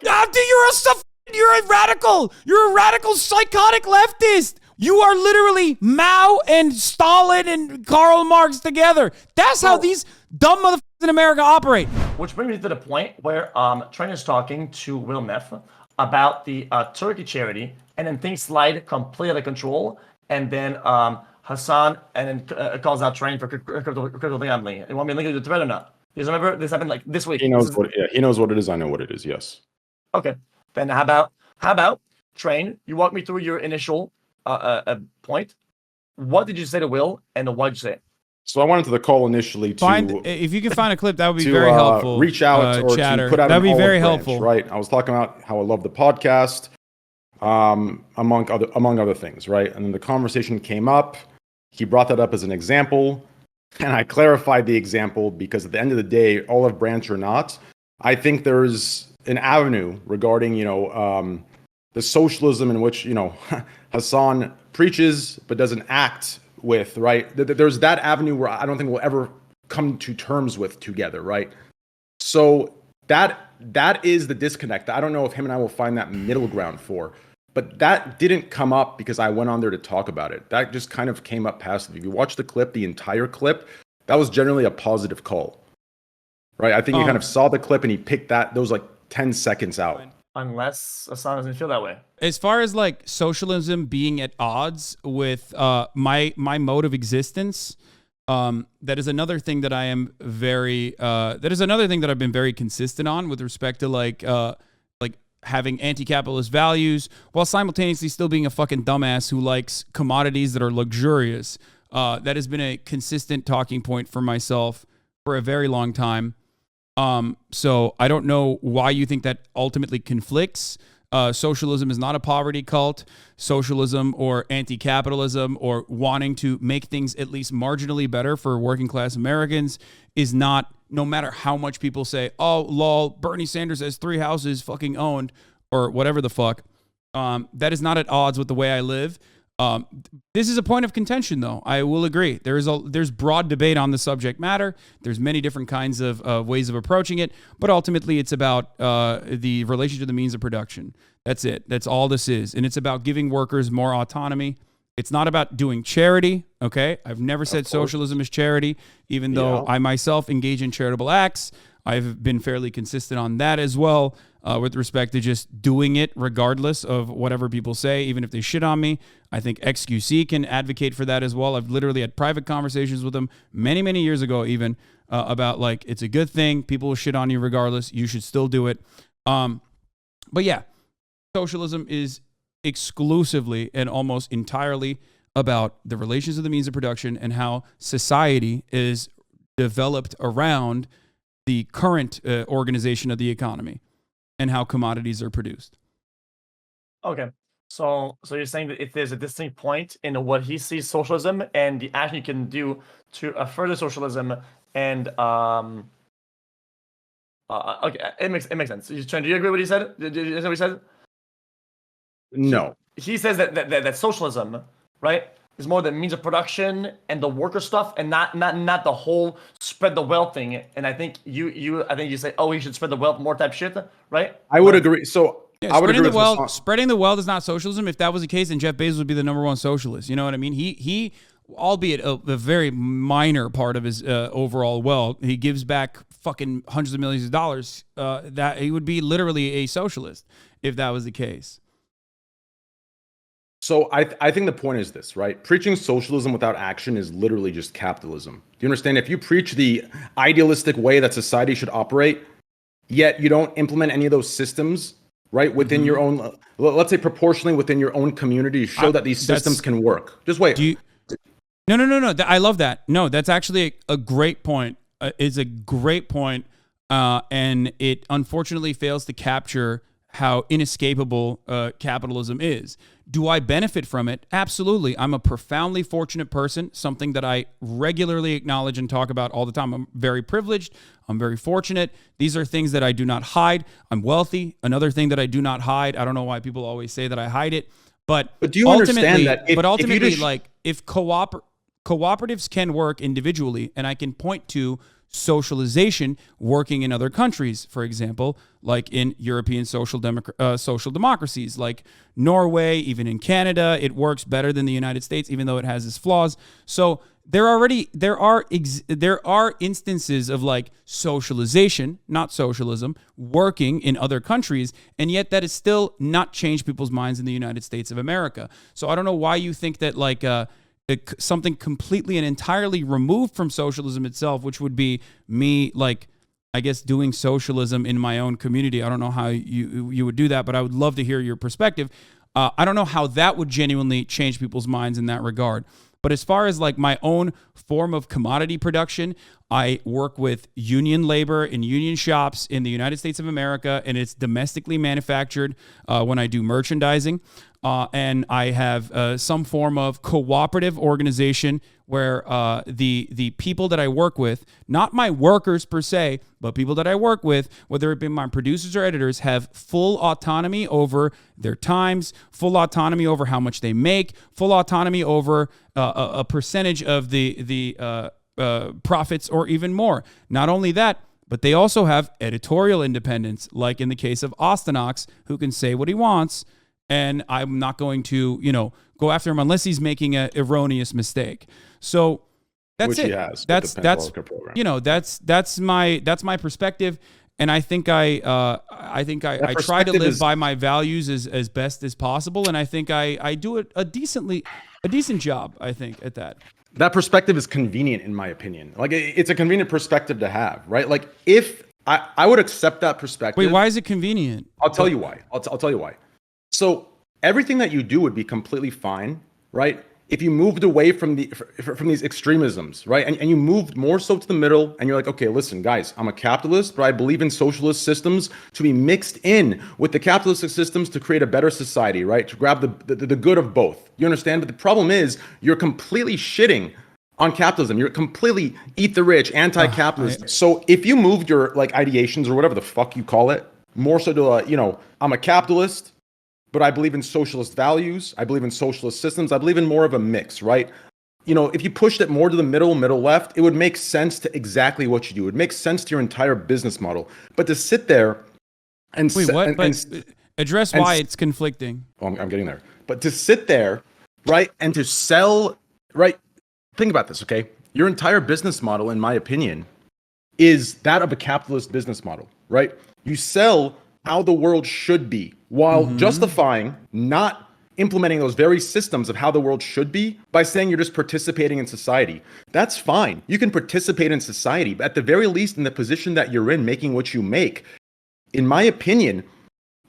You're a radical. You're a radical psychotic leftist. You are literally Mao and Stalin and Karl Marx together. That's how these dumb motherfuckers in America operate. Which brings me to the point where Train is talking to Will Neff about the Turkey charity, and then things slide completely out of control, and then Hassan and then calls out Train for crypto gambling. You want me to link it to the thread or not? Because remember, this happened like this week. He knows he knows what it is. I know what it is. Yes. Okay. Then how about Train? You walk me through your initial point. What did you say to Will, and what did you say? So I went into the call initially to if you can find a clip, that would be very helpful. Reach out or chatter. To put out that would be very branch, helpful. Right. I was talking about how I love the podcast, among other things, right? And then the conversation came up. He brought that up as an example, and I clarified the example because at the end of the day, olive branch or not, I think there's an avenue regarding, the socialism in which, Hassan preaches but doesn't act with, right? There's that avenue where I don't think we'll ever come to terms with together, right? So that is the disconnect. I don't know if him and I will find that middle ground for, but that didn't come up because I went on there to talk about it. That just kind of came up passively. If you watch the clip, the entire clip, that was generally a positive call, right? I think he kind of saw the clip and he picked those like 10 seconds out. Unless Hassan doesn't feel that way. As far as like socialism being at odds with my mode of existence, that is another thing that I am very that is another thing that I've been very consistent on with respect to like having anti-capitalist values while simultaneously still being a fucking dumbass who likes commodities that are luxurious. That has been a consistent talking point for myself for a very long time. So I don't know why you think that ultimately conflicts. Socialism is not a poverty cult. Socialism or anti-capitalism or wanting to make things at least marginally better for working class Americans is not, no matter how much people say, oh, lol, Bernie Sanders has 3 houses fucking owned or whatever the fuck. That is not at odds with the way I live. This is a point of contention, though. I will agree. There's broad debate on the subject matter. There's many different kinds of ways of approaching it, but ultimately it's about the relation to the means of production. That's it. That's all this is, and it's about giving workers more autonomy. It's not about doing charity. Okay, I've never said socialism is charity, even though I myself engage in charitable acts. I've been fairly consistent on that as well. With respect to just doing it regardless of whatever people say, even if they shit on me. I think XQC can advocate for that as well. I've literally had private conversations with them many, many years ago even about like, it's a good thing. People will shit on you regardless. You should still do it. But yeah, socialism is exclusively and almost entirely about the relations of the means of production and how society is developed around the current organization of the economy and how commodities are produced. Okay. So you're saying that if there's a distinct point in what he sees socialism and the action you can do to further socialism and okay, it makes sense. Do you agree with what he said? Is that what he said? No. He says that socialism, right, is more the means of production and the worker stuff, and not the whole spread the wealth thing. And I think you say, oh, he should spread the wealth more type shit, right? I would agree. So I would agree with spreading the wealth is not socialism. If that was the case, then Jeff Bezos would be the #1 socialist. You know what I mean? He albeit a very minor part of his overall wealth, he gives back fucking hundreds of millions of dollars. That he would be literally a socialist if that was the case. So I think the point is this, right? Preaching socialism without action is literally just capitalism. Do you understand? If you preach the idealistic way that society should operate, yet you don't implement any of those systems, right, within your own, let's say proportionally within your own community to show that these systems can work. Just wait. No. I love that. No, that's actually a great point. It's a great point, and it unfortunately fails to capture how inescapable capitalism is. Do I benefit from it? Absolutely. I'm a profoundly fortunate person, something that I regularly acknowledge and talk about all the time. I'm very privileged. I'm very fortunate. These are things that I do not hide. I'm wealthy. Another thing that I do not hide. I don't know why people always say that I hide it, but do you understand that? If cooperatives can work individually, and I can point to socialization working in other countries, for example, like in European social democracies like Norway, even in Canada, it works better than the United States, even though it has its flaws. So there are instances of like socialization, not socialism, working in other countries, and yet that is still not changed people's minds in the United States of America. So I don't know why you think that like something completely and entirely removed from socialism itself, which would be me, like, I guess, doing socialism in my own community. I don't know how you would do that, but I would love to hear your perspective. I don't know how that would genuinely change people's minds in that regard. But as far as like my own form of commodity production, I work with union labor in union shops in the United States of America, and it's domestically manufactured when I do merchandising. And I have some form of cooperative organization where the people that I work with, not my workers per se, but people that I work with, whether it be my producers or editors, have full autonomy over their times, full autonomy over how much they make, full autonomy over a percentage of the profits or even more. Not only that, but they also have editorial independence, like in the case of Ostenox, who can say what he wants, and I'm not going to, go after him unless he's making an erroneous mistake. So that's Which it. he has. That's my perspective, and I think I try to live by my values as best as possible, and I think I do a decent job, I think, at that. That perspective is convenient, in my opinion. Like, it's a convenient perspective to have, right? Like, if I would accept that perspective. Wait, why is it convenient? I'll tell you why. I'll tell you why. So everything that you do would be completely fine, right? If you moved away from these extremisms, right? And you moved more so to the middle, and you're like, okay, listen, guys, I'm a capitalist, but I believe in socialist systems to be mixed in with the capitalistic systems to create a better society, right? To grab the good of both. You understand? But the problem is you're completely shitting on capitalism. You're completely eat the rich, anti-capitalist. So if you moved your like ideations or whatever the fuck you call it, more so to I'm a capitalist, but I believe in socialist values. I believe in socialist systems. I believe in more of a mix, right? If you pushed it more to the middle left, it would make sense to exactly what you do. It would make sense to your entire business model. But to sit there and address why it's conflicting. Oh, I'm getting there. But to sit there, right, and to sell, right? Think about this, okay? Your entire business model, in my opinion, is that of a capitalist business model, right? You sell how the world should be, while justifying not implementing those very systems of how the world should be by saying you're just participating in society. That's fine. You can participate in society, but at the very least, in the position that you're in, making what you make, in my opinion,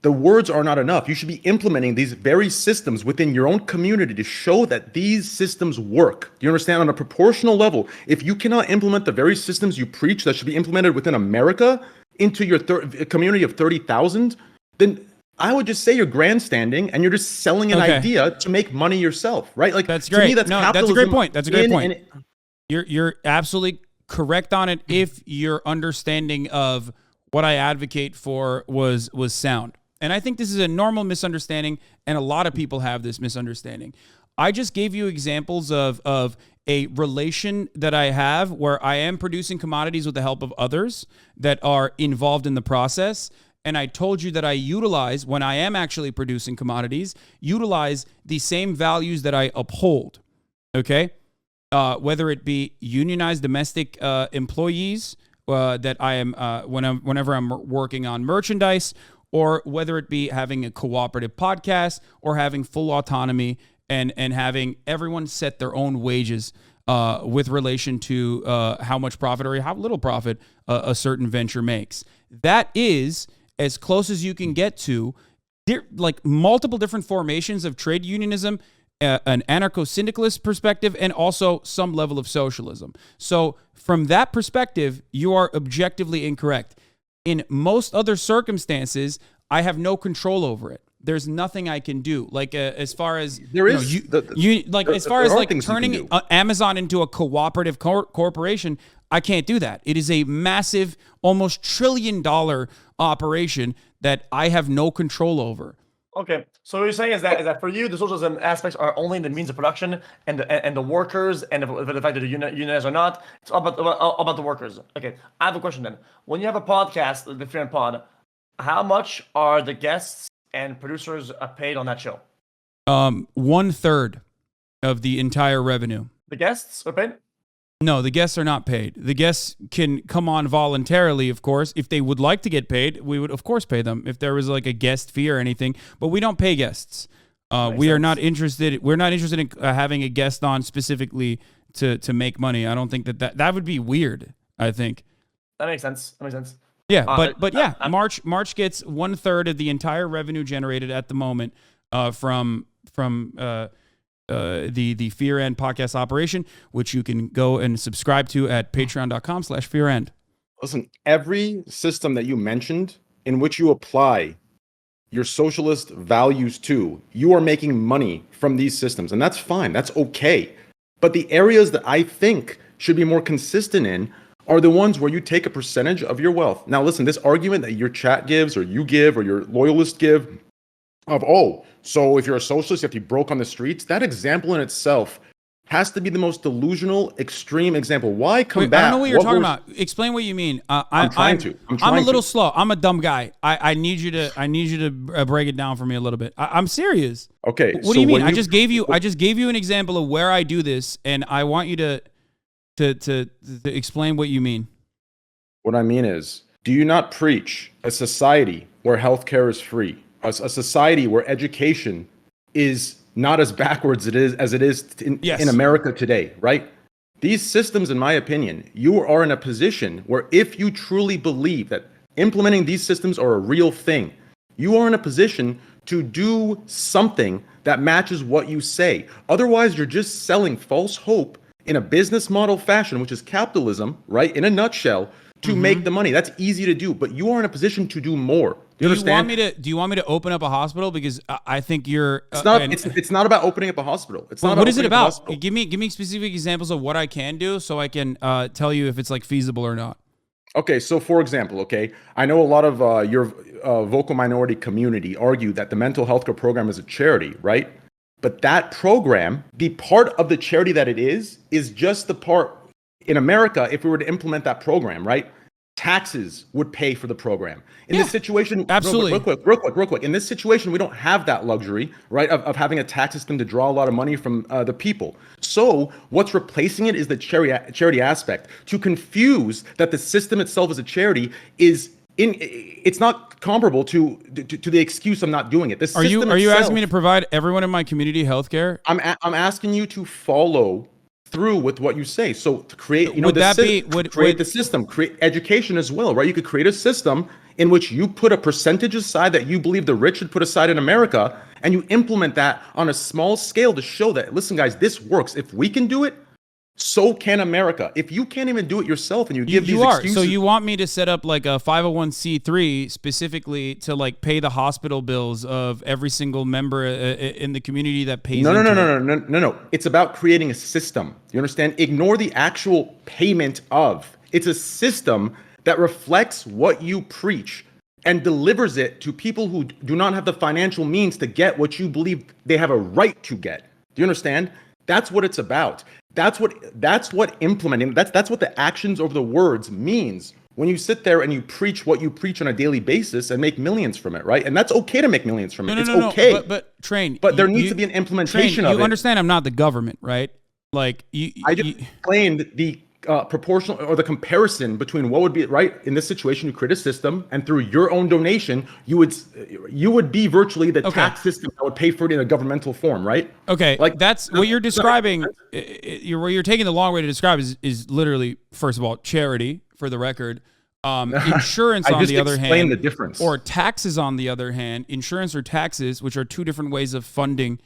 the words are not enough. You should be implementing these very systems within your own community to show that these systems work. Do you understand? On a proportional level, if you cannot implement the very systems you preach that should be implemented within America into your community of 30,000, then I would just say you're grandstanding and you're just selling an idea to make money yourself, right? Like, that's great. To me, that's a great point. That's a great point. You're absolutely correct on it if your understanding of what I advocate for was sound. And I think this is a normal misunderstanding, and a lot of people have this misunderstanding. I just gave you examples of a relation that I have where I am producing commodities with the help of others that are involved in the process. And I told you that I utilize, when I am actually producing commodities, utilize the same values that I uphold, okay? Whether it be unionized domestic employees that I am, whenever I'm working on merchandise, or whether it be having a cooperative podcast or having full autonomy and having everyone set their own wages with relation to how much profit or how little profit a certain venture makes. That is as close as you can get to like multiple different formations of trade unionism, an anarcho-syndicalist perspective, and also some level of socialism. So from that perspective, you are objectively incorrect. In most other circumstances, I have no control over it. There's nothing I can do. Like as far as turning Amazon into a cooperative corporation, I can't do that. It is a massive, almost $1 trillion operation that I have no control over. Okay, so what you're saying is that for you, the socialism aspects are only the means of production and the workers and the fact that the unionize or not. It's all about the workers. Okay, I have a question then. When you have a podcast, the Fear and Pod, how much are the guests and producers paid on that show? 1/3 of the entire revenue. The guests are paid? No, the guests are not paid. The guests can come on voluntarily, of course. If they would like to get paid, we would, of course, pay them if there was like a guest fee or anything. But we don't pay guests. We are not interested. We're not interested in having a guest on specifically to make money. I don't think that would be weird. I think that makes sense. Yeah, but yeah, March gets 1/3 of the entire revenue generated at the moment from the Fear End podcast operation, which you can go and subscribe to at patreon.com/fearend. Listen, every system that you mentioned in which you apply your socialist values to, you are making money from these systems, and that's fine. That's okay. But the areas that I think should be more consistent in are the ones where you take a percentage of your wealth. Now, listen, this argument that your chat gives or you give or your loyalists give of, so if you're a socialist, you have to be broke on the streets. That example in itself has to be the most delusional, extreme example. Why combat? Wait, I don't know what you're talking about. Explain what you mean. I'm a little slow. I'm a dumb guy. I need you to break it down for me a little bit. I'm serious. Okay. What do you mean? I just gave you an example of where I do this, and I want you to explain what you mean. What I mean is, do you not preach a society where healthcare is free? A society where education is not as backwards as it is in America today, right? These systems, in my opinion, you are in a position where if you truly believe that implementing these systems are a real thing, you are in a position to do something that matches what you say. Otherwise, you're just selling false hope in a business model fashion, which is capitalism, right? In a nutshell, to make the money. That's easy to do, but you are in a position to do more. Do you understand? Do you want me to open up a hospital? Because I think you're. It's not about opening up a hospital. What is it about? Give me specific examples of what I can do, so I can tell you if it's like feasible or not. Okay, so for example, I know a lot of your vocal minority community argue that the mental health care program is a charity, right? But that program, the part of the charity that it is just the part in America. If we were to implement that program, right? Taxes would pay for the program. In this situation, absolutely. Real quick. In this situation, we don't have that luxury, right, of having a tax system to draw a lot of money from the people. So what's replacing it is the charity aspect. To confuse that the system itself is a charity it's not comparable to the excuse of not doing it. The system are you asking me to provide everyone in my community health care? I'm asking you to follow through with what you say. So to create, the system, create education as well, right? You could create a system in which you put a percentage aside that you believe the rich should put aside in America, and you implement that on a small scale to show that, listen, guys, this works. If we can do it, so can America. If you can't even do it yourself and you give these excuses. So you want me to set up like a 501c3 specifically to like pay the hospital bills of every single member in the community that pays? No. It's about creating a system. You understand? Ignore the actual payment of. It's a system that reflects what you preach and delivers it to people who do not have the financial means to get what you believe they have a right to get. Do you understand? That's what it's about. That's what implementing, that's what the actions over the words means when you sit there and you preach what you preach on a daily basis and make millions from it, right? And that's okay to make millions from it. It's okay. But Train. But there needs to be an implementation of it. You understand I'm not the government, right? Like I just explained the proportional or the comparison between what would be right in this situation. You create a system, and through your own donation, you would be virtually the tax system that would pay for it in a governmental form, right? Okay, like that's what you're describing. What you're taking the long way to describe is literally, first of all, charity. For the record, insurance on the other hand, the difference, or taxes on the other hand. Insurance or taxes, which are two different ways of funding.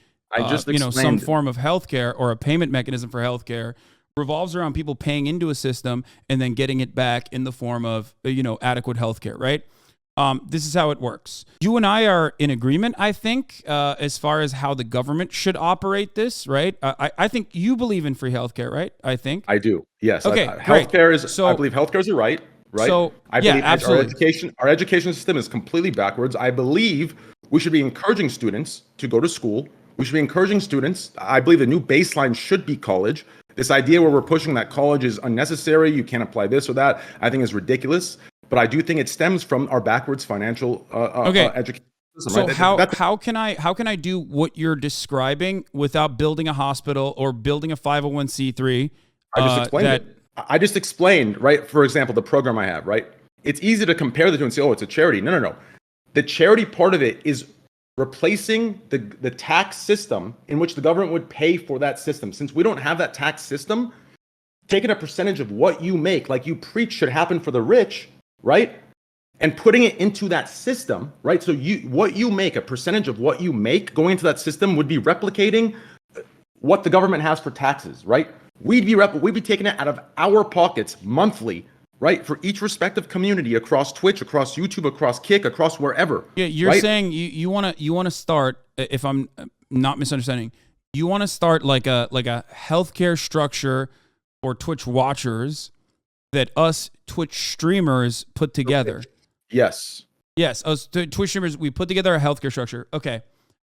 Some form of healthcare or a payment mechanism for healthcare. Revolves around people paying into a system and then getting it back in the form of, adequate healthcare, right? This is how it works. You and I are in agreement, I think, as far as how the government should operate this, right? I think you believe in free healthcare, right? I think. I do, yes. Okay, healthcare is, I believe healthcare is a right? So, I believe absolutely. our education system is completely backwards. I believe We should be encouraging students to go to school. We should be encouraging students. I believe the new baseline should be college. This idea where we're pushing that college is unnecessary, you can't apply this or that, I think is ridiculous. But I do think it stems from our backwards financial education system. So right? how can I do what you're describing without building a hospital or building a 501c3? I just explained it. I just explained, right? For example, the program I have, right? It's easy to compare the two and say, oh, it's a charity. No. The charity part of it is replacing the tax system in which the government would pay for that system. Since we don't have that tax system, taking a percentage of what you make, like you preach should happen for the rich, right? And putting it into that system, right? So what you make, a percentage of what you make going into that system would be replicating what the government has for taxes, right? We'd be taking it out of our pockets monthly, right? For each respective community across Twitch, across YouTube, across Kick, across wherever. Yeah, you're right? saying you want to start, if I'm not misunderstanding, you want to start like a healthcare structure for Twitch watchers that us Twitch streamers put together. Yes. Yes, us Twitch streamers, we put together a healthcare structure. Okay.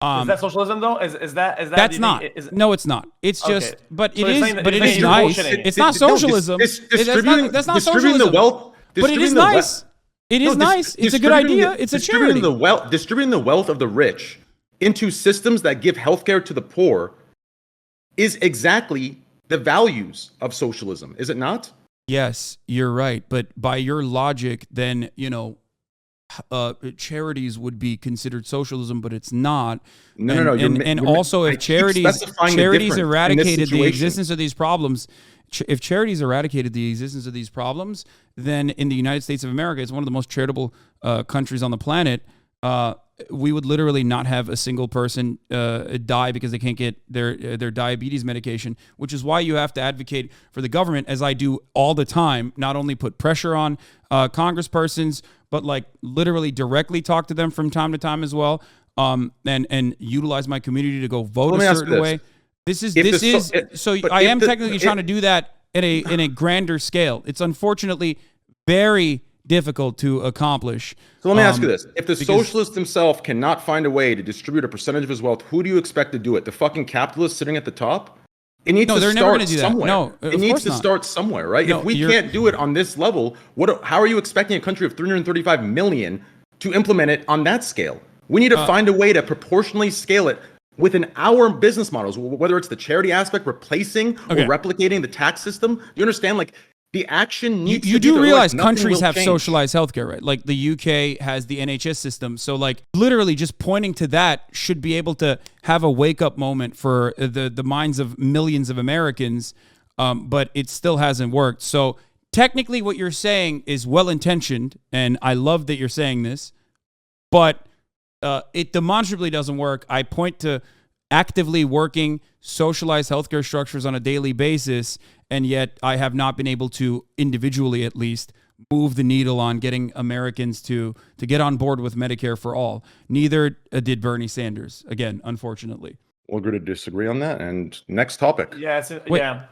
Is that socialism though? Is that that's not? No, it's not. It's just, okay. but So it is. that But it you're is nice. bullshitting. It's not socialism. That's not distributing socialism. the wealth. But it is nice. It is nice. It's a good idea. It's a charity. Distributing the wealth of the rich into systems that give healthcare to the poor is exactly the values of socialism, is it not? Yes, you're right. But by your logic, then, charities would be considered socialism, but it's not. No. And also, if charities eradicated the existence of these problems, if charities eradicated the existence of these problems, then in the United States of America, it's one of the most charitable countries on the planet. We would literally not have a single person die because they can't get their diabetes medication, which is why you have to advocate for the government, as I do all the time, not only put pressure on congresspersons, but like literally directly talk to them from time to time as well, and utilize my community to go vote a certain way. I am technically trying to do that in a grander scale. It's unfortunately very difficult to accomplish. So let me ask you this. If the socialist himself cannot find a way to distribute a percentage of his wealth, who do you expect to do it? The fucking capitalist sitting at the top? It needs to start somewhere. No, it needs to start somewhere, right? No, if we can't do it on this level, how are you expecting a country of 335 million to implement it on that scale? We need to find a way to proportionally scale it within our business models, whether it's the charity aspect, replacing or replicating the tax system. Do you understand? Like, the action needs you to do be realize like countries have socialized healthcare, right? Like the UK has the NHS system. So like literally just pointing to that should be able to have a wake up moment for the minds of millions of Americans. But it still hasn't worked. So technically what you're saying is well intentioned. And I love that you're saying this, but it demonstrably doesn't work. I point to actively working socialized healthcare structures on a daily basis, and yet I have not been able to, individually at least, move the needle on getting Americans to get on board with Medicare for all. Neither did Bernie Sanders, again, unfortunately. We'll agree to disagree on that. And next topic. Yeah.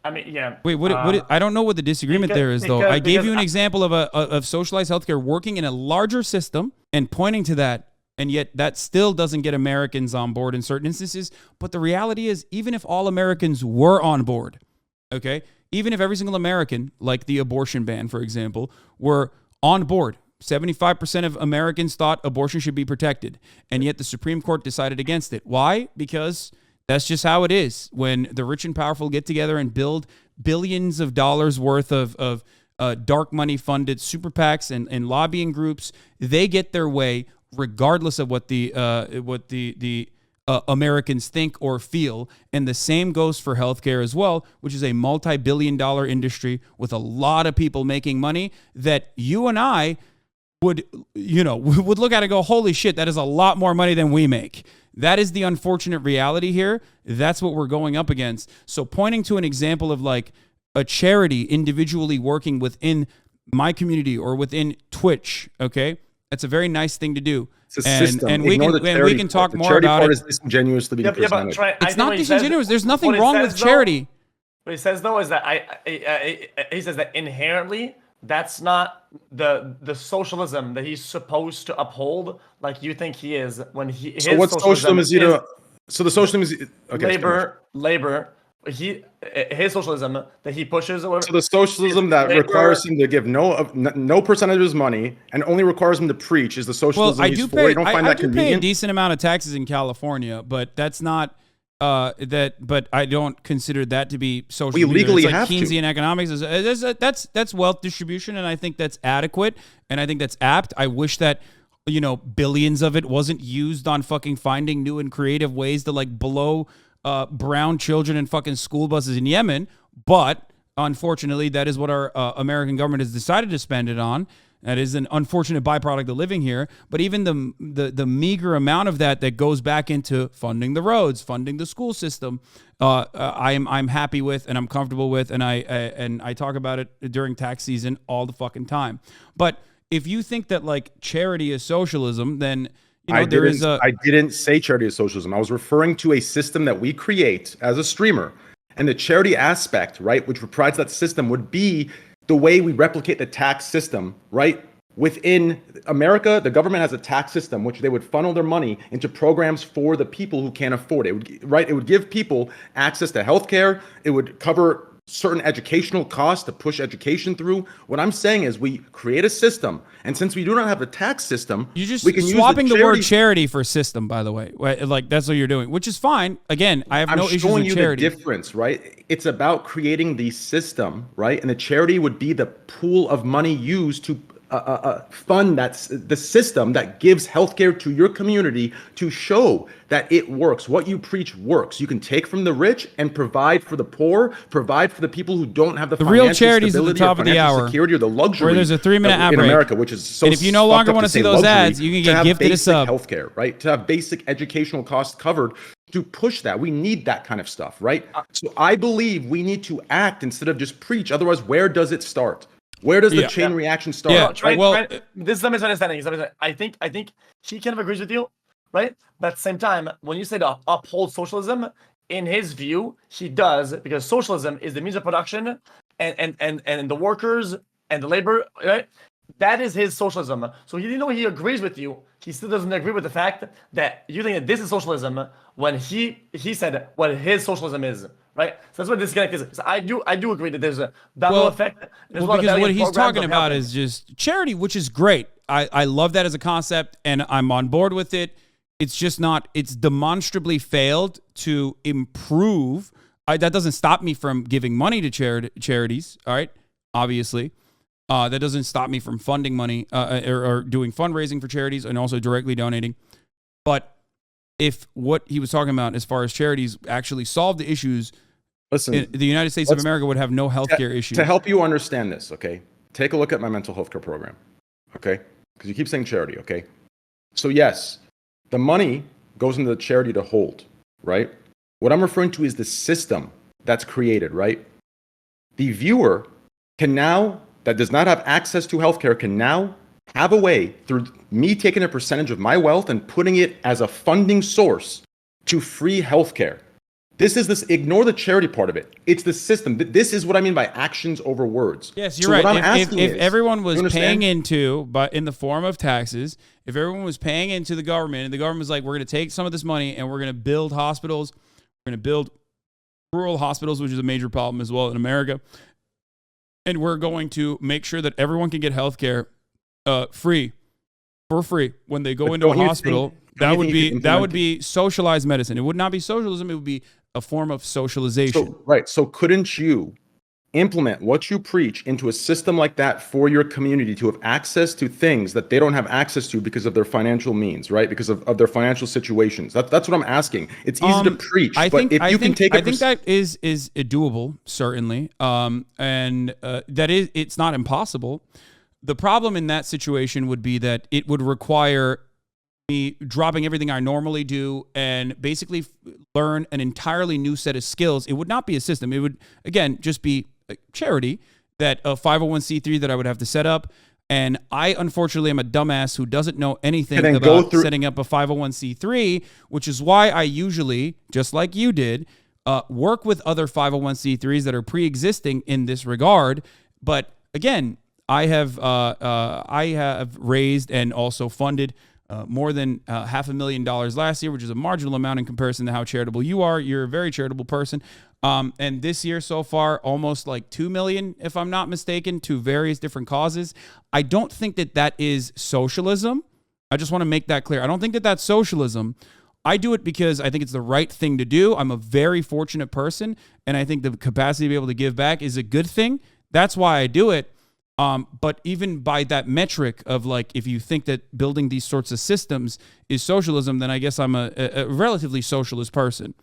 I mean, yeah. Wait, what? I don't know what the disagreement there is, though. I gave you an example of socialized healthcare working in a larger system and pointing to that. And yet that still doesn't get Americans on board in certain instances. But the reality is, even if all Americans were on board, okay, even if every single American, like the abortion ban, for example, were on board, 75% of Americans thought abortion should be protected. And yet the Supreme Court decided against it. Why? Because that's just how it is. When the rich and powerful get together and build billions of dollars worth of dark money funded super PACs and lobbying groups, they get their way regardless of what the Americans think or feel. And the same goes for healthcare as well, which is a multi-billion-dollar industry with a lot of people making money that you and I would look at and go, holy shit, that is a lot more money than we make. That is the unfortunate reality here. That's what we're going up against. So pointing to an example of like a charity individually working within my community or within Twitch, okay? That's a very nice thing to do. It's a system. And we can talk more about it. The charity part is disingenuously being presented. It's not disingenuous. There's nothing wrong with charity. What he says, though, is that he says that inherently that's not the socialism that he's supposed to uphold, like you think he is. When his So what socialism is, so the socialism is okay. Labor. His socialism that he pushes. So the socialism that requires him to give no percentage of his money and only requires him to preach is the socialism I he's do for. pay. You don't find I that do convenient? pay a decent amount of taxes in California, but that's not But I don't consider that to be social. We legally it's like have Keynesian economics. That's wealth distribution, and I think that's adequate, and I think that's apt. I wish that billions of it wasn't used on fucking finding new and creative ways to like blow brown children in fucking school buses in Yemen, but unfortunately, that is what our American government has decided to spend it on. That is an unfortunate byproduct of living here. But even the meager amount of that goes back into funding the roads, funding the school system, I'm happy with and I'm comfortable with, and I talk about it during tax season all the fucking time. But if you think that like charity is socialism, then I didn't say charity is socialism. I was referring to a system that we create as a streamer, and the charity aspect, right, which provides that system, would be the way we replicate the tax system, right? Within America, the government has a tax system which they would funnel their money into programs for the people who can't afford it. It would give people access to healthcare. It would cover certain educational costs to push education through. What I'm saying is we create a system, and since we do not have a tax system, you're just we can swapping use the word charity for system, by the way. Like that's what you're doing, which is fine. Again, I have no issues with charity. I'm showing you the difference, right? It's about creating the system, right? And the charity would be the pool of money used to fund the system that gives healthcare to your community to show that it works. What you preach works. You can take from the rich and provide for the poor, provide for the people who don't have the financial real charities at the stability top or of the hour, security or the luxury. Where there's a 3-minute ad in break America, which is so. And if you no longer want to see those ads, you can get gifted a sub. Healthcare, right? To have basic educational costs covered. To push that, we need that kind of stuff, right? So I believe we need to act instead of just preach. Otherwise, where does it start? Where does the chain reaction start? This is a misunderstanding. I think he kind of agrees with you, right? But at the same time, when you say to uphold socialism, in his view, he does, because socialism is the means of production and the workers and the labor, right? That is his socialism. So even though he agrees with you, he still doesn't agree with the fact that you think that this is socialism when he said what his socialism is. Right, so that's what this disconnect is. So I do agree that there's a double effect. Because what he's talking about is just charity, which is great. I love that as a concept, and I'm on board with it. It's just not. It's demonstrably failed to improve. That doesn't stop me from giving money to charities. All right, obviously, that doesn't stop me from funding money or doing fundraising for charities and also directly donating. But if what he was talking about as far as charities actually solved the issues. Listen, the United States of America would have no healthcare issues. To help you understand this, okay, take a look at my mental health care program, okay? Because you keep saying charity, okay? So yes, the money goes into the charity to hold, right? What I'm referring to is the system that's created, right? The viewer can now, that does not have access to healthcare, can now have a way through me taking a percentage of my wealth and putting it as a funding source to free healthcare. Ignore the charity part of it. It's the system. This is what I mean by actions over words. Yes, you're right. If everyone was paying into, but in the form of taxes, if everyone was paying into the government and the government was like, we're going to take some of this money and we're going to build hospitals, we're going to build rural hospitals, which is a major problem as well in America. And we're going to make sure that everyone can get healthcare for free when they go into a hospital. That would be socialized medicine. It would not be socialism. It would be a form of socialization. So couldn't you implement what you preach into a system like that for your community to have access to things that they don't have access to because of their financial means, right? Because of their financial situations. That's what I'm asking. It's easy to preach, I think that is doable, certainly. It's not impossible. The problem in that situation would be that it would require me dropping everything I normally do and basically learn an entirely new set of skills. It would not be a system. It would, again, just be a charity, that a 501c3 that I would have to set up. And I, unfortunately, am a dumbass who doesn't know anything about setting up a 501c3, which is why I usually, just like you did, work with other 501c3s that are pre-existing in this regard. But again, I have raised and also funded more than $500,000 last year, which is a marginal amount in comparison to how charitable you are. You're a very charitable person. And this year so far, almost like 2 million, if I'm not mistaken, to various different causes. I don't think that that is socialism. I just want to make that clear. I don't think that that's socialism. I do it because I think it's the right thing to do. I'm a very fortunate person, and I think the capacity to be able to give back is a good thing. That's why I do it. But even by that metric of like, if you think that building these sorts of systems is socialism, then I guess I'm a relatively socialist person.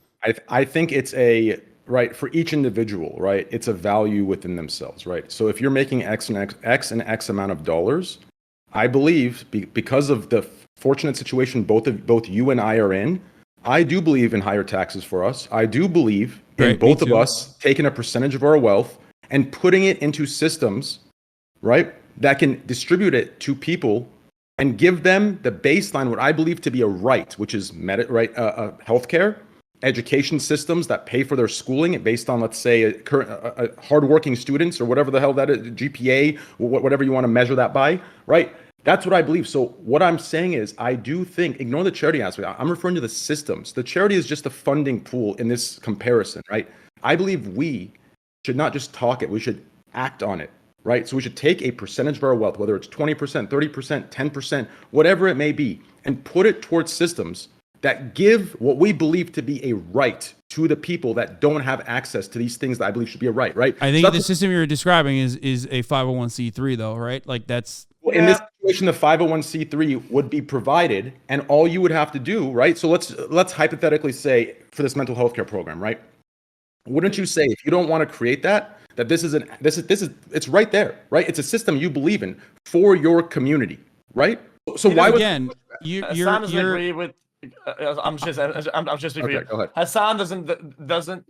I think it's a right for each individual, right? It's a value within themselves, right? So if you're making X and X amount of dollars, I believe because of the fortunate situation both you and I are in, I do believe in higher taxes for us. I do believe in both of us taking a percentage of our wealth and putting it into systems, right, that can distribute it to people and give them the baseline, what I believe to be a right, which is healthcare, education systems that pay for their schooling based on, let's say, a hardworking students or whatever the hell that is, GPA, whatever you want to measure that by, right? That's what I believe. So what I'm saying is, I do think, ignore the charity aspect. I'm referring to the systems. The charity is just a funding pool in this comparison, right? I believe we should not just talk it, we should act on it, right? So we should take a percentage of our wealth, whether it's 20%, 30%, 10%, whatever it may be, and put it towards systems that give what we believe to be a right to the people that don't have access to these things that I believe should be a right? I think the system you're describing is a 501c3 though, right? Like that's... In this situation, the 501c3 would be provided, and all you would have to do, right? So let's hypothetically say for this mental health care program, right? Wouldn't you say, if you don't want to create that this is it's right there, right? It's a system you believe in for your community, right? So why would Hassan doesn't agree with? I'm just agree. Okay, go ahead. Hassan doesn't.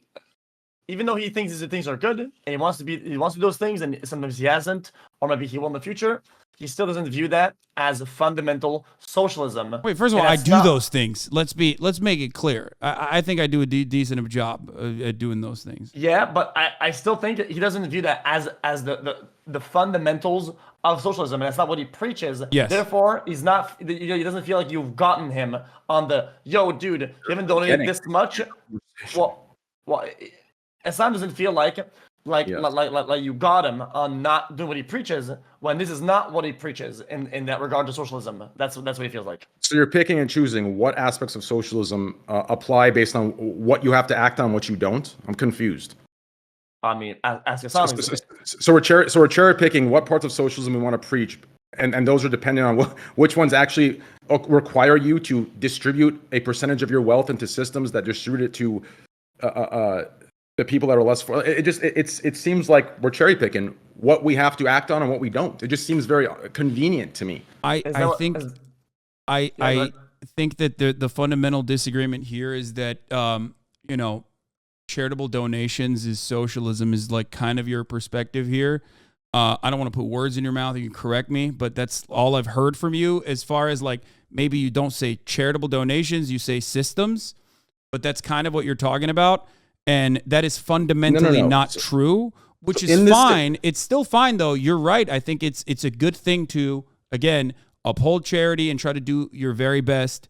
Even though he thinks these things are good and he wants to do those things, and sometimes he hasn't, or maybe he will in the future, he still doesn't view that as a fundamental socialism. Wait, first of all, I do those things. Let's make it clear. I think I do a decent of job at doing those things. Yeah, but I still think he doesn't view that as the fundamentals of socialism, and that's not what he preaches. Yes. Therefore, he doesn't feel like you've gotten him on the dude, you haven't donated this much. Well. Hassan doesn't feel like you got him on not doing what he preaches, when this is not what he preaches in that regard to socialism. That's what he feels like. So you're picking and choosing what aspects of socialism apply based on what you have to act on, what you don't. I'm confused. I mean, ask Hassan. So we're cherry picking what parts of socialism we want to preach, and those are dependent on which ones actually require you to distribute a percentage of your wealth into systems that distribute it to the people that are less for it seems like we're cherry picking what we have to act on and what we don't. It just seems very convenient to me. I think that the fundamental disagreement here is that charitable donations is socialism, is like kind of your perspective here. I don't want to put words in your mouth. You can correct me, but that's all I've heard from you. As far as like, maybe you don't say charitable donations, you say systems, but that's kind of what you're talking about. And that is fundamentally not true, which is fine. It's still fine, though. You're right. I think it's a good thing to, again, uphold charity and try to do your very best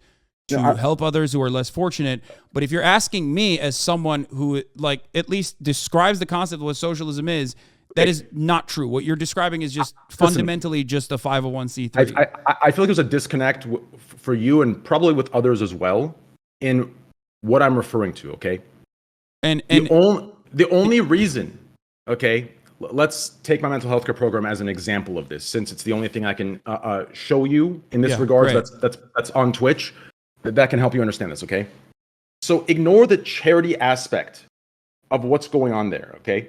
to help others who are less fortunate. But if you're asking me as someone who like at least describes the concept of what socialism is, that is not true. What you're describing is just fundamentally just a 501c3. I feel like there's a disconnect for you and probably with others as well in what I'm referring to, okay? And the only reason, okay, let's take my mental health care program as an example of this, since it's the only thing I can show you in this regard. That's on Twitch. That can help you understand this, okay? So ignore the charity aspect of what's going on there, okay?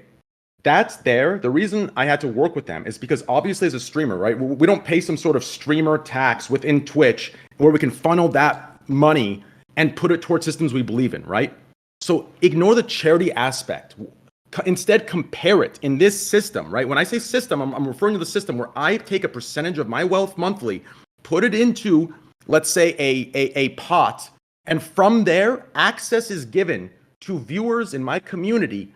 That's there. The reason I had to work with them is because obviously as a streamer, right, we don't pay some sort of streamer tax within Twitch where we can funnel that money and put it towards systems we believe in, right? So ignore the charity aspect. Instead, compare it in this system, right? When I say system, I'm referring to the system where I take a percentage of my wealth monthly, put it into, let's say, a pot, and from there, access is given to viewers in my community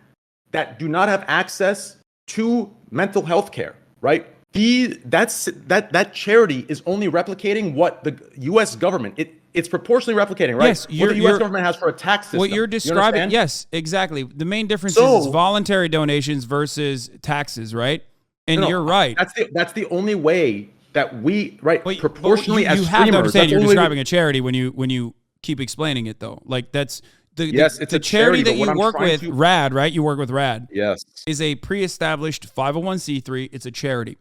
that do not have access to mental health care, right? that charity is only replicating what the U.S. government it's proportionally replicating, right? Yes, what the U.S. government has for a tax system. What you're describing, yes, exactly. The main difference is voluntary donations versus taxes, right? And you're right. That's the only way that we proportionally as you have to understand you're describing a charity when you keep explaining it though. Like that's the charity that you work with, RAD, right? You work with RAD. Yes. Is a pre-established 501c3. It's a charity.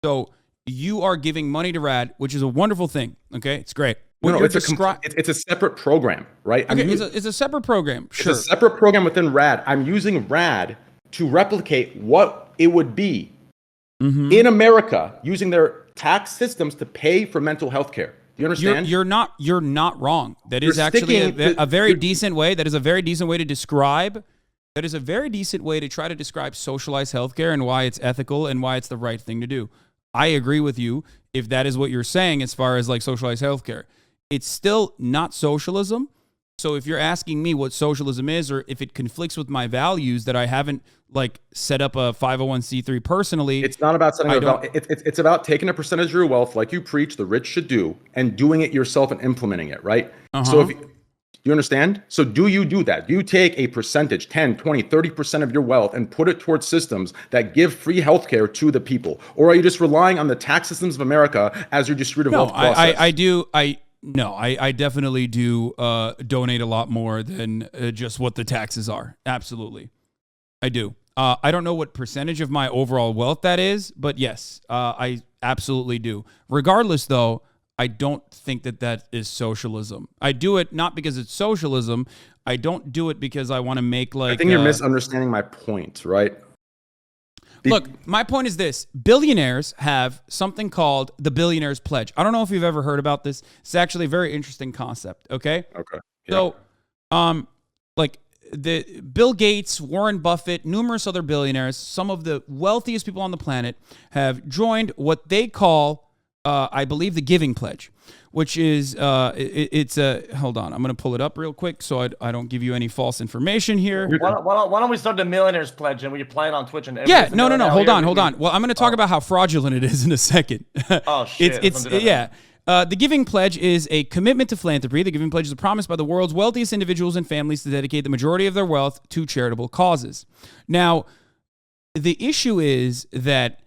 So you are giving money to RAD, which is a wonderful thing. Okay, it's great. It's a separate program, right? Okay, it's a separate program. Sure. It's a separate program within RAD. I'm using RAD to replicate what it would be in America using their tax systems to pay for mental health care. Do you understand? You're not wrong. That is actually a very decent way. That is a very decent way to describe. That is a very decent way to try to describe socialized healthcare and why it's ethical and why it's the right thing to do. I agree with you if that is what you're saying as far as like socialized healthcare. It's still not socialism. So if you're asking me what socialism is, or if it conflicts with my values that I haven't like set up a 501c3 personally, it's not about setting up. It's about taking a percentage of your wealth, like you preach, the rich should do, and doing it yourself and implementing it, right? So if you understand? So do you do that? Do you take a percentage, 10, 20, 30% of your wealth and put it towards systems that give free healthcare to the people? Or are you just relying on the tax systems of America as your distributive wealth process? I definitely do donate a lot more than just what the taxes are. Absolutely. I do. I don't know what percentage of my overall wealth that is, but yes, I absolutely do. Regardless, though, I don't think that is socialism. I do it not because it's socialism. I don't do it because I want to make like... I think you're misunderstanding my point, right? Look, my point is this. Billionaires have something called the Billionaire's Pledge. I don't know if you've ever heard about this. It's actually a very interesting concept, okay? Okay. Yeah. So, like the Bill Gates, Warren Buffett, numerous other billionaires, some of the wealthiest people on the planet have joined what they call, I believe, the Giving Pledge, which is, it's a, hold on, I'm going to pull it up real quick so I don't give you any false information here. Why don't we start the Millionaire's Pledge and we play it on Twitch? And yeah, no, hold on. Well, I'm going to talk about how fraudulent it is in a second. Oh, shit. The Giving Pledge is a commitment to philanthropy. The Giving Pledge is a promise by the world's wealthiest individuals and families to dedicate the majority of their wealth to charitable causes. Now, the issue is that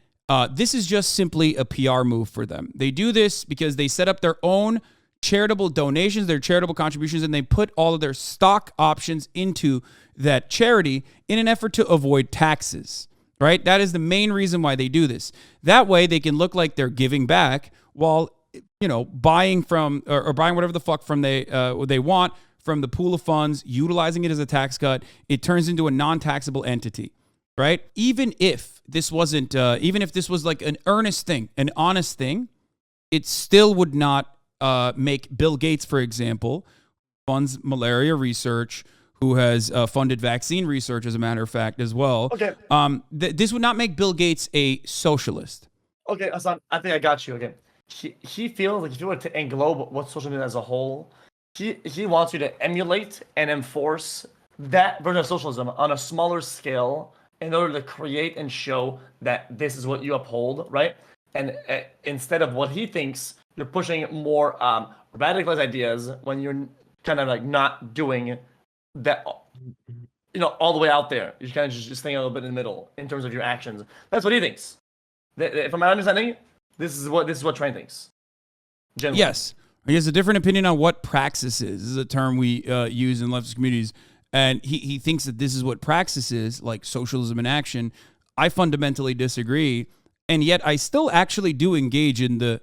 this is just simply a PR move for them. They do this because they set up their own charitable donations, their charitable contributions, and they put all of their stock options into that charity in an effort to avoid taxes, right? That is the main reason why they do this. That way they can look like they're giving back while, buying from or buying whatever the fuck from they want from the pool of funds, utilizing it as a tax cut. It turns into a non-taxable entity. Right? Even if this wasn't, even if this was like an earnest thing, an honest thing, it still would not make Bill Gates, for example, funds malaria research, who has funded vaccine research, as a matter of fact, as well. Okay. This would not make Bill Gates a socialist. Okay, Hasan, I think I got you. Okay. He feels like if you were to englobe what socialism as a whole, he wants you to emulate and enforce that version of socialism on a smaller scale, in order to create and show that this is what you uphold, right? And instead of what he thinks, you're pushing more radicalized ideas when you're kind of like not doing that, all the way out there. You're kind of just thinking a little bit in the middle in terms of your actions. That's what he thinks. From my understanding, this is what Train thinks. Generally. Yes. He has a different opinion on what praxis is. This is a term we use in leftist communities. And he thinks that this is what praxis is, like socialism in action. I fundamentally disagree. And yet I still actually do engage in the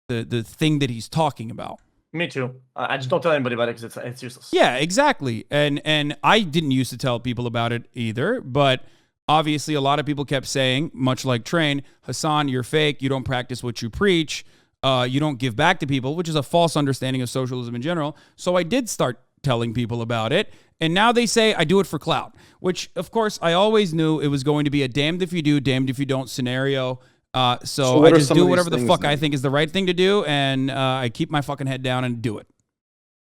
thing that he's talking about. Me too. I just don't tell anybody about it because it's useless. Yeah, exactly. And I didn't used to tell people about it either. But obviously a lot of people kept saying, much like Train, Hasan, you're fake. You don't practice what you preach. You don't give back to people, which is a false understanding of socialism in general. So I did start telling people about it. And now they say I do it for clout, which, of course, I always knew it was going to be a damned if you do, damned if you don't scenario. So I just do whatever the fuck I think is the right thing to do, and I keep my fucking head down and do it.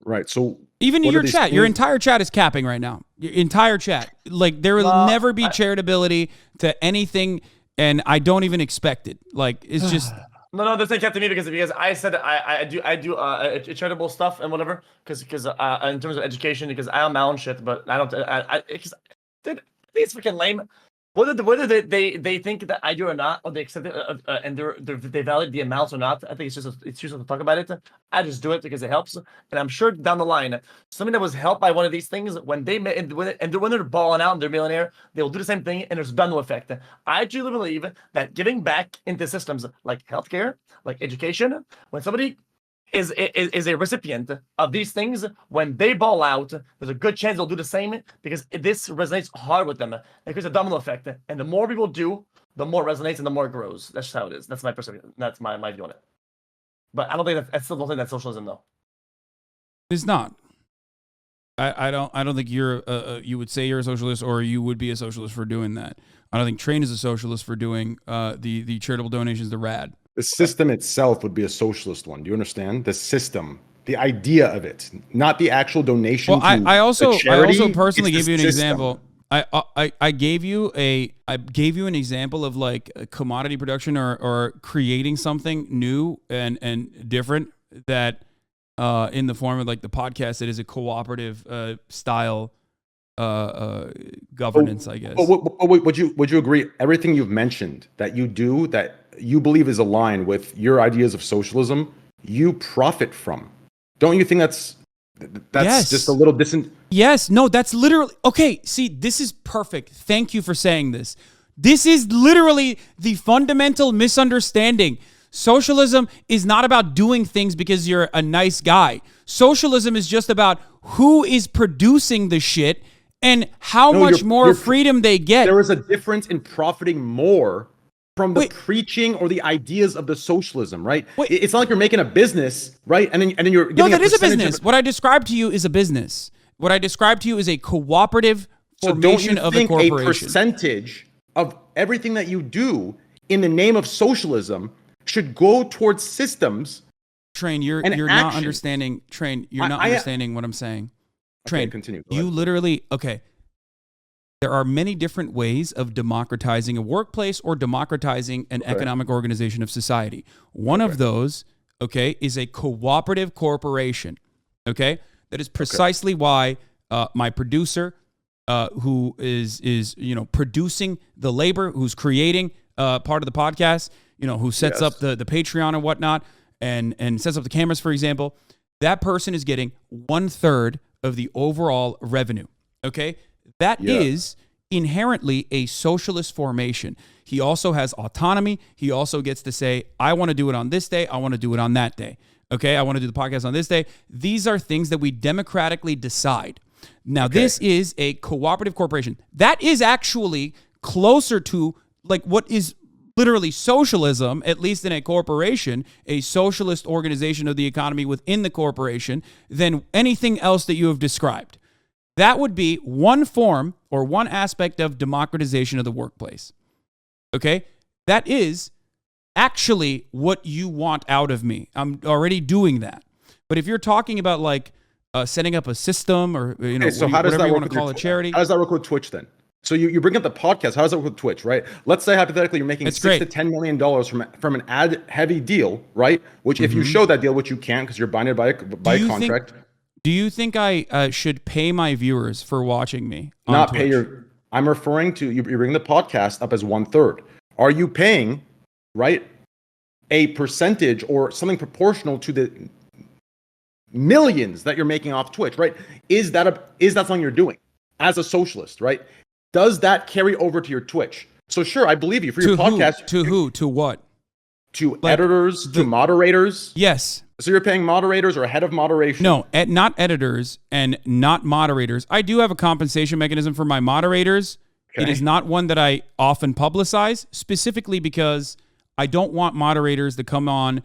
Right. So even in your chat, your entire chat is capping right now. Your entire chat. Like, there will never be charitability to anything and I don't even expect it. Like, it's just. No, this ain't kept to me because I said I do charitable stuff and whatever because in terms of education because I own my own shit, but I don't. Dude, it's freaking lame. Whether they think that I do or not, or they accept it and they validate the amounts or not, I think it's useless to talk about it. I just do it because it helps, and I'm sure down the line, somebody that was helped by one of these things when when they're balling out and they're millionaire, they will do the same thing, and there's done no effect. I truly believe that giving back into systems like healthcare, like education, when somebody is a recipient of these things, when they ball out, there's a good chance they'll do the same because this resonates hard with them. It creates a domino effect, and the more people do, the more it resonates and the more it grows. That's how it is. That's my perspective. That's my view on it. But I don't think I still don't think that's socialism, though. It's not. I don't think you're you would say you're a socialist, or you would be a socialist for doing that. I don't think Train is a socialist for doing the charitable donations to RAD. The system itself would be a socialist one. Do you understand? The system, the idea of it, not the actual donation. Well, to I also charity, personally gave you an system. example. I gave you an example of like a commodity production or creating something new and different that in the form of like the podcast, it is a cooperative style governance, I guess. Would you agree? Everything you've mentioned that you do that you believe is aligned with your ideas of socialism, you profit from. Don't you think that's yes. just a little distant? Yes. No, that's literally okay. See, this is perfect. Thank you for saying this. This is literally the fundamental misunderstanding. Socialism is not about doing things because you're a nice guy. Socialism is just about who is producing the shit and how much more freedom they get. There is a difference in profiting more from the preaching or the ideas of the socialism, right? It's not like you're making a business, right? And then you're getting that is a business. What I described to you is a business. What I described to you is a cooperative formation of a corporation. A percentage of everything that you do in the name of socialism should go towards systems? Train, you're not understanding. Train, you're not understanding what I'm saying. Train, okay, continue. You literally There are many different ways of democratizing a workplace or democratizing an economic organization of society. One of those, is a cooperative corporation. Okay, that is precisely why my producer, who is producing the labor, who's creating part of the podcast, who sets up the Patreon and whatnot, and sets up the cameras, for example, that person is getting 1/3 of the overall revenue. Okay. That is inherently a socialist formation. He also has autonomy. He also gets to say, I want to do it on this day. I want to do it on that day. Okay, I want to do the podcast on this day. These are things that we democratically decide. Now, this is a cooperative corporation. That is actually closer to like what is literally socialism, at least in a corporation, a socialist organization of the economy within the corporation, than anything else that you have described. That would be one form or one aspect of democratization of the workplace. Okay? That is actually what you want out of me. I'm already doing that. But if you're talking about like setting up a system or whatever you want to call a charity. How does that work with Twitch then? So you bring up the podcast. How does that work with Twitch, right? Let's say hypothetically you're making $6 to $10 million from an ad-heavy deal, right? Which if you show that deal, which you can't because you're binded by a contract. Do you think I should pay my viewers for watching me? Not Twitch? I'm referring to you bring the podcast up as 1/3. Are you paying, right, a percentage or something proportional to the millions that you're making off Twitch, right? Is that something you're doing as a socialist, right? Does that carry over to your Twitch? So sure, I believe you for your podcast. To who? To what? To editors, to moderators. Yes. So you're paying moderators or a head of moderation? No, not editors and not moderators. I do have a compensation mechanism for my moderators. Okay. It is not one that I often publicize, specifically because I don't want moderators to come on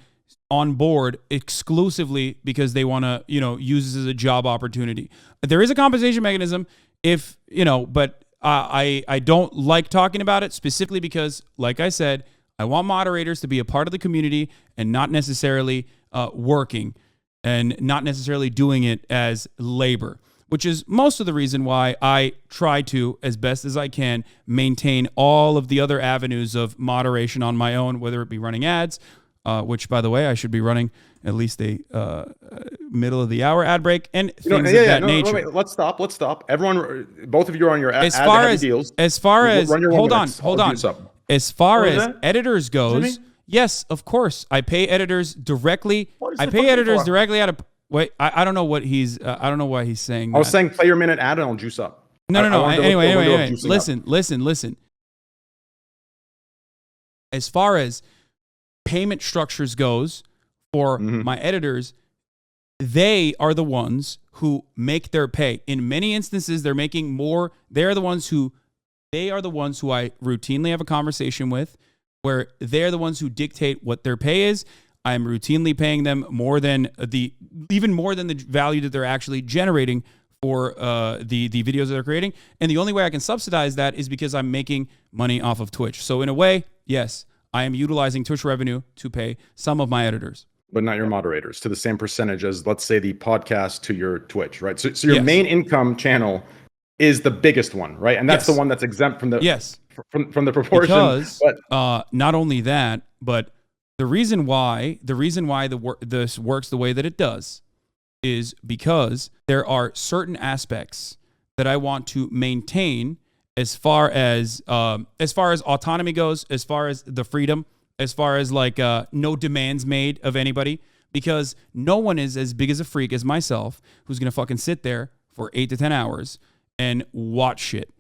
board exclusively because they want to, use this as a job opportunity. There is a compensation mechanism but I don't like talking about it specifically because, like I said, I want moderators to be a part of the community and not necessarily working and not necessarily doing it as labor. which is most of the reason why I try to, as best as I can, maintain all of the other avenues of moderation on my own, whether it be running ads, which, by the way, I should be running at least a middle of the hour ad break and things of that nature. Wait, let's stop. Everyone, both of you are on your as far as deals. As far as hold on. As far as that? editors goes, yes, of course, I pay editors directly. I pay editors directly out of. Wait, I don't know what he's. I don't know why he's saying. I was saying play your minute ad and I'll juice up. No. Anyway. Listen. As far as payment structures goes for my editors, they are the ones who make their pay. In many instances, they're making more. They are the ones who I routinely have a conversation with, where they're the ones who dictate what their pay is. I'm routinely paying them even more than the value that they're actually generating for the videos that they're creating. And the only way I can subsidize that is because I'm making money off of Twitch. So in a way, yes, I am utilizing Twitch revenue to pay some of my editors. But not your moderators, to the same percentage as, let's say, the podcast to your Twitch, right? So your main income channel is the biggest one, right? And that's the one that's exempt from the from the proportion. Because not only that, but the reason why this works the way that it does is because there are certain aspects that I want to maintain as far as autonomy goes, as far as the freedom, as far as no demands made of anybody, because no one is as big as a freak as myself who's gonna fucking sit there for 8 to 10 hours and watch shit.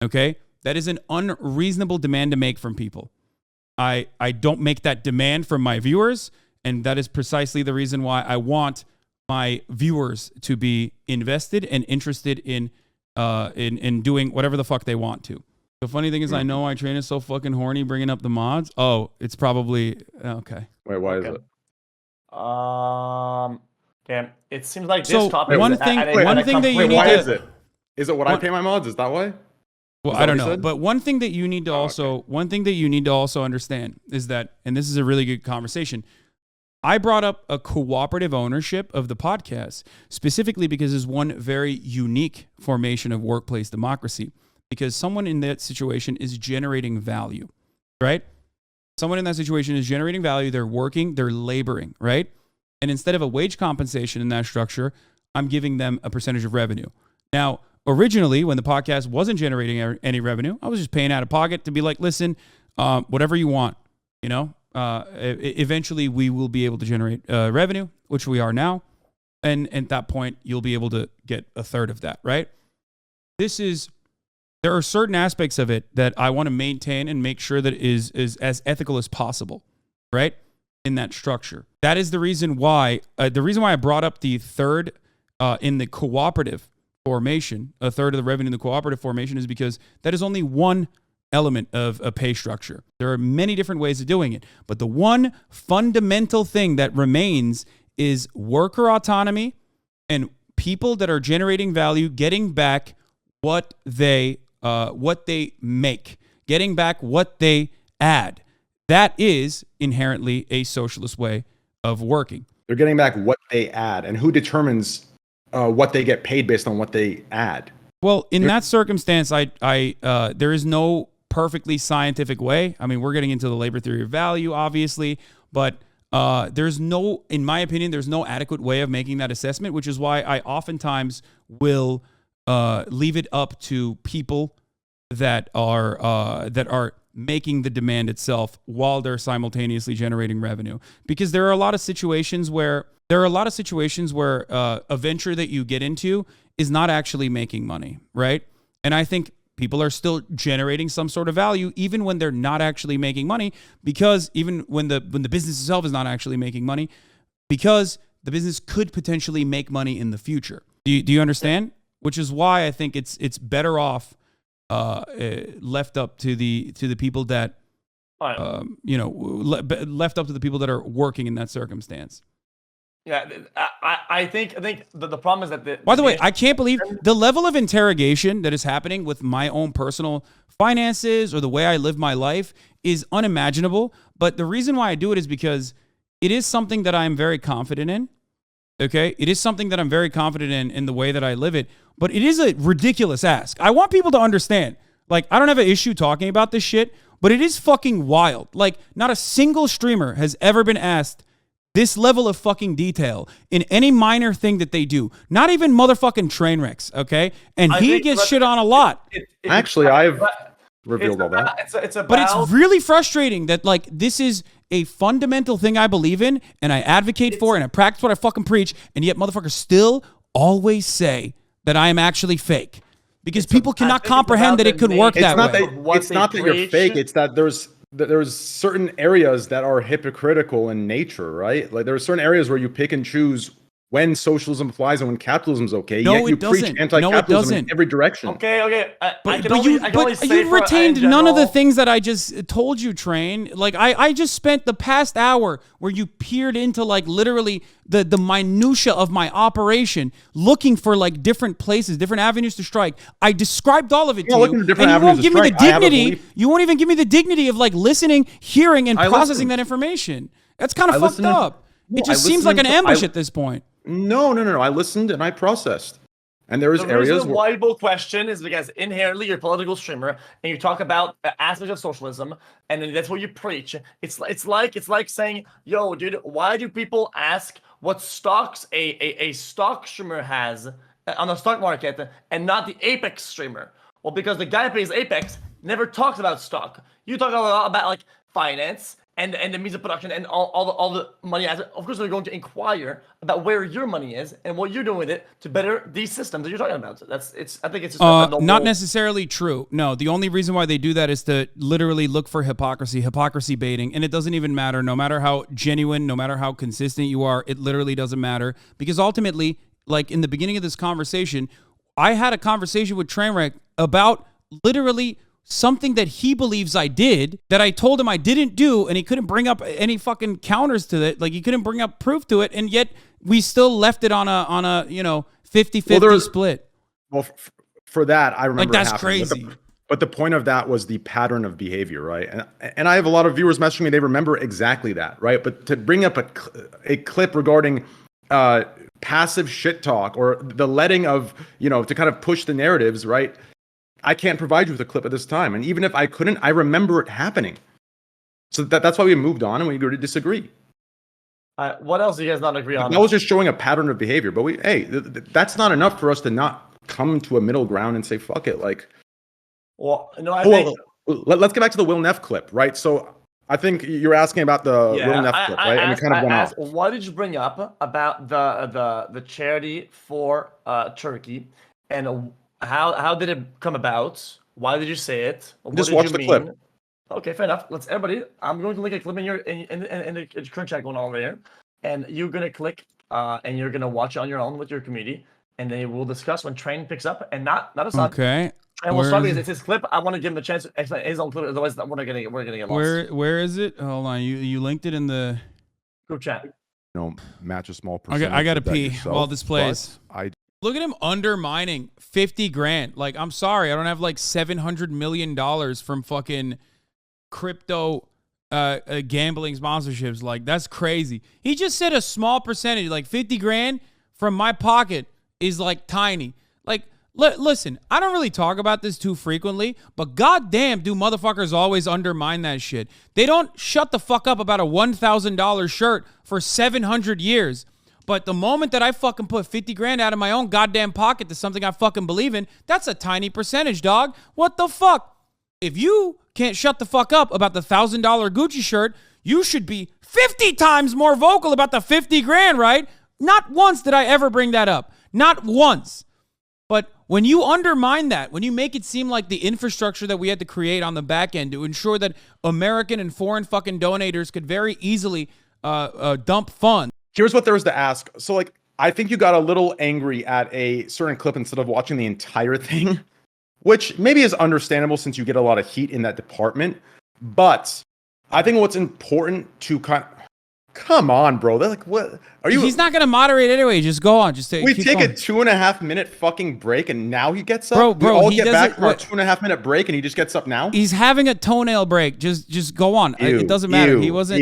Okay, that is an unreasonable demand to make from people. I don't make that demand from my viewers, and that is precisely the reason why I want my viewers to be invested and interested in doing whatever the fuck they want to. The funny thing is, I know iTrain is so fucking horny bringing up the mods. Oh, it's probably okay. Wait, why is it? Damn, it seems like so this topic. One thing that you need why to. Is it? Is it what I pay my mods? Is that why? Well, I don't know, but one thing that you need to also understand is that, and this is a really good conversation, I brought up a cooperative ownership of the podcast specifically because it's one very unique formation of workplace democracy, because someone in that situation is generating value, right? Someone in that situation is generating value. They're working, they're laboring, right? And instead of a wage compensation in that structure, I'm giving them a percentage of revenue. Now, originally, when the podcast wasn't generating any revenue, I was just paying out of pocket to be like, listen, whatever you want, you know, eventually we will be able to generate revenue, which we are now. And at that point, you'll be able to get a third of that, right? There are certain aspects of it that I want to maintain and make sure that is as ethical as possible, right? In that structure. That is the reason why I brought up the third in the cooperative formation, a third of the revenue in the cooperative formation, is because that is only one element of a pay structure. There are many different ways of doing it, but the one fundamental thing that remains is worker autonomy and people that are generating value getting back what they make, getting back what they add. That is inherently a socialist way of working. They're getting back what they add, and who determines what they get paid based on what they add? Well, in that circumstance, there is no perfectly scientific way. I mean, we're getting into the labor theory of value, obviously, but in my opinion, there's no adequate way of making that assessment, which is why I oftentimes will leave it up to people that are making the demand itself while they're simultaneously generating revenue. Because there are a lot of situations where a venture that you get into is not actually making money, right? And I think people are still generating some sort of value even when they're not actually making money, because even when the business itself is not actually making money, because the business could potentially make money in the future. Do you understand? Which is why I think it's better off left up to the people that left up to the people that are working in that circumstance. Yeah, I think the problem is that by the way, I can't believe the level of interrogation that is happening with my own personal finances or the way I live my life is unimaginable. But the reason why I do it is because it is something that I am very confident in. Okay, it is something that I'm very confident in the way that I live it, but it is a ridiculous ask. I want people to understand. Like, I don't have an issue talking about this shit, but it is fucking wild. Like, not a single streamer has ever been asked this level of fucking detail in any minor thing that they do. Not even motherfucking Trainwrecks, okay? And he gets shit on a lot. Actually, I've revealed all that. But it's really frustrating that, like, this is a fundamental thing I believe in and I advocate for and I practice what I fucking preach, and yet motherfuckers still always say that I am actually fake. Because people cannot comprehend that it could work that way. It's not that you're fake. It's that there's certain areas that are hypocritical in nature, right? Like there are certain areas where you pick and choose when socialism applies and when capitalism is okay. No, yet you it doesn't. preach anti-capitalism in every direction. Okay. But you retained none of the things that I just told you, Train. Like I just spent the past hour where you peered into like literally the minutia of my operation, looking for like different places, different avenues to strike. I described all of it to you, and you won't give me the dignity. You won't even give me the dignity of like listening, hearing, and processing that information. That's kind of fucked up. It just seems like an ambush at this point. No. I listened and I processed. And there was areas where... The reasonable question is because inherently you're a political streamer and you talk about aspects of socialism and then that's what you preach. It's like saying, yo, dude, why do people ask what stocks a stock streamer has on the stock market and not the Apex streamer? Well, because the guy who plays Apex never talks about stock. You talk a lot about like finance and the means of production and all the money assets. Of course, they're going to inquire about where your money is and what you're doing with it to better these systems that you're talking about. I think it's just not necessarily true. No, the only reason why they do that is to literally look for hypocrisy baiting, and it doesn't even matter. No matter how genuine, no matter how consistent you are, it literally doesn't matter because ultimately, like in the beginning of this conversation, I had a conversation with Trainwreck about literally something that he believes I did that I told him I didn't do, and he couldn't bring up any fucking counters to it. Like he couldn't bring up proof to it, and yet we still left it on a 50-50 split. Well, for that, I remember like that's crazy. But the point of that was the pattern of behavior, right? And I have a lot of viewers messaging me; they remember exactly that, right? But to bring up a clip regarding passive shit talk or the letting of to kind of push the narratives, right? I can't provide you with a clip at this time. And even if I couldn't, I remember it happening. So that's why we moved on and we agreed to disagree. What else do you guys not agree on? I was just showing a pattern of behavior. But that's not enough for us to not come to a middle ground and say, fuck it. Like, well, no, I think... Let's get back to the Will Neff clip, right? So I think you're asking about the Will Neff clip, right? And we kind of went off. What did you bring up about the charity for Turkey and how did it come about? Why did you say it? What just watch the clip. Okay, fair enough. Let's everybody. I'm going to link a clip in the current chat going on over here, and you're gonna click and you're gonna watch it on your own with your community, and then we'll discuss when Train picks up and not a side. Okay. And we'll start because it's his clip. I want to give him a chance to explain his own clip. Otherwise, we're gonna get lost. Where is it? Hold on. You linked it in the group chat. Match a small percentage. I gotta pee while this plays. Look at him undermining 50 grand. Like, I'm sorry, I don't have like $700 million from fucking crypto gambling sponsorships. Like, that's crazy. He just said a small percentage, like 50 grand from my pocket is like tiny. Like, listen, I don't really talk about this too frequently, but goddamn do motherfuckers always undermine that shit. They don't shut the fuck up about a $1,000 shirt for 700 years. But the moment that I fucking put 50 grand out of my own goddamn pocket to something I fucking believe in, that's a tiny percentage, dog. What the fuck? If you can't shut the fuck up about the $1,000 Gucci shirt, you should be 50 times more vocal about the 50 grand, right? Not once did I ever bring that up. Not once. But when you undermine that, when you make it seem like the infrastructure that we had to create on the back end to ensure that American and foreign fucking donators could very easily dump funds. Here's what there was to ask. So, like, I think you got a little angry at a certain clip instead of watching the entire thing, which maybe is understandable since you get a lot of heat in that department. But I think what's important to come on, bro. They're like, what are you? He's not going to moderate anyway. Just go on. Just we take a 2.5 minute fucking break and now he gets up. Bro, we all get back from our 2.5 minute break and he just gets up now. He's having a toenail break. Just go on. It doesn't matter. He was not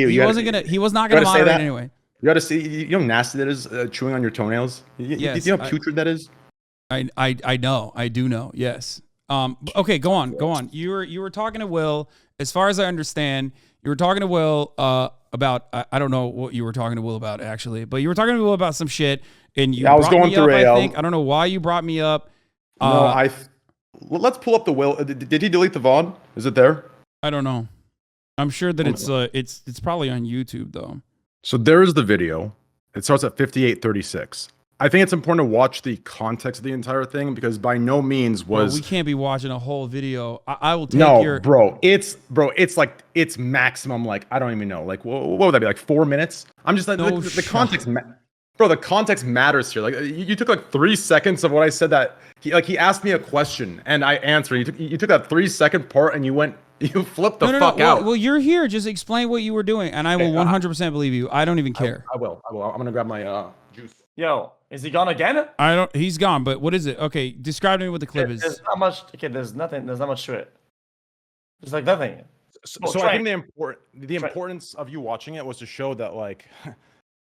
going to moderate anyway. You gotta see. You know how nasty that is, chewing on your toenails. Yes, You know how putrid that is. I know. I do know. Yes. Okay, go on. You were talking to Will. As far as I understand, you were talking to Will about I don't know what you were talking to Will about actually, but you were talking to Will about some shit, and you I was brought going me through up. I think I don't know why you brought me up. No, let's pull up the Will. Did he delete the VOD? Is it there? I don't know. I'm sure that it's probably on YouTube though. So there is the video. It starts at 58:36. I think it's important to watch the context of the entire thing because by no means was we can't be watching a whole video. I will take your it's maximum like I don't even know like what would that be like 4 minutes? I'm just like the context, bro. The context matters here. Like you took like 3 seconds of what I said that he asked me a question and I answered. You took that 3 second part and you flipped the fuck out. Well, you're here. Just explain what you were doing, and I will 100% believe you. I don't even care. I will. I'm gonna grab my juice. Yo, is he gone again? He's gone. But what is it? Okay, describe to me what the clip is. There's not much. Okay, there's nothing. There's not much to it. There's like nothing. So I think the importance of you watching it was to show that like,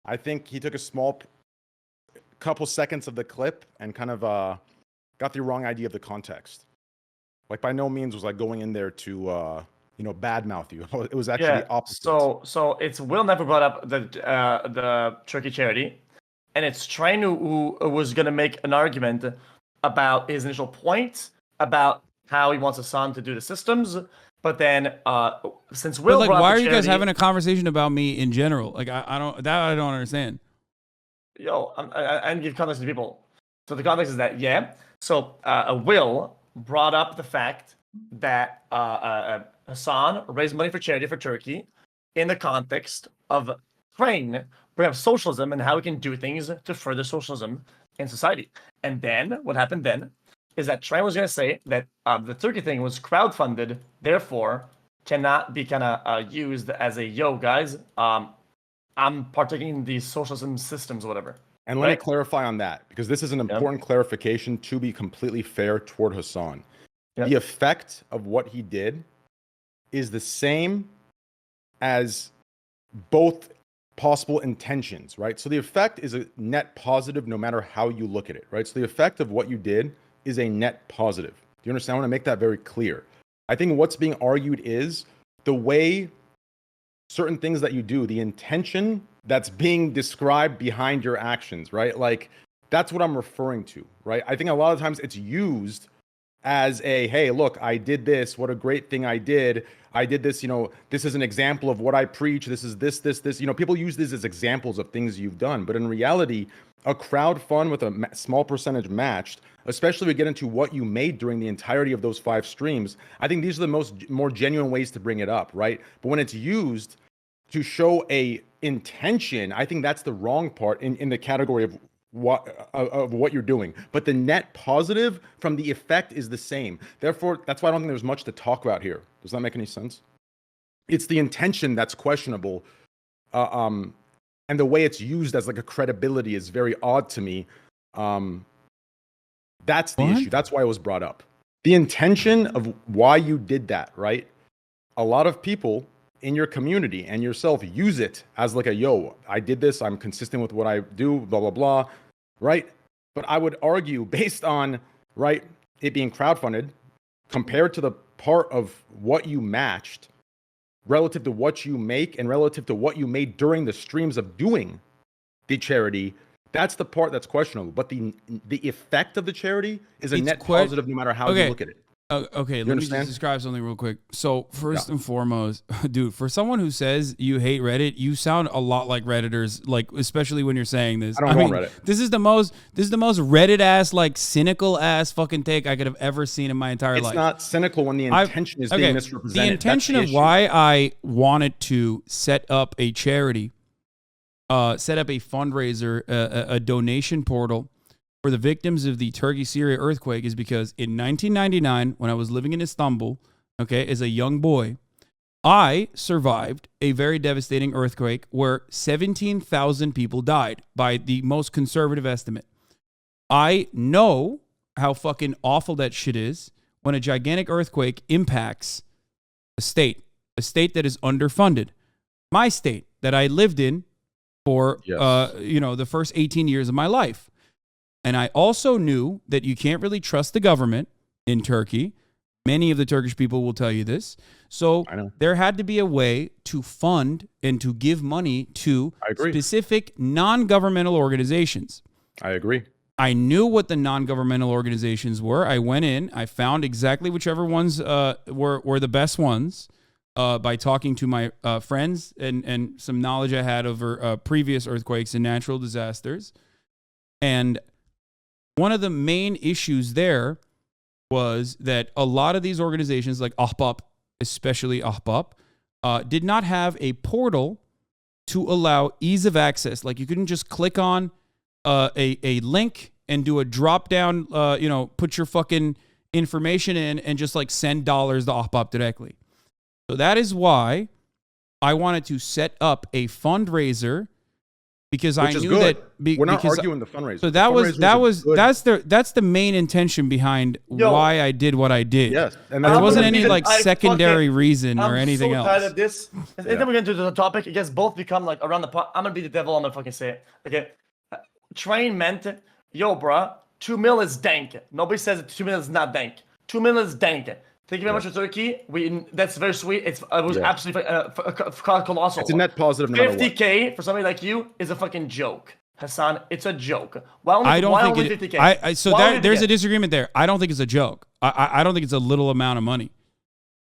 I think he took a small couple seconds of the clip and kind of got the wrong idea of the context. Like by no means was like going in there to badmouth you. It was actually the opposite. So it's Will never brought up the Turkey charity, and it's Train who was gonna make an argument about his initial point about how he wants Hasan to do the systems, but then since Will, but like, why are you guys having a conversation about me in general? Like I don't understand. Yo, I give context to people. So the context is that So Will brought up the fact that Hasan raised money for charity for Turkey in the context of Train bring up socialism and how we can do things to further socialism in society. And then what happened then is that Train was going to say that the Turkey thing was crowdfunded, therefore cannot be kind of used as a guys, I'm partaking in these socialism systems, whatever. And let me clarify on that, because this is an important clarification to be completely fair toward Hasan. The effect of what he did is the same as both possible intentions, right? So the effect is a net positive no matter how you look at it, right? So the effect of what you did is a net positive. Do you understand? I want to make that very clear. I think what's being argued is the way certain things that you do, the intention that's being described behind your actions, right? Like that's what I'm referring to, right? I think a lot of times it's used as a, hey, look, I did this. What a great thing I did. I did this, this is an example of what I preach. This is this. People use this as examples of things you've done. But in reality, a crowd fund with a small percentage matched, especially if we get into what you made during the entirety of those 5 streams, I think these are the more genuine ways to bring it up, right? But when it's used to show a intention, I think that's the wrong part in the category of what you're doing. But the net positive from the effect is the same. Therefore, that's why I don't think there's much to talk about here. Does that make any sense? It's the intention that's questionable. And the way it's used as like a credibility is very odd to me. That's the issue. That's why it was brought up. The intention of why you did that, right? A lot of people in your community and yourself use it as like I did this, I'm consistent with what I do, blah, blah, blah, right? But I would argue based on, right, it being crowdfunded compared to the part of what you matched relative to what you make and relative to what you made during the streams of doing the charity, that's the part that's questionable. But the effect of the charity is a net positive no matter how you look at it. Okay, let me just describe something real quick. So first and foremost, dude, for someone who says you hate Reddit, you sound a lot like Redditors, like especially when you're saying this. I don't Reddit. This is the most Reddit ass, like cynical ass fucking take I could have ever seen in my entire life. It's not cynical when the intention is being misrepresented. The intention of why I wanted to set up a charity, set up a fundraiser, a donation portal for the victims of the Turkey-Syria earthquake is because in 1999, when I was living in Istanbul, as a young boy, I survived a very devastating earthquake where 17,000 people died by the most conservative estimate. I know how fucking awful that shit is when a gigantic earthquake impacts a state that is underfunded. My state that I lived in for Yes. the first 18 years of my life. And I also knew that you can't really trust the government in Turkey. Many of the Turkish people will tell you this. So there had to be a way to fund and to give money to specific non-governmental organizations. I agree. I knew what the non-governmental organizations were. I went in, I found exactly whichever ones were the best ones by talking to my friends and some knowledge I had over previous earthquakes and natural disasters. And one of the main issues there was that a lot of these organizations, like Ahbap, especially Ahbap, did not have a portal to allow ease of access. Like you couldn't just click on a link and do a drop down, put your fucking information in and just like send dollars to Ahbap directly. So that is why I wanted to set up a fundraiser. Because I knew that we're not arguing the fundraiser. So that's the main intention behind why I did what I did. Yes, and there wasn't any like secondary reason or anything else. I'm so tired of this. And then we're gonna do the topic. It gets both become like around the pot. I'm gonna be the devil. I'm gonna fucking say it. Okay, Train meant, yo, bruh, 2 mil is dank. Nobody says 2 mil is not dank. 2 mil is dank. Thank you very much for Turkey. That's very sweet. It was absolutely colossal. It's a net positive. 50K for somebody like you is a fucking joke, Hassan. It's a joke. I don't think it. 50K? There's a disagreement there. I don't think it's a joke. I don't think it's a little amount of money.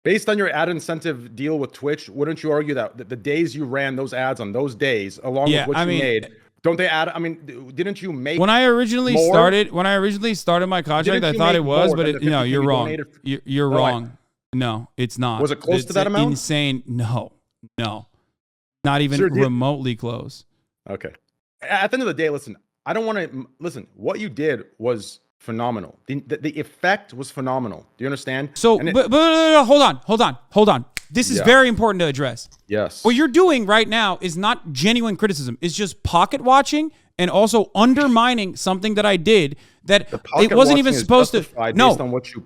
Based on your ad incentive deal with Twitch, wouldn't you argue that the days you ran those ads on those days, along with what you made? Don't they add? I mean, didn't you make when I originally started my contract? I thought it was, but no, you're wrong. You're wrong. No, it's not. Was it close to that amount? Insane. No, not even remotely close. Okay. At the end of the day, listen. I don't want to listen. What you did was phenomenal. The effect was phenomenal. Do you understand? So, but hold on. This is very important to address. Yes. What you're doing right now is not genuine criticism. It's just pocket watching and also undermining something that I did that it wasn't even supposed to.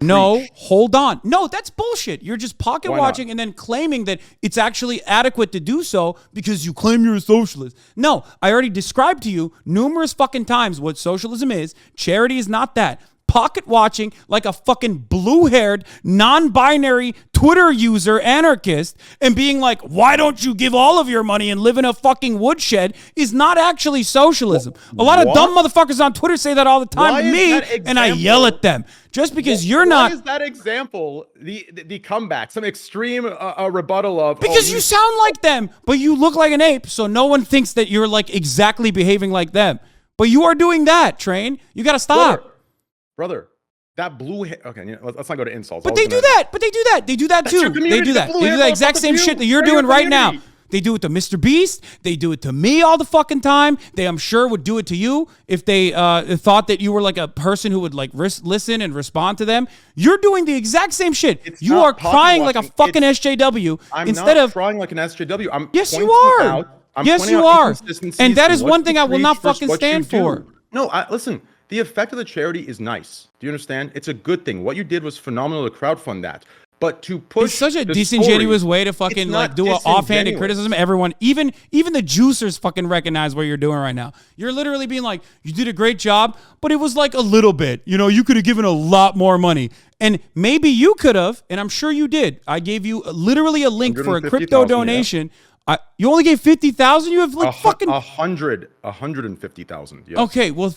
No, hold on. No, that's bullshit. You're just pocket watching and then claiming that it's actually adequate to do so because you claim you're a socialist. No, I already described to you numerous fucking times what socialism is. Charity is not that. Pocket watching like a fucking blue-haired, non-binary Twitter user anarchist and being like, why don't you give all of your money and live in a fucking woodshed is not actually socialism. A lot of dumb motherfuckers on Twitter say that all the time to me, and I yell at them. Just because you're not... Why is that example the comeback? Some extreme rebuttal of... Because you sound like them, but you look like an ape, so no one thinks that you're like exactly behaving like them. But you are doing that, Train. You got to stop. Brother, that blue hair. Okay, let's not go to insults. But they do that. They do that too. They do that. They do that exact same shit that you're doing right now. They do it to Mr. Beast. They do it to me all the fucking time. They, I'm sure, would do it to you if they thought that you were like a person who would like listen and respond to them. You're doing the exact same shit. You are crying like a fucking SJW instead of crying like an SJW. Yes, you are. Yes, you are. And that is one thing I will not fucking stand for. No, listen. The effect of the charity is nice. Do you understand? It's a good thing. What you did was phenomenal to crowdfund that. But to push it's such a disingenuous way to fucking like do an offhanded criticism. Everyone, even the juicers fucking recognize what you're doing right now. You're literally being like, you did a great job, but it was like a little bit. You know, you could have given a lot more money. And maybe you could have, and I'm sure you did. I gave you literally a link for a crypto donation. Yeah. You only gave 50,000. You have like fucking 150,000. Yes. Okay, well,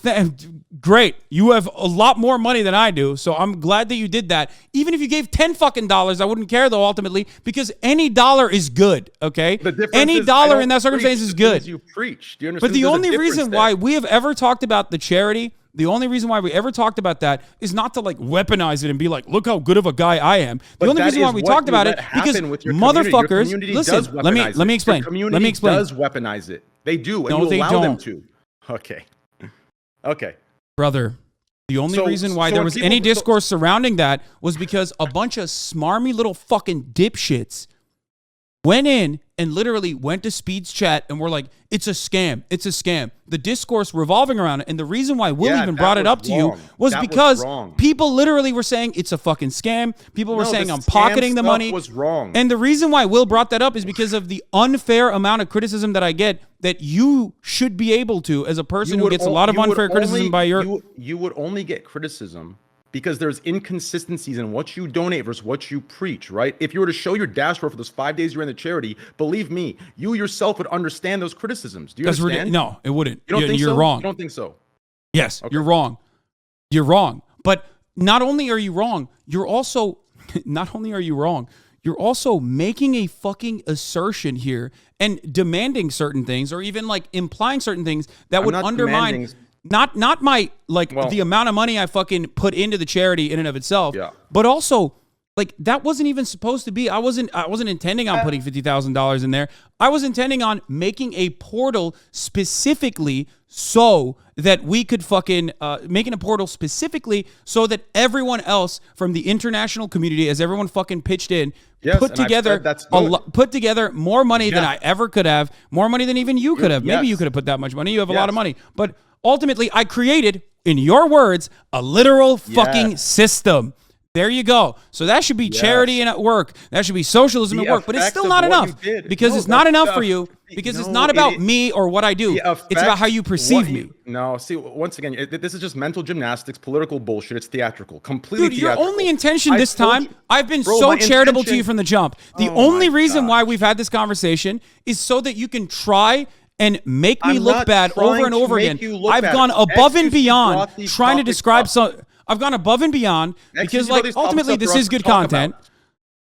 great. You have a lot more money than I do, so I'm glad that you did that. Even if you gave $10 fucking, I wouldn't care though ultimately because any dollar is good. Okay, any dollar in that circumstance is good. You preach. Do you understand? But the only reason why we have ever talked about the charity. The only reason why we ever talked about that is not to like weaponize it and be like, look how good of a guy I am. The only reason why we talked about it because motherfuckers, listen, let me explain. Let me explain. Does weaponize it. They do. And you allow them to. Okay. Brother, the only reason why there was any discourse surrounding that was because a bunch of smarmy little fucking dipshits went in and literally went to Speed's chat and were like, it's a scam. It's a scam. The discourse revolving around it. And the reason why Will even brought it up to you was because people literally were saying it's a fucking scam. People were saying I'm pocketing the money. Was wrong. And the reason why Will brought that up is because of the unfair amount of criticism that I get that you should be able to, as a person who gets a lot of unfair criticism by your... You would only get criticism because there's inconsistencies in what you donate versus what you preach, right? If you were to show your dashboard for those 5 days you're in the charity, believe me, you yourself would understand those criticisms. Do you understand? No, it wouldn't. You don't think you're so? wrong. You don't think so? Yes, Okay. you're wrong. You're wrong. But not only are you wrong, you're also, not only are you wrong, you're also making a fucking assertion here and demanding certain things, or even like implying certain things that would undermine... Not my the amount of money I fucking put into the charity in and of itself, but also like that wasn't even supposed to be. I wasn't intending on putting $50,000 in there. I was intending on making a portal specifically so that we could fucking making a portal specifically so that everyone else from the international community, as everyone fucking pitched in, put together more money than I ever could have, more money than even you could have. Maybe you could have put that much money. You have a lot of money, but ultimately, I created, in your words, a literal fucking system. There you go. So that should be charity and at work. That should be socialism at work. But it's still not enough because it's not enough for you because it's not about me or what I do. It's about how you perceive me. No, see, once again, this is just mental gymnastics, political bullshit. It's theatrical. Completely theatrical. Your only intention this time, I've been so charitable to you from the jump. The only reason why we've had this conversation is so that you can try and make me look bad over and over again. I've gone above and beyond trying to describe some. I've gone above and beyond because, like, ultimately, this is good content.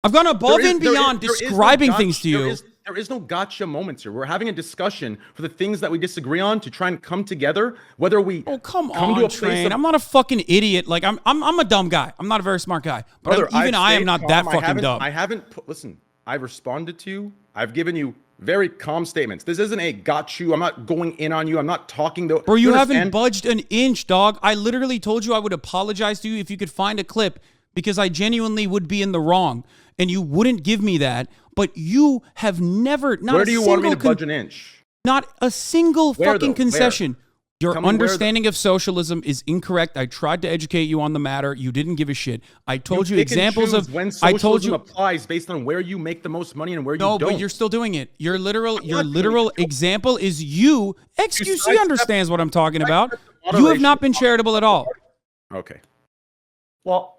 I've gone above and beyond describing things to you. There is no gotcha moments here. We're having a discussion for the things that we disagree on to try and come together. Whether we come on, Train. I'm not a fucking idiot. Like I'm a dumb guy. I'm not a very smart guy. But brother, I am not that fucking dumb. Listen, I've responded to you. I've given you very calm statements. This isn't a got you. I'm not going in on you. I'm not talking though. Bro, you haven't budged an inch, dog. I literally told you I would apologize to you if you could find a clip because I genuinely would be in the wrong and you wouldn't give me that. But you have never, not Where do you want me to budge an inch? Not a single fucking concession. Your understanding of socialism is incorrect. I tried to educate you on the matter. You didn't give a shit. I told you examples of when socialism applies based on where you make the most money and where you don't. No, but you're still doing it. Your literal example is you. XQC understands what I'm talking about. You have not been charitable at all. Okay. Well,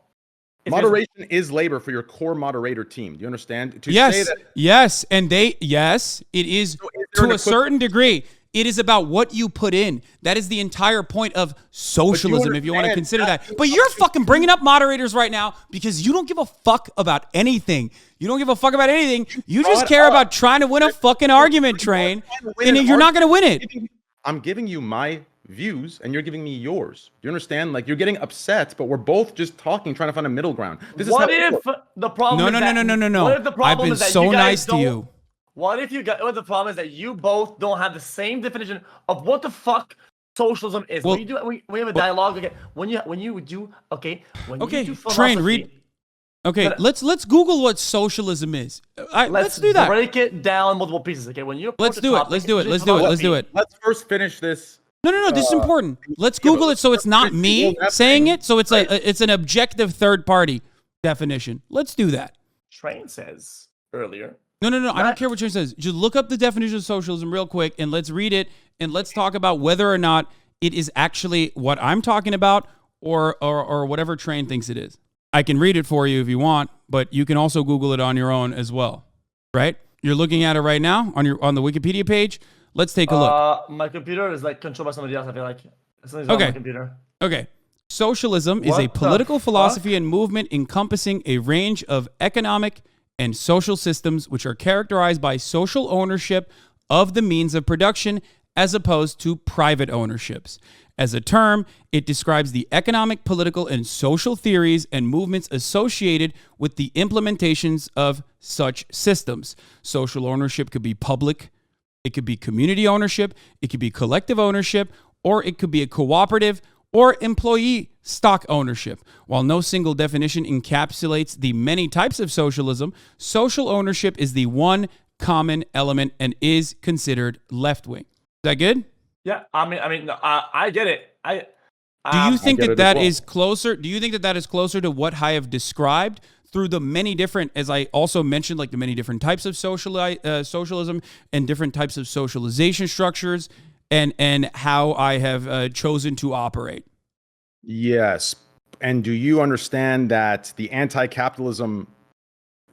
moderation is labor for your core moderator team. Do you understand? Yes, it is to a certain degree. It is about what you put in. That is the entire point of socialism, if you want to consider that. But you're fucking bringing up moderators right now because you don't give a fuck about anything. You don't give a fuck about anything. You just care about trying to win a fucking argument, Train, and you're not going to win it. I'm giving you my views, and you're giving me yours. Do you understand? Like, you're getting upset, but we're both just talking, trying to find a middle ground. What if the problem is No. What if the problem I've been so nice to you. What if the problem is that you both don't have the same definition of what the fuck socialism is? Well, we have a dialogue again. When you do philosophy, Train, read. Okay, let's Google what socialism is. Let's do that. Break it down multiple pieces. Okay, when you let's do it. Let's first finish this. No. This is important. Let's Google it so it's not me saying it. So it's an objective third party definition. Let's do that. Train says earlier. No. I don't care what Train says. Just look up the definition of socialism real quick and let's read it and let's talk about whether or not it is actually what I'm talking about or whatever Train thinks it is. I can read it for you if you want, but you can also Google it on your own as well. Right? You're looking at it right now on the Wikipedia page. Let's take a look. My computer is like controlled by somebody else. I feel like somebody's on my computer. Okay. Socialism is a political philosophy and movement encompassing a range of economic and social systems which are characterized by social ownership of the means of production as opposed to private ownerships. As a term, it describes the economic, political, and social theories and movements associated with the implementations of such systems. Social ownership could be public, it could be community ownership, it could be collective ownership, or it could be a cooperative or employee stock ownership. While no single definition encapsulates the many types of socialism, social ownership is the one common element and is considered left-wing. Is that good? Yeah, I get it. Do you think get that it as well. is closer? Do you think that is closer to what I have described through the many different, as I also mentioned, like the many different types of socialism and different types of socialization structures, and how I have chosen to operate? Yes. And do you understand that the anti-capitalism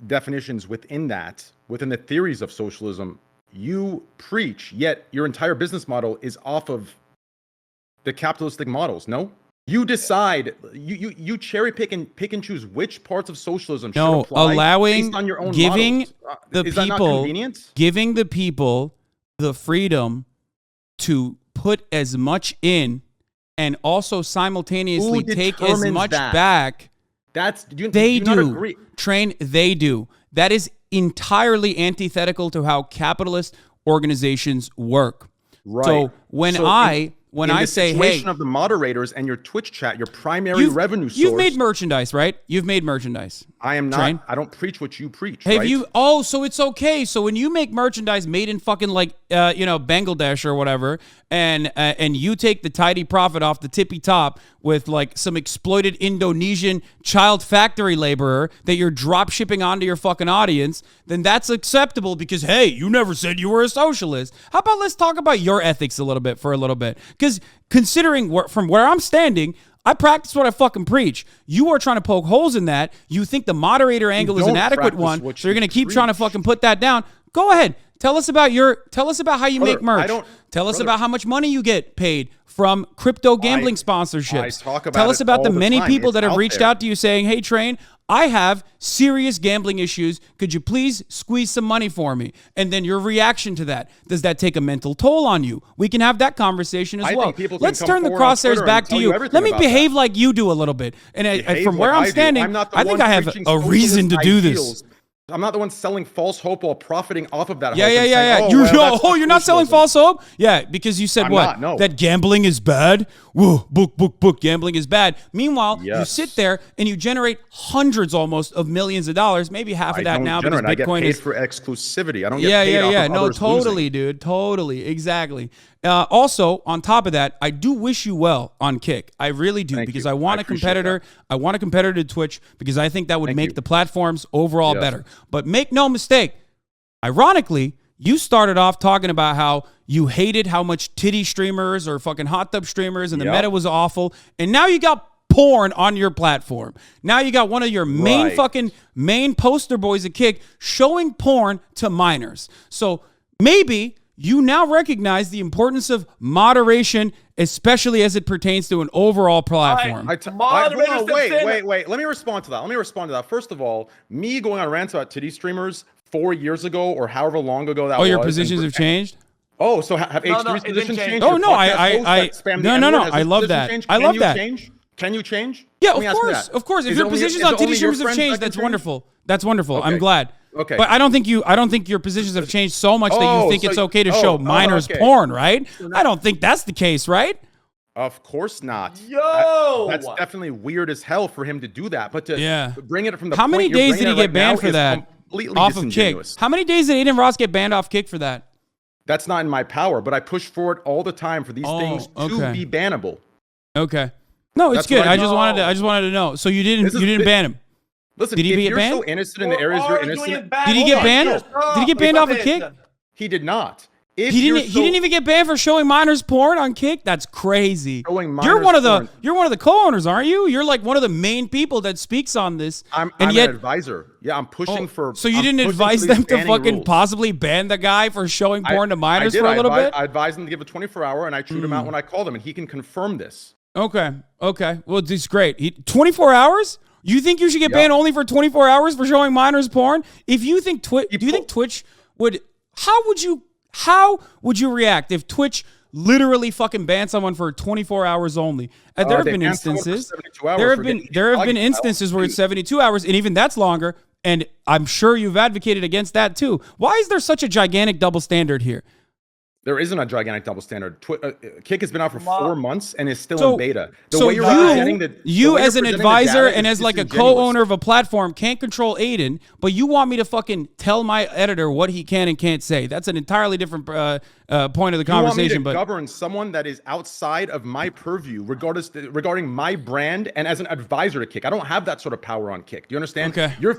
definitions within the theories of socialism, you preach, yet your entire business model is off of the capitalistic models? No? You decide, you cherry pick and choose which parts of socialism should apply based on your own giving models. the Is that not people, convenient? giving the people the freedom to put as much in and also simultaneously Who take as determines much that? back. Do you not agree? They do. That is entirely antithetical to how capitalist organizations work. Right. So when I say, hey, of the moderators and your Twitch chat, your primary revenue source. you've made merchandise, right? You've made merchandise. I am not. Train? I don't preach what you preach. Have right? you? Oh, so it's okay. So when you make merchandise made in fucking Bangladesh or whatever, and you take the tidy profit off the tippy top with like some exploited Indonesian child factory laborer that you're drop shipping onto your fucking audience, then that's acceptable because hey, you never said you were a socialist. How about let's talk about your ethics a little bit? Because considering from where I'm standing, I practice what I fucking preach. You are trying to poke holes in that. You think the moderator angle is an adequate one, so you're going to keep trying to fucking put that down. Go ahead. Tell us about how you make merch. Tell us about how much money you get paid from crypto gambling sponsorships. Tell us about the many people that have reached out to you saying, "Hey, Train, I have serious gambling issues. Could you please squeeze some money for me?" And then your reaction to that. Does that take a mental toll on you? We can have that conversation as well. Let's turn the crosshairs back to you. Let me behave like you do a little bit. And from where I'm standing, I think I have a reason to do this. I'm not the one selling false hope while profiting off of that. Yeah. You're not selling false hope? Yeah, because you said that gambling is bad? Whoa, book, gambling is bad. Meanwhile, you sit there and you generate hundreds almost of millions of dollars, maybe half of that now because Bitcoin I get paid for exclusivity. I don't get paid off of others totally, losing. dude. Totally. Exactly. Also, on top of that, I do wish you well on Kick. I really do, because I want a competitor. I want a competitor to Twitch because I think that would make the platforms overall better. But make no mistake, ironically, you started off talking about how you hated how much titty streamers or fucking hot tub streamers and the meta was awful. And now you got porn on your platform. Now you got one of your main poster boys at Kick showing porn to minors. So maybe you now recognize the importance of moderation, especially as it pertains to an overall platform. Wait. Let me respond to that. First of all, me going on rants about titty streamers 4 years ago or however long ago that was. Oh, your positions have changed? Oh, so have H3's positions changed? Oh, no, I love that. I love that. Can you change? Yeah, of course. If your positions on titty streamers have changed, that's wonderful. That's wonderful. Okay. I'm glad. Okay. But I don't think your positions have changed so much that you think it's okay to show minors porn, right? I don't think that's the case, right? Of course not. That's definitely weird as hell for him to do that. But to bring it from the how many days did he get banned for that off of Kick? How many days did Aiden Ross get banned off Kick for that? That's not in my power, but I push forward all the time for these things to be bannable. Okay. No, it's good. I just wanted to know. So you didn't ban him. Listen, did he if get you're banned? so innocent in the areas you're innocent, did he get banned? Did he get banned off of Kick? He did not. He didn't even get banned for showing minors porn on Kick. That's crazy. You're one of the co-owners, aren't you? You're like one of the main people that speaks on this. I'm an advisor. Yeah, I'm pushing for. So you didn't advise them to fucking possibly ban the guy for showing porn to minors for a little bit? I advised them to give a 24-hour, and I chewed him out when I called him, and he can confirm this. Okay. Well, this is great. 24 hours? You think you should get banned only for 24 hours for showing minors porn? If you think do you think Twitch would? How would you react if Twitch literally fucking banned someone for 24 hours only? There have been instances. There have been instances where it's 72 hours, and even that's longer. And I'm sure you've advocated against that too. Why is there such a gigantic double standard here? There isn't a gigantic double standard. Kick has been out for 4 months and is still So- in beta. So you as an advisor and is as like a disingenuous. co-owner of a platform can't control Aiden, but you want me to fucking tell my editor what he can and can't say. That's an entirely different point of the conversation. You want me to But govern someone that is outside of my purview regarding my brand and as an advisor to Kick. I don't have that sort of power on Kick. Do you understand? Okay. You're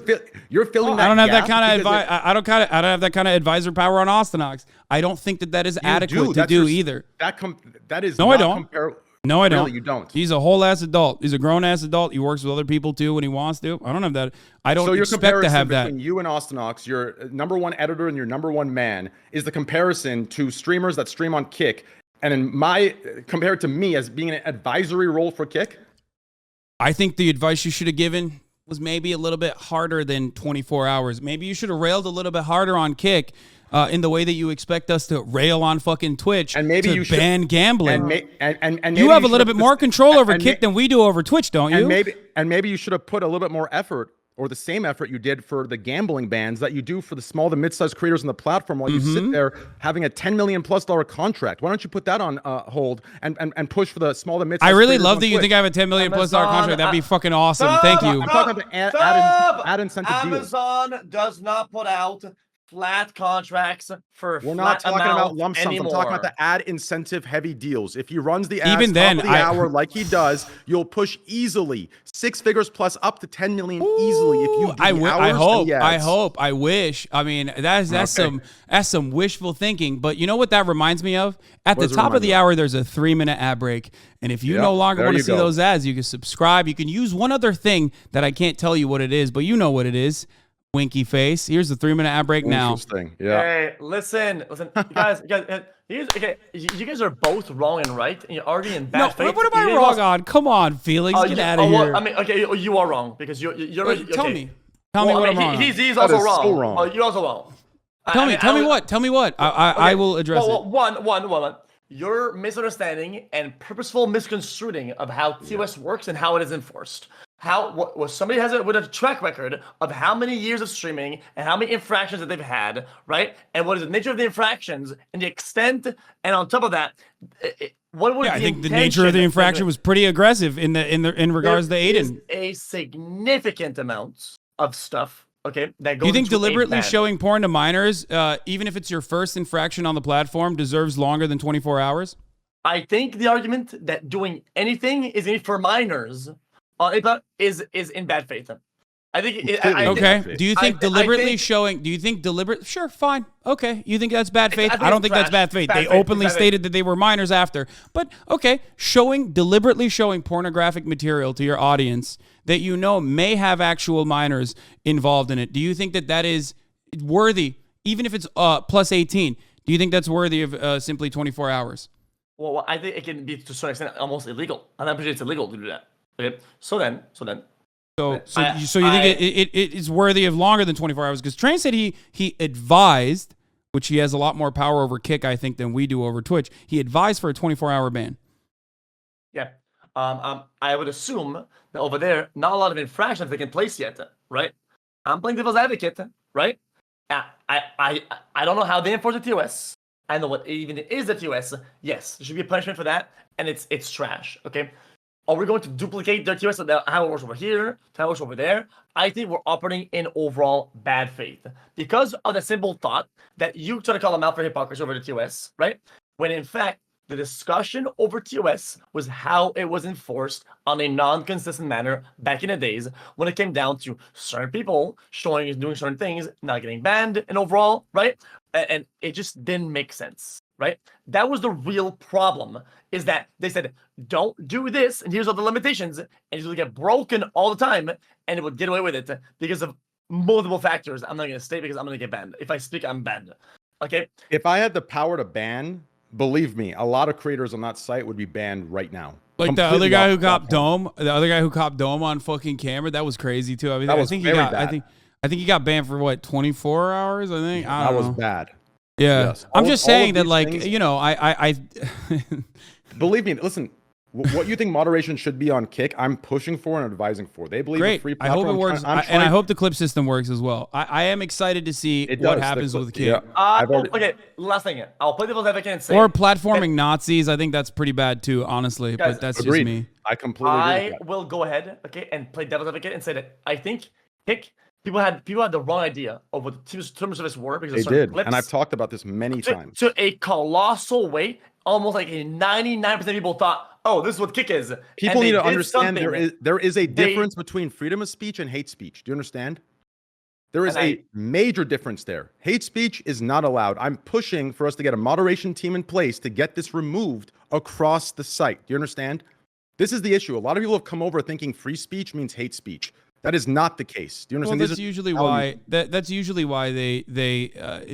filling that I don't have that gap kind of because I don't have that kind of advisor power on Austinox. I don't think that is adequate to do either. That is No, not I don't. comparable. No, I don't. Really, you don't. He's a whole ass adult. He's a grown ass adult. He works with other people too when he wants to. I don't have that. I don't So your expect comparison to have that. between you and Austinox, your number one editor and your number one man, is the comparison to streamers that stream on Kick, and compared to me as being an advisory role for Kick. I think the advice you should have given was maybe a little bit harder than 24 hours. Maybe you should have railed a little bit harder on Kick in the way that you expect us to rail on fucking Twitch And maybe to you should ban gambling. And You maybe have a should little bit more control over and Kick than we do over Twitch, don't you? And maybe you should have put a little bit more effort, or the same effort you did for the gambling bans that you do for the small to mid-sized creators on the platform while you sit there having a $10 million+ contract. Why don't you put that on hold and push for the small to mid-sized I really creators love on that you Twitch? think I have a $10 million+ contract. That'd be fucking awesome. Thank you. I'm talking about the ad incentive deals. Amazon does not put out flat contracts for We're not flat talking about amounts lump sums. anymore. I'm talking about the ad incentive heavy deals. If he runs the ads Even then, top of the hour like he does, you'll push easily 6 figures plus up to 10 million easily if you do the hours I hope. and the I ads. hope. I wish. I mean, that's some wishful thinking. But you know what that reminds me of? At What the does it top of remind the you hour, there's a 3-minute ad break. And if you no longer there want to you see go. those ads, you can subscribe. You can use one other thing that I can't tell you what it is, but you know what it is. Winky face. Here's the 3-minute ad break now. Interesting. Yeah. Hey, listen, you guys, you guys are both wrong and right, and you're already in bad faith. What am I wrong on? Come on, Felix, get out of here. I mean, okay, you are wrong because you're. Wait, tell okay. me what I'm wrong on. He's That also is wrong. so wrong. Oh, you're also wrong. Tell me what. I will address it. One. Your misunderstanding and purposeful misconstruing of how TOS works and how it is enforced. Somebody has with a track record of how many years of streaming and how many infractions that they've had, right? And what is the nature of the infractions and the extent, and on top of that, what was I think the nature of the infraction was pretty aggressive in regards to Aiden. Is a significant amount of stuff. Okay, that goes. Do you think into a deliberately ban. showing porn to minors, even if it's your first infraction on the platform, deserves longer than 24 hours? I think the argument that doing anything is for minors is in bad faith. I think. Okay. Do you think deliberately showing? Do you think deliberate? Sure, fine. Okay. You think that's bad faith? I don't think that's bad faith. They openly stated that they were minors after. But okay, deliberately showing pornographic material to your audience that you know may have actual minors involved in it. Do you think that is worthy, even if it's plus 18? Do you think that's worthy of simply 24 hours? Well, I think it can be to a certain extent almost illegal. I'm not pretty sure it's illegal to do that. Okay. So then. So you think it is worthy of longer than 24 hours? Because Train said he advised, which he has a lot more power over Kick, I think, than we do over Twitch. He advised for a 24-hour ban. Yeah. I would assume that over there, not a lot of infractions have taken place yet, right? I'm playing devil's advocate, right? I don't know how they enforce the TOS. I know what even is the TOS. Yes, there should be a punishment for that, and it's trash. Okay. Are we going to duplicate their TOS how it works over here, how it works over there? I think we're operating in overall bad faith because of the simple thought that you try to call them out for hypocrisy over the TOS, right? When in fact, the discussion over TOS was how it was enforced on a non-consistent manner back in the days when it came down to certain people doing certain things, not getting banned, and overall, right? And it just didn't make sense, right? That was the real problem, is that they said, don't do this, and here's all the limitations, and it would get broken all the time, and it would get away with it because of multiple factors. I'm not going to state because I'm going to get banned. If I speak, I'm banned. Okay? If I had the power to ban, believe me, a lot of creators on that site would be banned right now. Like the other guy who copped Dome on fucking camera, that was crazy too. I mean, I think he got banned for what, 24 hours? I think that was bad. Yeah, yes. I'm just saying that, like, things, you know, I believe me. Listen, What you think moderation should be on Kick, I'm pushing for and advising for. They believe a Great. free I platform. hope it works, and I hope the clip system works as well. I am excited to see what happens with Kick. Yeah. Okay, last thing. I'll play devil's advocate and say. Or platforming Nazis. I think that's pretty bad too, honestly. Guys, but that's agreed. just me. I completely agree with I that. will go ahead, okay, and play devil's advocate and say that I think Kick. People had the wrong idea of what the terms of this were because They did, clips and I've talked about this many times. to a colossal way. Almost like a 99% of people thought, "Oh, this is what Kick is." People need to understand there is a difference between freedom of speech and hate speech. Do you understand? There is a major difference there. Hate speech is not allowed. I'm pushing for us to get a moderation team in place to get this removed across the site. Do you understand? This is the issue. A lot of people have come over thinking free speech means hate speech. That is not the case. Do you understand? Well, that's usually why that's usually why they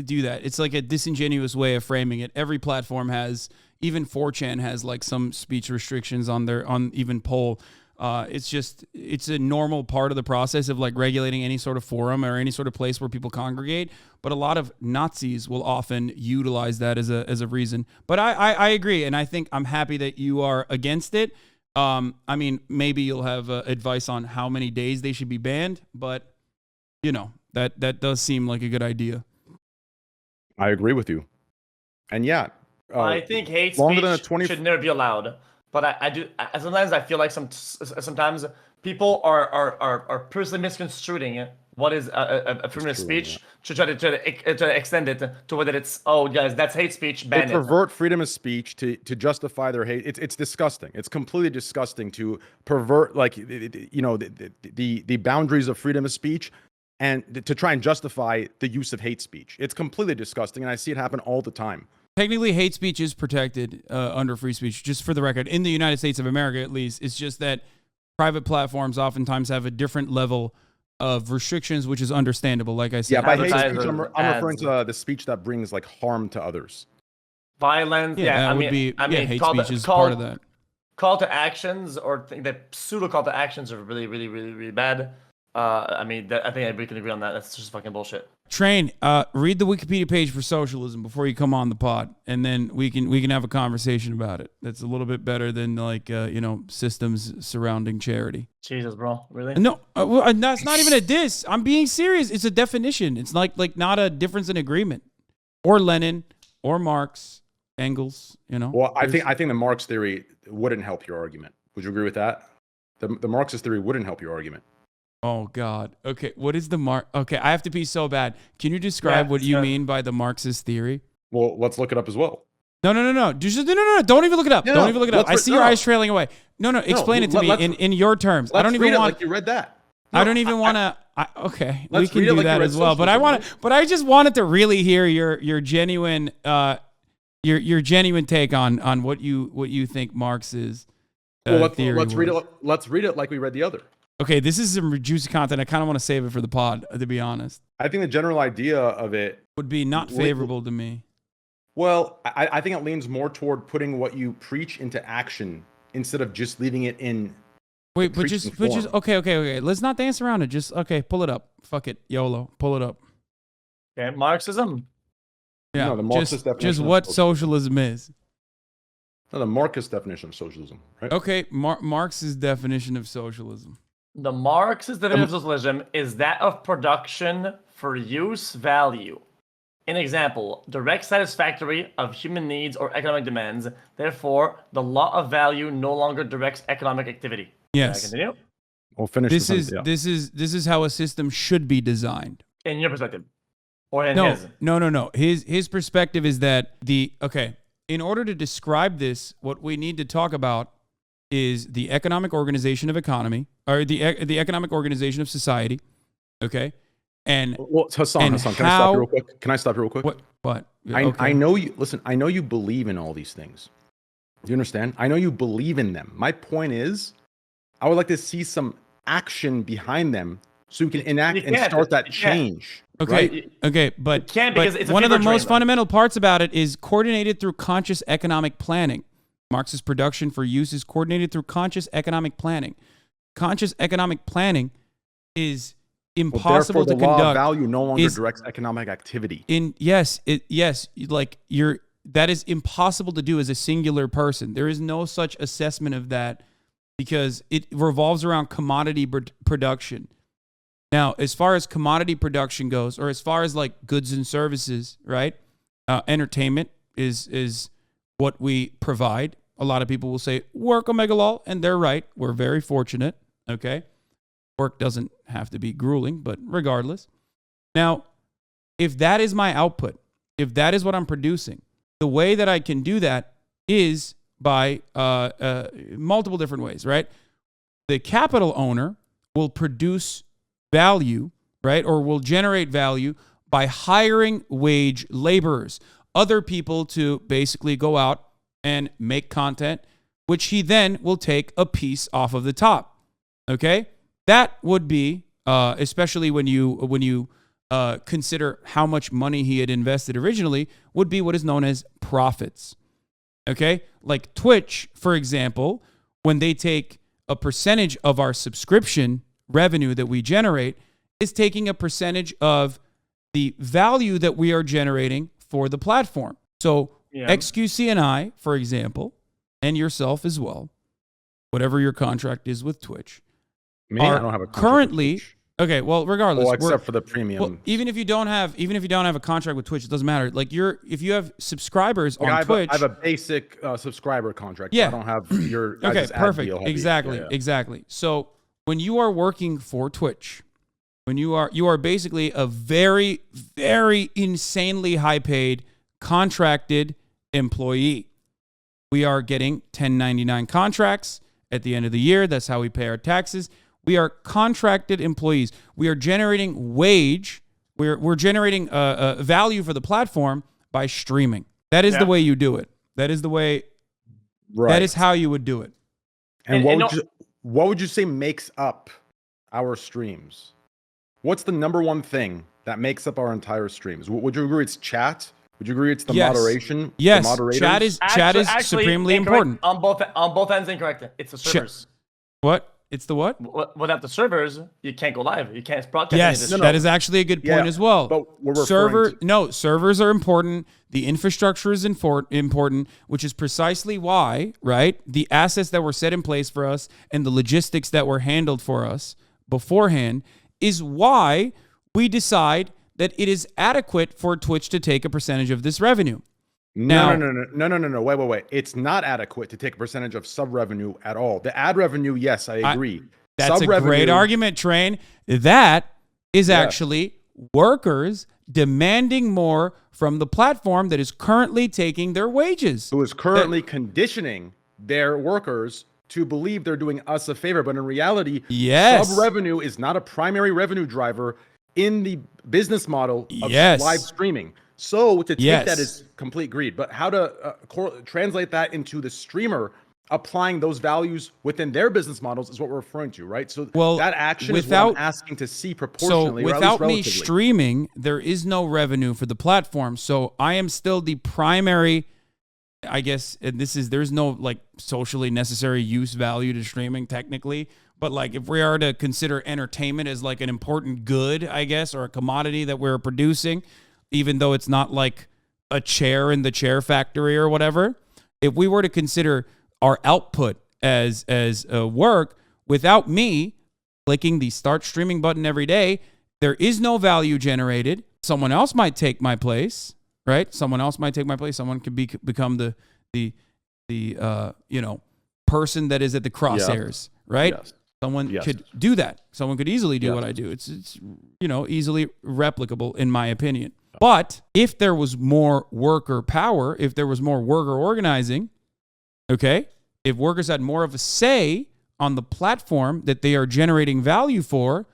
do that. It's like a disingenuous way of framing it. Every platform has, even 4chan has like some speech restrictions on even poll. It's a normal part of the process of like regulating any sort of forum or any sort of place where people congregate. But a lot of Nazis will often utilize that as a reason. But I agree, and I think I'm happy that you are against it. I mean, maybe you'll have advice on how many days they should be banned, but you know, that does seem like a good idea. I agree with you. And yeah, I think hate speech should never be allowed. But I do sometimes I feel like sometimes people are personally misconstruing what is a freedom of speech to try to extend it to whether it's, oh guys, that's hate speech, ban it. They pervert freedom of speech to justify their hate. It's disgusting. It's completely disgusting to pervert the boundaries of freedom of speech and to try and justify the use of hate speech. It's completely disgusting, and I see it happen all the time. Technically, hate speech is protected under free speech, just for the record. In the United States of America, at least, it's just that private platforms oftentimes have a different level of restrictions, which is understandable. Like I said, yeah, by hate speech, I'm referring to the speech that brings like harm to others. Violence, hate speech is part of that. Call to actions or the pseudo call to actions are really, really, really, really bad. I think we can agree on that. That's just fucking bullshit. Train, read the Wikipedia page for socialism before you come on the pod, and then we can have a conversation about it. That's a little bit better than like systems surrounding charity. Jesus, bro, really? No, that's not even a diss. I'm being serious. It's a definition. It's like not a difference in agreement. Or Lenin, or Marx, Engels. Well, I think the Marx theory wouldn't help your argument. Would you agree with that? The Marxist theory wouldn't help your argument. Oh, God. Okay, what is the Okay, I have to pee so bad. Can you describe what you mean by the Marxist theory? Well, let's look it up as well. No. No. Don't even look it up. Don't even look it up. I see your eyes trailing away. No. Explain it to me in your terms. I don't even want. Like you read that. I don't even want to. Okay, we can do that as well. But I just wanted to really hear your genuine your genuine take on what you think Marx's theory let's read it. Let's read it like we read the other. Okay, this is some juicy content. I kind of want to save it for the pod, to be honest. I think the general idea of it would be not favorable to me. Well, I think it leans more toward putting what you preach into action instead of just leaving it in. Wait, but just okay. Let's not dance around it. Just pull it up. Fuck it, YOLO. Pull it up. Okay, Marxism. Yeah, no, the Marxist definition just what socialism is. No, the Marxist definition of socialism, right? Okay, Marx's definition of socialism. The Marxist definition of socialism is that of production for use value. An example, direct satisfactory of human needs or economic demands. Therefore, the law of value no longer directs economic activity. Yes. Can I continue? We'll finish this is how a system should be designed. In your perspective. Or in his. No. His perspective is that in order to describe this, what we need to talk about is the economic organization of economy, or the economic organization of society, okay? And Hassan, can I stop you real quick? What? I know you. Listen, I know you believe in all these things. Do you understand? I know you believe in them. My point is, I would like to see some action behind them so you can enact and start that change. Okay, right? Okay, but because it's one of the most fundamental parts about it is coordinated through conscious economic planning. Marx's production for use is coordinated through conscious economic planning. Conscious economic planning is impossible to conduct. The law of value no longer directs economic activity. Like that is impossible to do as a singular person. There is no such assessment of that because it revolves around commodity production. Now, as far as commodity production goes, or as far as like goods and services, right? Entertainment is what we provide. A lot of people will say work omega lol, and they're right. We're very fortunate. Okay. Work doesn't have to be grueling, but regardless. Now, if that is my output, if that is what I'm producing, the way that I can do that is by multiple different ways, right? The capital owner will produce value, right? Or will generate value by hiring wage laborers, other people to basically go out and make content, which he then will take a piece off of the top. Okay? That would be, especially when you consider how much money he had invested originally, would be what is known as profits. Okay? Like Twitch, for example, when they take a percentage of our subscription revenue that we generate, is taking a percentage of the value that we are generating for the platform. So XQC and I, for example, and yourself as well, whatever your contract is with Twitch, I don't have a contract currently with Twitch. Okay, well, regardless, except for the premium. Well, even if you don't have a contract with Twitch, it doesn't matter. Like if you have subscribers on Twitch, I have a basic subscriber contract. Yeah, I don't have your okay, perfect, deal exactly. So when you are working for Twitch, when you are basically a very, very insanely high paid contracted employee. We are getting 1099 contracts at the end of the year. That's how we pay our taxes. We are contracted employees. We are generating wage. We're generating value for the platform by streaming. That is the way you do it. That is the way. Right. That is how you would do it. And what would you say makes up our streams? What's the number one thing that makes up our entire streams? Would you agree it's chat? Would you agree it's the moderation? Yes, the moderators? Chat is supremely important. On both ends, incorrect. It's the servers. What? It's the what? Without the servers, you can't go live. You can't broadcast. Yes, that is actually a good point as well. But we're servers are important. The infrastructure is important, which is precisely why, right? The assets that were set in place for us and the logistics that were handled for us beforehand is why we decide that it is adequate for Twitch to take a percentage of this revenue. No. Wait. It's not adequate to take a percentage of sub revenue at all. The ad revenue, yes, I agree. That's a great argument, Train. That is actually workers demanding more from the platform that is currently taking their wages. Who is currently conditioning their workers to believe they're doing us a favor. But in reality, sub revenue is not a primary revenue driver in the business model of live streaming. So to take that is complete greed. But how to translate that into the streamer applying those values within their business models is what we're referring to, right? So that action is what I'm asking to see proportionally. So without me streaming, there is no revenue for the platform. So I am still the primary, I guess, and there's no like socially necessary use value to streaming technically. But like if we are to consider entertainment as like an important good, I guess, or a commodity that we're producing, even though it's not like a chair in the chair factory or whatever, if we were to consider our output as work, without me clicking the start streaming button every day, there is no value generated. Someone else might take my place, right? Someone else might take my place. Someone could become the person that is at the crosshairs, right? Yes. Someone could do that. Someone could easily do what I do. It's easily replicable in my opinion. But if there was more worker power, if there was more worker organizing, okay, if workers had more of a say on the platform that they are generating value for,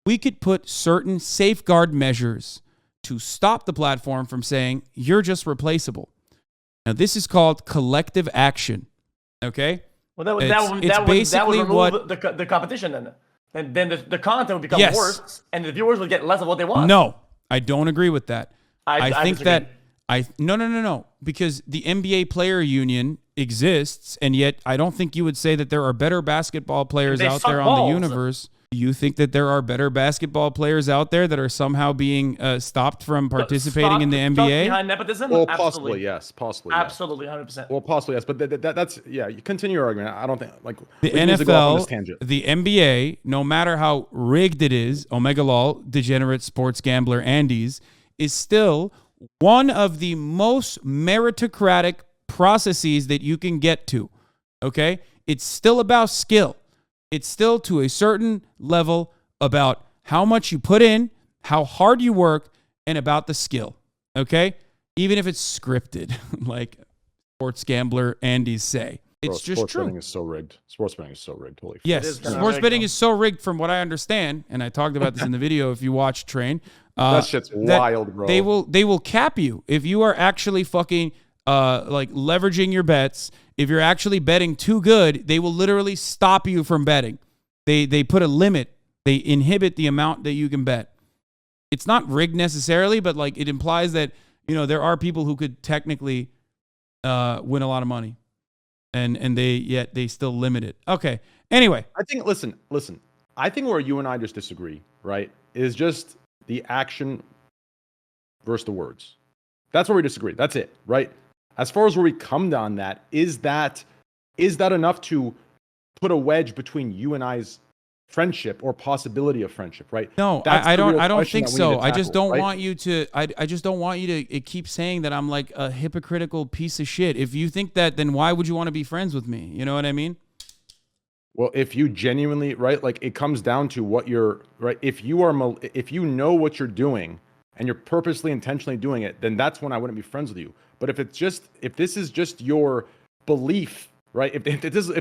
we could put certain safeguard measures to stop the platform from saying, you're just replaceable. Now, this is called collective action, okay? Well, that would remove the competition then. And then the content would become worse, and the viewers would get less of what they want. No, I don't agree with that. I think disagree. No, because the NBA player union exists, and yet I don't think you would say that there are better basketball players out there on the universe. Do you think that there are better basketball players out there that are somehow being stopped from participating in the NBA? Behind nepotism? Well, Absolutely. possibly yes. Possibly, yes. Absolutely, 100%. Well, possibly yes. But that's yeah. You continue your argument. I don't think like The we need to go off on this NFL, tangent. the NBA, no matter how rigged it is, Omega Lol, degenerate sports gambler Andes, is still one of the most meritocratic processes that you can get to. Okay? It's still about skill. It's still to a certain level about how much you put in, how hard you work, and about the skill. Okay? Even if it's scripted, like sports gambler Andes say. It's just sports true. betting is so rigged. Sports betting is so rigged. Holy fuck. Yes, It is kinda sports rigged, betting though. is so rigged from what I understand, and I talked about this in the video if you watch Train. That shit's wild, bro. They will cap you if you are actually fucking like leveraging your bets. If you're actually betting too good, they will literally stop you from betting. They put a limit. They inhibit the amount that you can bet. It's not rigged necessarily, but like it implies that, you know, there are people who could technically win a lot of money. And they still limit it. Okay. Anyway. I think listen. I think where you and I just disagree, right, is just the action versus the words. That's where we disagree. That's it, right? As far as where we come down that, is that enough to put a wedge between you and I's friendship or possibility of friendship, right? No, That's I the real don't question think that we need so. to I just tackle, don't right? want you to I just don't want you to keep saying that I'm like a hypocritical piece of shit. If you think that, then why would you want to be friends with me? You know what I mean? Well, if you genuinely, right, like it comes down to what you're, right, if you know what you're doing and you're purposely, intentionally doing it, then that's when I wouldn't be friends with you. But if this is just your belief, right, if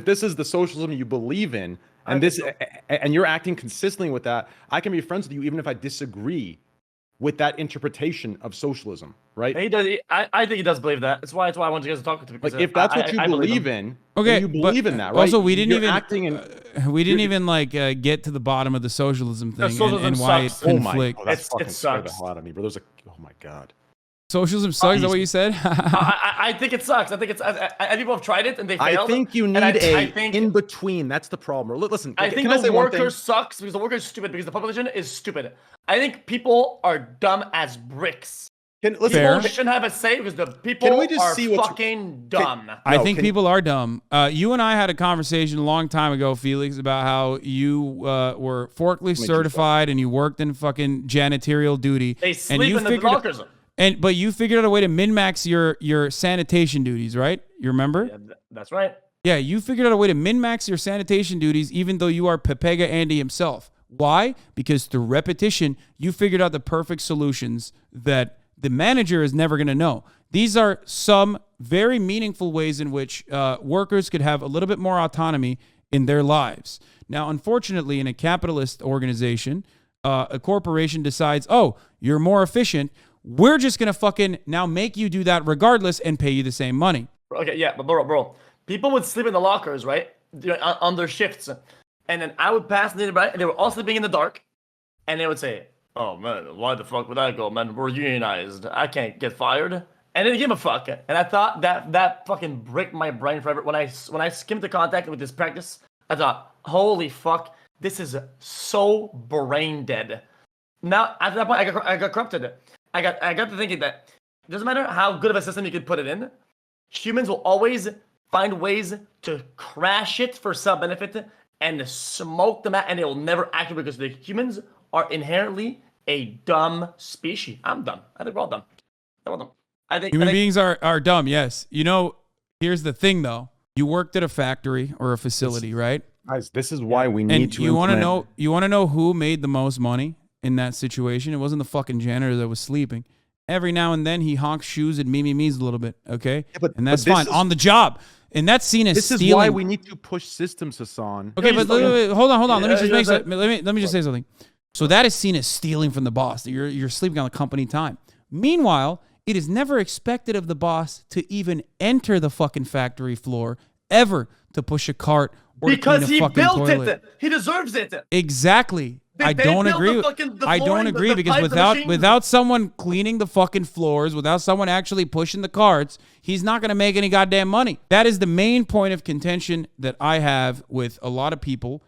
this is the socialism you believe in, and you're acting consistently with that, I can be friends with you even if I disagree with that interpretation of socialism, right? He does. I think he does believe that. That's why I wanted you guys to talk to. Like if that's what you believe in, Okay, then you believe in that, right? Also, we didn't You're even acting in, get to the bottom of the socialism thing socialism and why it sucks. conflicts. that's It fucking scared the sucks. hell out of me, bro. There's oh my god. Socialism sucks. Is that what you said? I think it sucks. I think it's. People have tried it and they failed. I think you need and I think in between. That's the problem. Listen, I think can I say the one thing? worker sucks because the worker is stupid because the population is stupid. I think people are dumb as bricks. Listen, Fair. People shouldn't have a say because the people Can we just are see what's- fucking dumb. I No, think can- people are dumb. You and I had a conversation a long time ago, Felix, about how you were forklift certified and you worked in fucking janitorial duty. They and sleep you in the figured- lockers. But you figured out a way to min-max your sanitation duties, right? You remember? Yeah, that's right. Yeah, you figured out a way to min-max your sanitation duties even though you are Pepega Andy himself. Why? Because through repetition, you figured out the perfect solutions that the manager is never going to know. These are some very meaningful ways in which workers could have a little bit more autonomy in their lives. Now, unfortunately, in a capitalist organization, a corporation decides, oh, you're more efficient. We're just going to fucking now make you do that regardless and pay you the same money. Okay, yeah, but bro, people would sleep in the lockers, right? On their shifts, and then I would pass them by, and they were all sleeping in the dark, and they would say, "Oh man, why the fuck would I go, man? We're unionized. I can't get fired." And they didn't give a fuck. And I thought that fucking bricked my brain forever. When I skimmed the contact with this practice, I thought, "Holy fuck, this is so brain dead." Now at that point, I got corrupted. I got to thinking that it doesn't matter how good of a system you could put it in, humans will always find ways to crash it for self-benefit and smoke them out, and they will never act because the humans are inherently a dumb species. I'm dumb. I think we're all dumb. We're all dumb. Human beings are dumb, yes. You know, here's the thing, though. You worked at a factory or a facility, right? Guys, this is why we need And to. you want to know who made the most money in that situation? It wasn't the fucking janitor that was sleeping. Every now and then he honks shoes and me's a little bit, okay? Yeah, but that's this fine is- on the job. And that's seen as This stealing. is why we need to push systems, Hassan. Okay, but wait, hold on. Let me Yeah, just yeah, let me just say something. So that is seen as stealing from the boss. You're sleeping on the company time. Meanwhile, it is never expected of the boss to even enter the fucking factory floor ever to push a cart or because to clean he a fucking built toilet. it. He deserves it. Exactly. I they don't built agree. the fucking- the I don't flooring, agree the because pipe, the machines. without someone cleaning the fucking floors, without someone actually pushing the carts, he's not going to make any goddamn money. That is the main point of contention that I have with a lot of people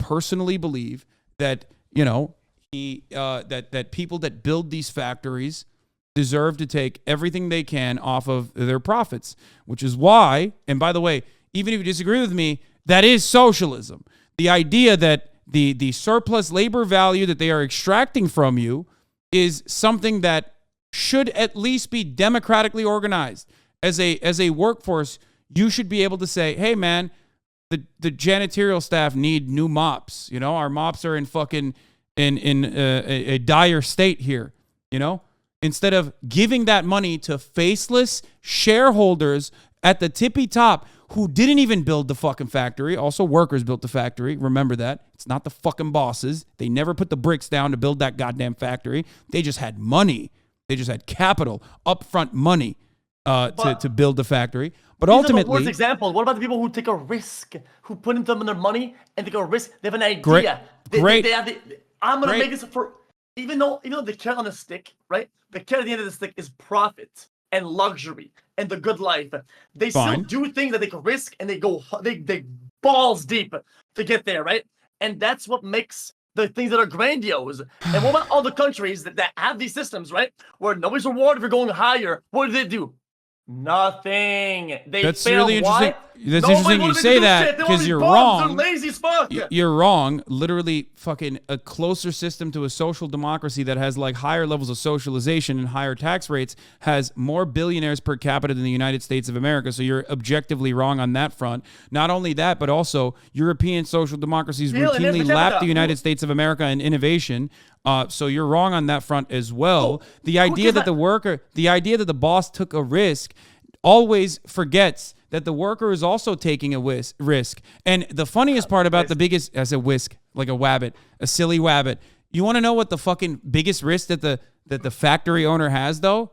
personally believe that, you know, that people that build these factories deserve to take everything they can off of their profits, which is why, and by the way, even if you disagree with me, that is socialism. The idea that the surplus labor value that they are extracting from you is something that should at least be democratically organized. As a workforce, you should be able to say, hey man, the janitorial staff need new mops. You know, our mops are in a dire state here, you know? Instead of giving that money to faceless shareholders at the tippy top who didn't even build the fucking factory. Also, workers built the factory. Remember that. It's not the fucking bosses. They never put the bricks down to build that goddamn factory. They just had money. They just had capital, upfront money to build the factory. But ultimately, worst example. What about the people who take a risk, who put in their money and take a risk? They have an idea. Great. I'm gonna make this for. Even though the carrot on the stick, right? The carrot at the end of the stick is profit and luxury and the good life. They still do things that they can risk, and they balls deep to get there, right? And that's what makes the things that are grandiose. And what about all the countries that have these systems, right? Where nobody's rewarded for going higher. What do? Nothing. That's really interesting. That's interesting you say that, because you're wrong. They're lazy as fuck. You're wrong. Literally, fucking a closer system to a social democracy that has like higher levels of socialization and higher tax rates has more billionaires per capita than the United States of America. So you're objectively wrong on that front. Not only that, but also European social democracies routinely lap the United States of America in innovation. So you're wrong on that front as well. The idea that the boss took a risk always forgets that the worker is also taking a risk. And the funniest part about the biggest, as a whisk, like a wabbit, a silly wabbit. You want to know what the fucking biggest risk that the factory owner has, though?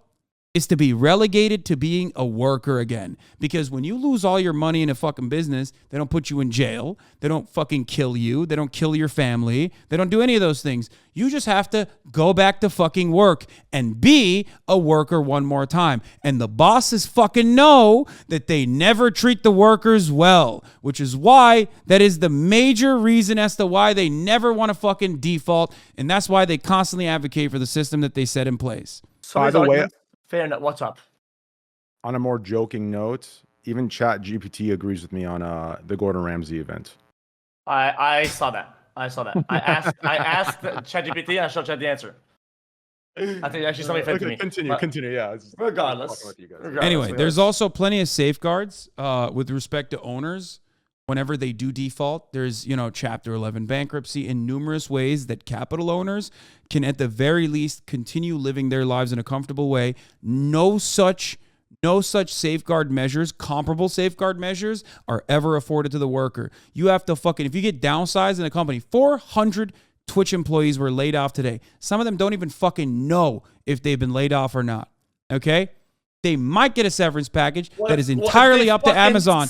Is to be relegated to being a worker again. Because when you lose all your money in a fucking business, they don't put you in jail. They don't fucking kill you. They don't kill your family. They don't do any of those things. You just have to go back to fucking work and be a worker one more time. And the bosses fucking know that they never treat the workers well, which is why that is the major reason as to why they never want to fucking default. And that's why they constantly advocate for the system that they set in place. By the way, fair enough. What's up? On a more joking note, even ChatGPT agrees with me on the Gordon Ramsay event. I saw that. I asked ChatGPT, and I showed Chat the answer. I think actually somebody fed to me. Continue. Yeah. Regardless. Anyway, there's also plenty of safeguards with respect to owners. Whenever they do default, there's, Chapter 11 bankruptcy in numerous ways that capital owners can at the very least continue living their lives in a comfortable way. No such safeguard measures, comparable safeguard measures, are ever afforded to the worker. You have to if you get downsized in a company, 400 Twitch employees were laid off today. Some of them don't even fucking know if they've been laid off or not. Okay? They might get a severance package that is entirely up to Amazon.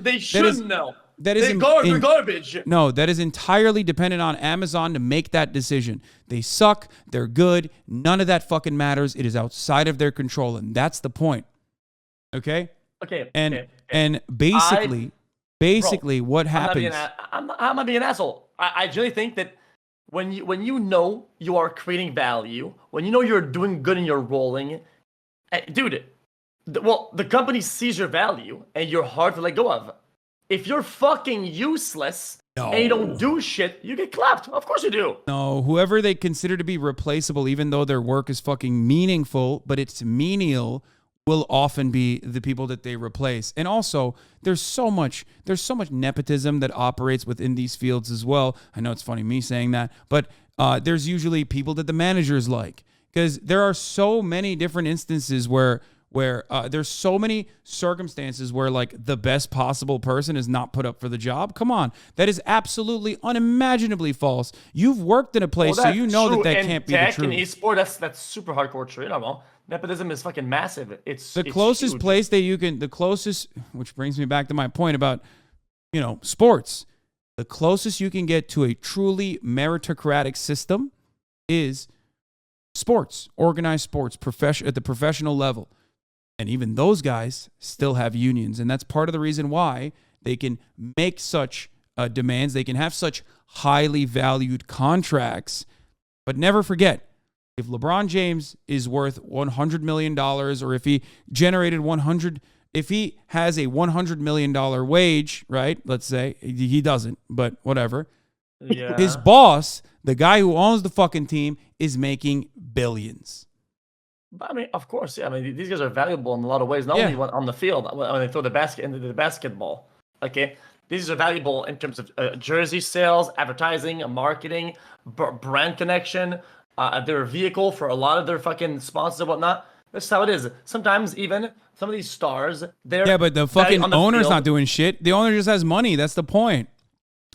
They shouldn't know. They're garbage. No, that is entirely dependent on Amazon to make that decision. They suck. They're good. None of that fucking matters. It is outside of their control, and that's the point. Okay? Okay. And basically, what happens? I'm not being an asshole. I generally think that when you know you are creating value, when you know you're doing good and you're rolling. Dude, the company sees your value and you're hard to let go of. If you're fucking useless and you don't do shit, you get clapped. Of course you do. No, whoever they consider to be replaceable, even though their work is fucking meaningful, but it's menial, will often be the people that they replace. And also, there's so much nepotism that operates within these fields as well. I know it's funny me saying that, but there's usually people that the managers like. Because there are so many different instances where there's so many circumstances where like the best possible person is not put up for the job. Come on. That is absolutely unimaginably false. You've worked in a place, so you know that can't be the truth. In e-sport, that's super hardcore true. Nepotism is fucking massive. It's closest huge. Place that you can, which brings me back to my point about, sports. The closest you can get to a truly meritocratic system is sports, organized sports, at the professional level. And even those guys still have unions. And that's part of the reason why they can make such demands. They can have such highly valued contracts, but never forget, if LeBron James is worth $100 million, or if he generated if he has a $100 million wage, right? Let's say he doesn't, but whatever. Yeah. His boss, the guy who owns the fucking team, is making billions. But I mean, of course, yeah. I mean, these guys are valuable in a lot of ways. Not only on the field when they throw the basket into the basketball. Okay, these are valuable in terms of jersey sales, advertising, marketing, brand connection. They're a vehicle for a lot of their fucking sponsors and whatnot. That's how it is. Sometimes even some of these stars, they're but the fucking owner's not doing shit. The owner just has money. That's the point.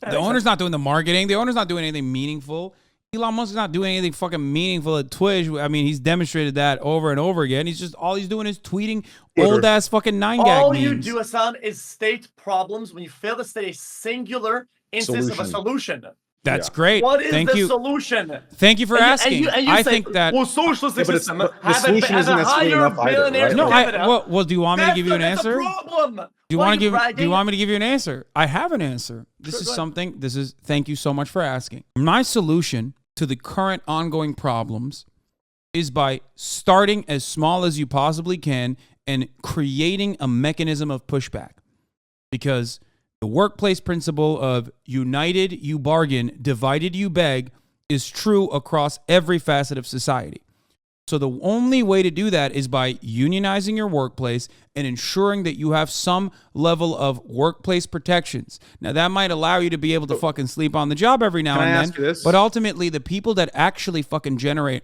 Yeah, the owner's not doing the marketing. The owner's not doing anything meaningful. Elon Musk is not doing anything fucking meaningful at Twitch. I mean, he's demonstrated that over and over again. All he's doing is tweeting old ass fucking 9gag memes. All you do, Hassan, is state problems when you fail to state a singular instance of a solution. That's great. What is Thank the you. solution? Thank you for asking. And you I say, think that. well, socialist system the has solution a isn't necessarily higher enough either, billionaires right? No, per capita. well, do you want me to give you an That's answer? a problem. Do you want me to give you an answer? I have an answer. Thank you so much for asking. My solution to the current ongoing problems is by starting as small as you possibly can and creating a mechanism of pushback. Because the workplace principle of united you bargain, divided you beg is true across every facet of society. So the only way to do that is by unionizing your workplace and ensuring that you have some level of workplace protections. Now, that might allow you to be able to fucking sleep on the job every now and then. But ultimately, the people that actually fucking generate,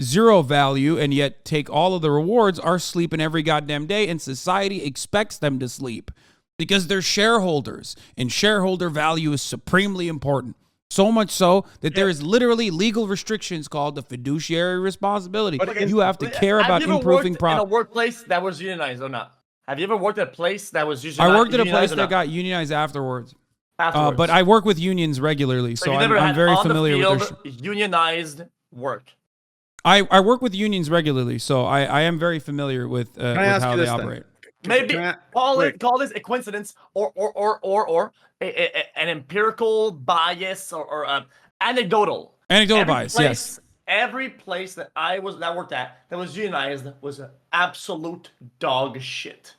zero value and yet take all of the rewards are sleeping every goddamn day, and society expects them to sleep because they're shareholders, and shareholder value is supremely important. So much so that there is literally legal restrictions called the fiduciary responsibility. But you have to care about improving in a workplace that was unionized or not? Have you ever worked at a place that was usually I worked at a place that got unionized afterwards. But I work with unions regularly, so I'm very familiar with their unionized work. I work with unions regularly, so I am very familiar with how they operate. Maybe call this a coincidence or an empirical bias or anecdotal. Anecdotal bias, yes. Every place that I worked at that was unionized was absolute dog shit.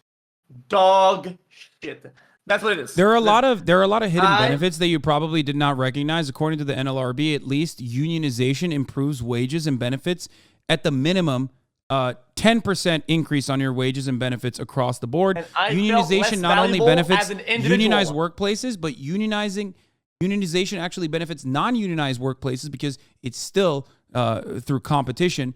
Dog shit. That's what it is. There are a lot of hidden benefits that you probably did not recognize. According to the NLRB, at least, unionization improves wages and benefits at the minimum. 10% increase on your wages and benefits across the board. Unionization not only benefits unionized workplaces, but unionization actually benefits non-unionized workplaces because it's still through competition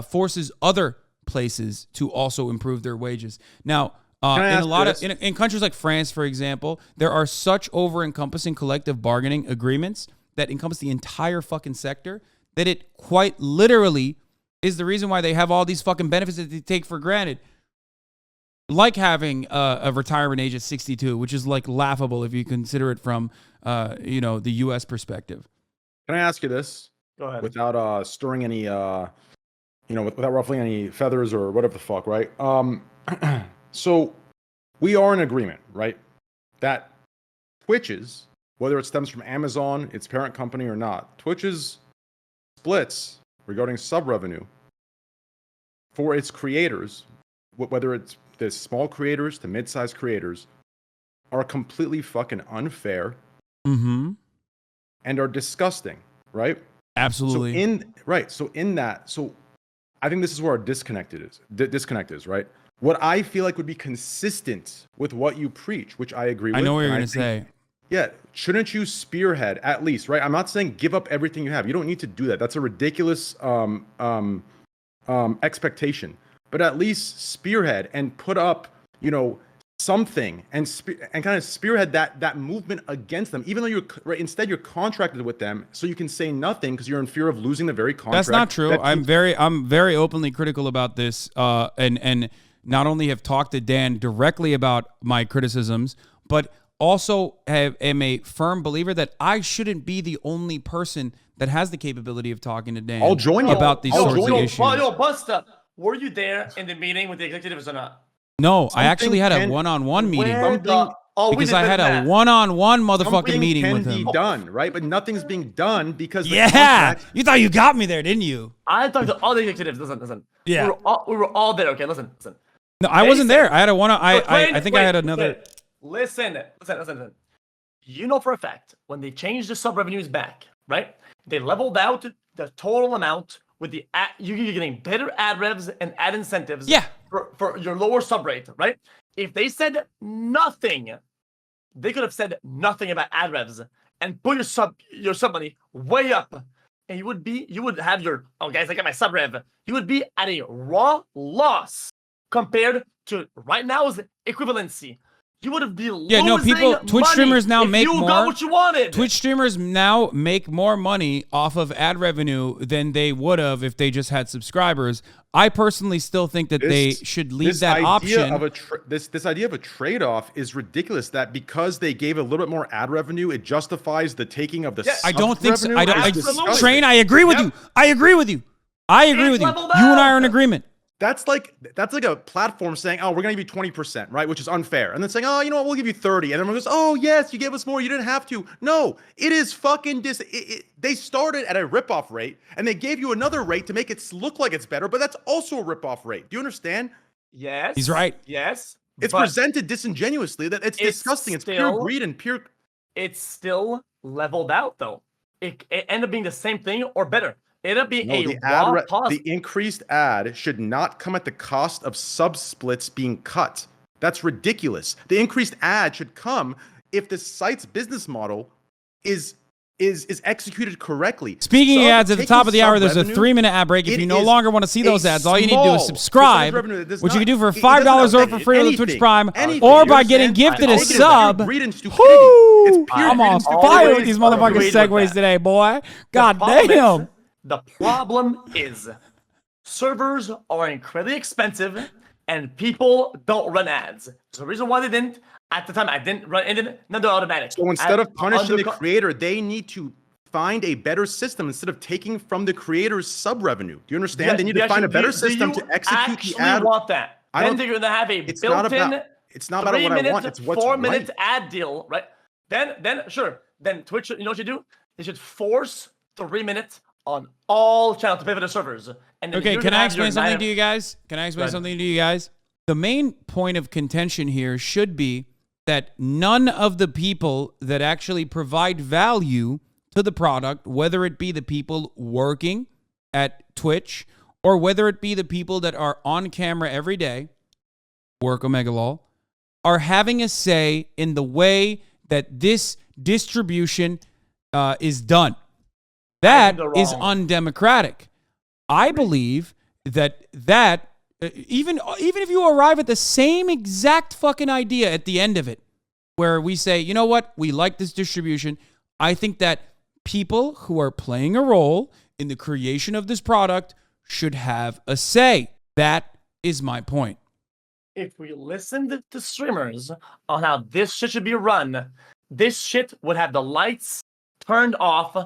forces other places to also improve their wages. Now, in countries like France, for example, there are such over-encompassing collective bargaining agreements that encompass the entire fucking sector that it quite literally is the reason why they have all these fucking benefits that they take for granted. Like having a retirement age at 62, which is like laughable if you consider it from, the U.S. perspective. Can I ask you this? Go ahead. Without stirring any, without ruffling any feathers or whatever the fuck, right? So we are in agreement, right? That Twitch's, whether it stems from Amazon, its parent company or not, Twitch's splits regarding sub-revenue for its creators, whether it's the small creators to mid-sized creators, are completely fucking unfair and are disgusting, right? Absolutely. So I think this is where our disconnect is, right? What I feel like would be consistent with what you preach, which I agree with. I know what you're going to say. Yeah, shouldn't you spearhead at least, right? I'm not saying give up everything you have. You don't need to do that. That's a ridiculous expectation. But at least spearhead and put up, something and kind of spearhead that movement against them. Even though instead you're contracted with them, so you can say nothing because you're in fear of losing the very contract. That's not true. I'm very openly critical about this, and not only have talked to Dan directly about my criticisms, but also am a firm believer that I shouldn't be the only person that has the capability of talking to Dan. I'll join you about these sorts of issues. Busta, were you there in the meeting with the executives or not? No, I actually had a Something one-on-one meeting because We I did had that. a one-on-one motherfucking something meeting can with be him. done, right? But nothing's being done because the Yeah, contract. you thought you got me there, didn't you? I talked to all the executives. Listen. Yeah. We were all there. Okay, listen. No, I They wasn't said- there. I had a one. I think I Wait, had another. Listen. You know for a fact when they changed the sub revenues back, right? They leveled out the total amount with the you're getting better ad revs and ad incentives. Yeah. For your lower sub rate, right? If they said nothing, they could have said nothing about ad revs and put your sub money way up, and you would have your guys, I got my sub rev. You would be at a raw loss compared to right now's equivalency. You would have been Yeah, no, people. Twitch streamers now make you more. got what you wanted. Twitch streamers now make more money off of ad revenue than they would have if they just had subscribers. I personally still think that they should leave that option. This idea of a trade-off is ridiculous. That because they gave a little bit more ad revenue, it justifies the taking of the. I don't think so. Absolutely. Train, I agree with you. I agree with you. You and I are in agreement. That's like a platform saying, "Oh, we're gonna give you 20%, right?" Which is unfair, and then saying, "Oh, you know what? We'll give you 30," and everyone goes, "Oh, yes, you gave us more. You didn't have to." No, it is fucking they started at a ripoff rate, and they gave you another rate to make it look like it's better, but that's also a ripoff rate. Do you understand? Yes, he's right. Yes, it's presented disingenuously. That it's disgusting. It's pure greed and pure. It's still leveled out though. It ended up being the same thing or better. It'll be the increased ad should not come at the cost of sub splits being cut. That's ridiculous. The increased ad should come if the site's business model is executed correctly. Speaking of ads, at the top of the hour, there's a 3-minute ad break. If you no longer want to see those ads, all you need to do is subscribe, which you can do for $5 or for free on the Twitch Prime, or by getting gifted a sub. I'm on fire with these motherfucking segues today, boy. God damn. The problem is servers are incredibly expensive and people don't run ads. So the reason why they didn't, at the time I didn't run it, now they're automatic. So instead of punishing the creator, they need to find a better system instead of taking from the creator's sub revenue. Do you understand? They need to find a better system to execute the ad. Want that? Then they're going to have a built-in it's not about what I want, it's what's 4-minute ad deal, right? Then Twitch, you know what you do? They should force 3 minutes on all channels to pay for the servers. And okay, can I explain something to you guys? The main point of contention here should be that none of the people that actually provide value to the product, whether it be the people working at Twitch or whether it be the people that are on camera every day, work Omegalol, are having a say in the way that this distribution is done. That is undemocratic. I believe that even if you arrive at the same exact fucking idea at the end of it, where we say, you know what, we like this distribution, I think that people who are playing a role in the creation of this product should have a say. That is my point. If we listened to streamers on how this shit should be run, this shit would have the lights turned off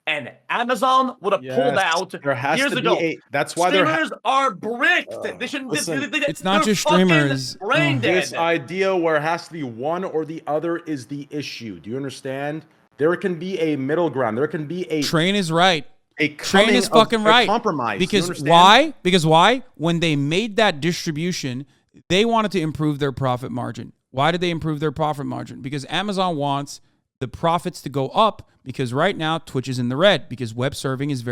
and Amazon would have pulled out years ago. That's why streamers are bricked. They shouldn't. It's not just streamers. This idea where it has to be one or the other is the issue. Do you understand? There can be a middle ground. There can be a. Train is right. Train is fucking right. Compromise. Because why? Because why? When they made that distribution, they wanted to improve their profit margin. Why did they improve their profit margin? Because Amazon wants the profits to go up, because right now Twitch is in the red because web serving is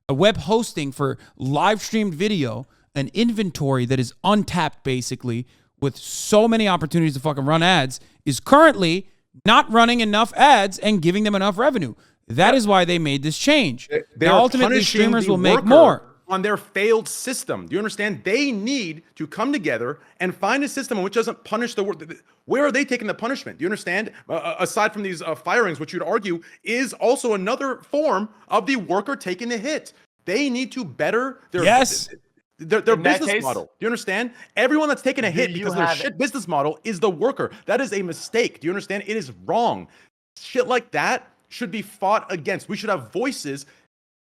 web hosting for live streamed video, an inventory that is untapped basically with so many opportunities to fucking run ads, is currently not running enough ads and giving them enough revenue. That is why they made this change. Now ultimately streamers will make more on their failed system. Do you understand? They need to come together and find a system which doesn't punish the work. Where are they taking the punishment? Do you understand? Aside from these firings, which you'd argue is also another form of the worker taking the hit. They need to better their business model. Do you understand? Everyone that's taking a hit because their shit business model is the worker. That is a mistake. Do you understand? It is wrong. Shit like that should be fought against. We should have voices,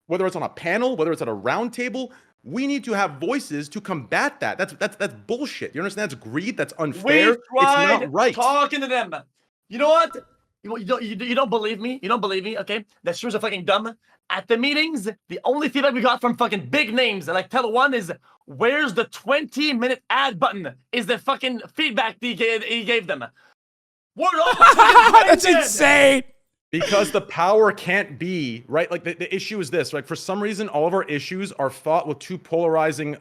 whether it's on a panel, whether it's at a round table, We need to have voices to combat that. That's bullshit. You understand? That's greed. That's unfair. We tried it's not right. talking to them. You know what? You don't believe me? You don't believe me? Okay, that sure is fucking dumb. At the meetings, the only feedback we got from fucking big names, like Tele1, is where's the 20-minute ad button? Is the fucking feedback he gave them? We're all That's insane. Because the power can't be, right? Like the issue is this, right? For some reason, all of our issues are fought with two polarizing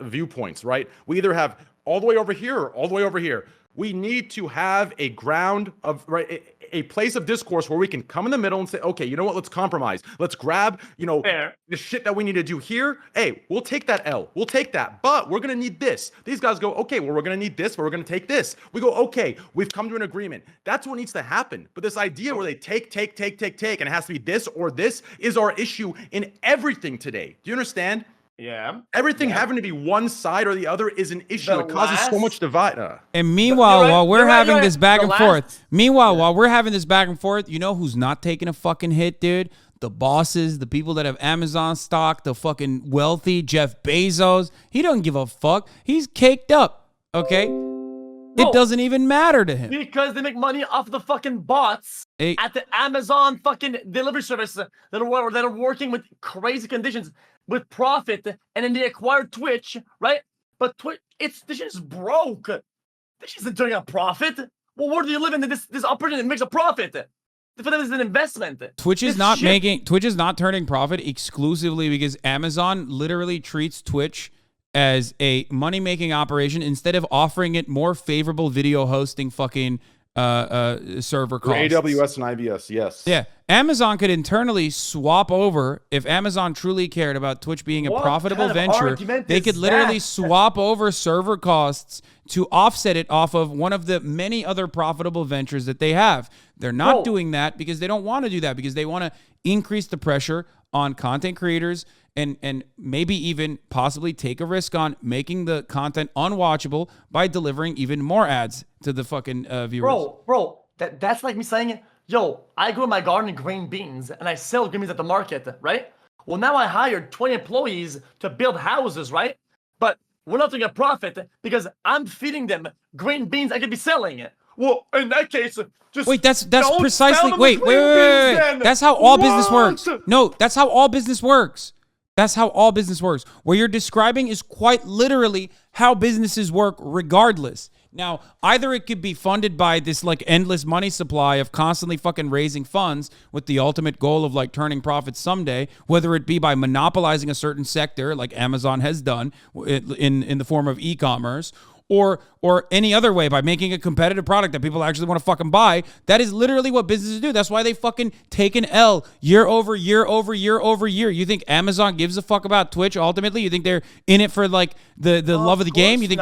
viewpoints, right? We either have all the way over here or all the way over here. We need to have a ground of, right, a place of discourse where we can come in the middle and say, okay, you know what? Let's compromise. Let's grab, the shit that we need to do here. Hey, we'll take that L. We'll take that. But we're going to need this. These guys go, okay, well, we're going to need this, but we're going to take this. We go, okay, we've come to an agreement. That's what needs to happen. But this idea where they take, and it has to be this or this is our issue in everything today. Do you understand? Yeah. Everything having to be one side or the other is an issue. It causes so much divide. And meanwhile, while we're having this back and forth, while we're having this back and forth, you know who's not taking a fucking hit, dude? The bosses, the people that have Amazon stock, the fucking wealthy Jeff Bezos. He doesn't give a fuck. He's caked up, okay? It doesn't even matter to him. Because they make money off the fucking bots at the Amazon fucking delivery service that are working with crazy conditions with profit, and then they acquired Twitch, right? But Twitch, this shit is broke. This isn't turning a profit. Well, where do you live in this operation that makes a profit? For them, it's an investment. Twitch is not turning profit exclusively because Amazon literally treats Twitch as a money-making operation instead of offering it more favorable video hosting fucking server costs. AWS and IBS, yes. Yeah. Amazon could internally swap over, if Amazon truly cared about Twitch being a profitable venture, they could literally swap over server costs to offset it off of one of the many other profitable ventures that they have. They're not doing that because they don't want to do that, because they want to increase the pressure on content creators and maybe even possibly take a risk on making the content unwatchable by delivering even more ads to the fucking viewers. Bro, that's like me saying, yo, I grow my garden green beans and I sell green beans at the market, right? Well, now I hired 20 employees to build houses, right? But we're not doing a profit because I'm feeding them green beans I could be selling. Well, in that case, just wait. That's precisely. Wait. That's how all business works. No, that's how all business works. That's how all business works. What you're describing is quite literally how businesses work regardless. Now, either it could be funded by this like endless money supply of constantly fucking raising funds with the ultimate goal of like turning profits someday, whether it be by monopolizing a certain sector like Amazon has done in the form of e-commerce, or any other way by making a competitive product that people actually want to fucking buy. That is literally what businesses do. That's why they fucking take an L year over year over year over year. You think Amazon gives a fuck about Twitch ultimately? You think they're in it for like the love of the game? You think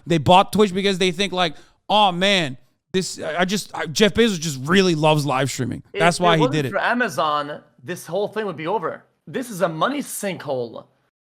they bought Twitch because they think like, oh man, Jeff Bezos just really loves live streaming. That's why he did it. For Amazon, this whole thing would be over. This is a money sinkhole.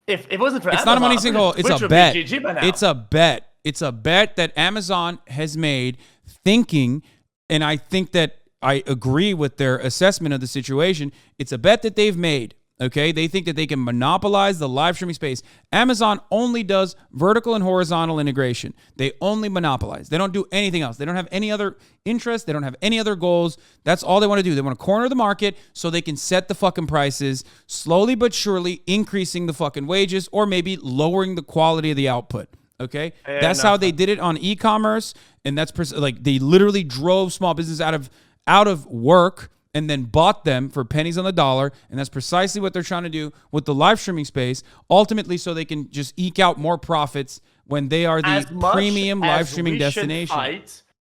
If it wasn't for Amazon, it's not a money sinkhole. It's a bet. It's a bet. It's a bet that Amazon has made thinking, and I think that I agree with their assessment of the situation. It's a bet that they've made, okay? They think that they can monopolize the live streaming space. Amazon only does vertical and horizontal integration. They only monopolize. They don't do anything else. They don't have any other interest. They don't have any other goals. That's all they want to do. They want to corner the market so they can set the fucking prices, slowly but surely increasing the fucking wages or maybe lowering the quality of the output. Okay, that's how they did it on e-commerce, and that's like they literally drove small business out of work and then bought them for pennies on the dollar, and that's precisely what they're trying to do with the live streaming space, ultimately so they can just eke out more profits when they are the premium live streaming destination.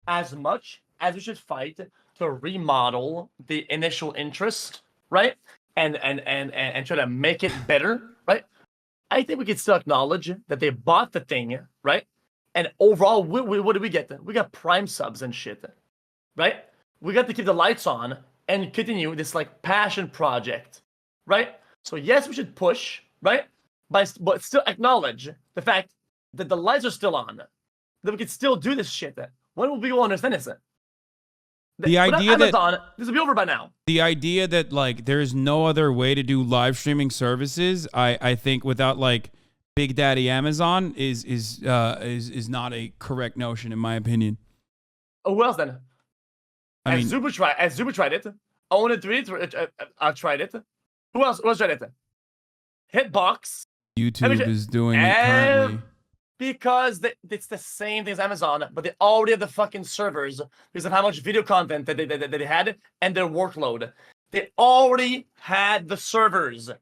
As much as we should fight to remodel the initial interest, right, and try to make it better, right? I think we can still acknowledge that they bought the thing, right? And overall, what did we get? We got Prime subs and shit, right? We got to keep the lights on and continue this like passion project, right? So yes, we should push, right? But still acknowledge the fact that the lights are still on, that we can still do this shit. When will people understand this? The idea that Amazon, this will be over by now. The idea that like there's no other way to do live streaming services, I think without like Big Daddy Amazon is not a correct notion in my opinion. Oh, who else then? I As mean, Zuba tried it. Own 3 tried it. Who else tried it? Hitbox. YouTube is doing it currently. Because it's the same thing as Amazon, but they already have the fucking servers because of how much video content that they had and their workload. They already had the servers.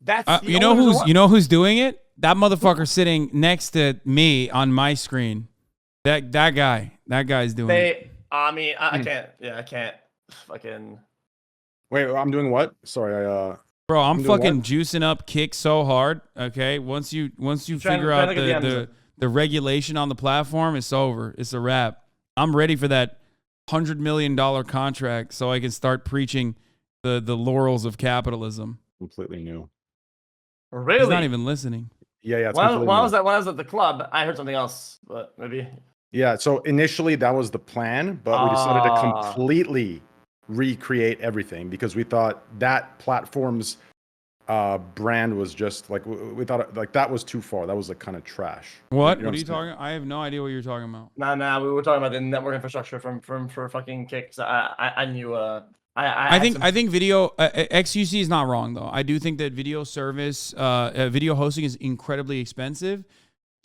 That's you know who's doing it? That motherfucker sitting next to me on my screen. That guy's doing it. I mean, I can't. Yeah, I can't. Fucking. Wait, I'm doing what? Sorry, Bro, I'm fucking juicing up Kick so hard. Okay, once you figure out the regulation on the platform, it's over. It's a wrap. I'm ready for that $100 million contract so I can start preaching the laurels of capitalism. completely new. Really? He's not even listening. Yeah. When was that? When I was at the club, I heard something else, but maybe. Yeah. So initially that was the plan, but we decided to completely recreate everything because we thought that platform's brand was just like we thought like that was too far. That was like kind of trash. What? What are you talking? I have no idea what you're talking about. Nah. We were talking about the network infrastructure for fucking Kicks. I knew. I think video XUC is not wrong though. I do think that video service, video hosting is incredibly expensive.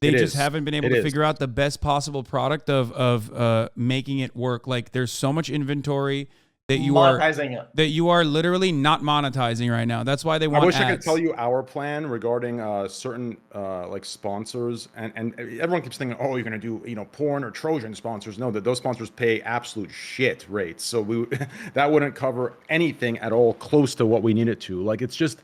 They just haven't been able to figure out the best possible product of making it work. Like there's so much inventory that you are literally not monetizing right now. That's why they want ads. I wish I could tell you our plan regarding certain like sponsors, and everyone keeps thinking, oh, you're gonna do porn or Trojan sponsors. No, those sponsors pay absolute shit rates, so that wouldn't cover anything at all close to what we need it to. Like it's just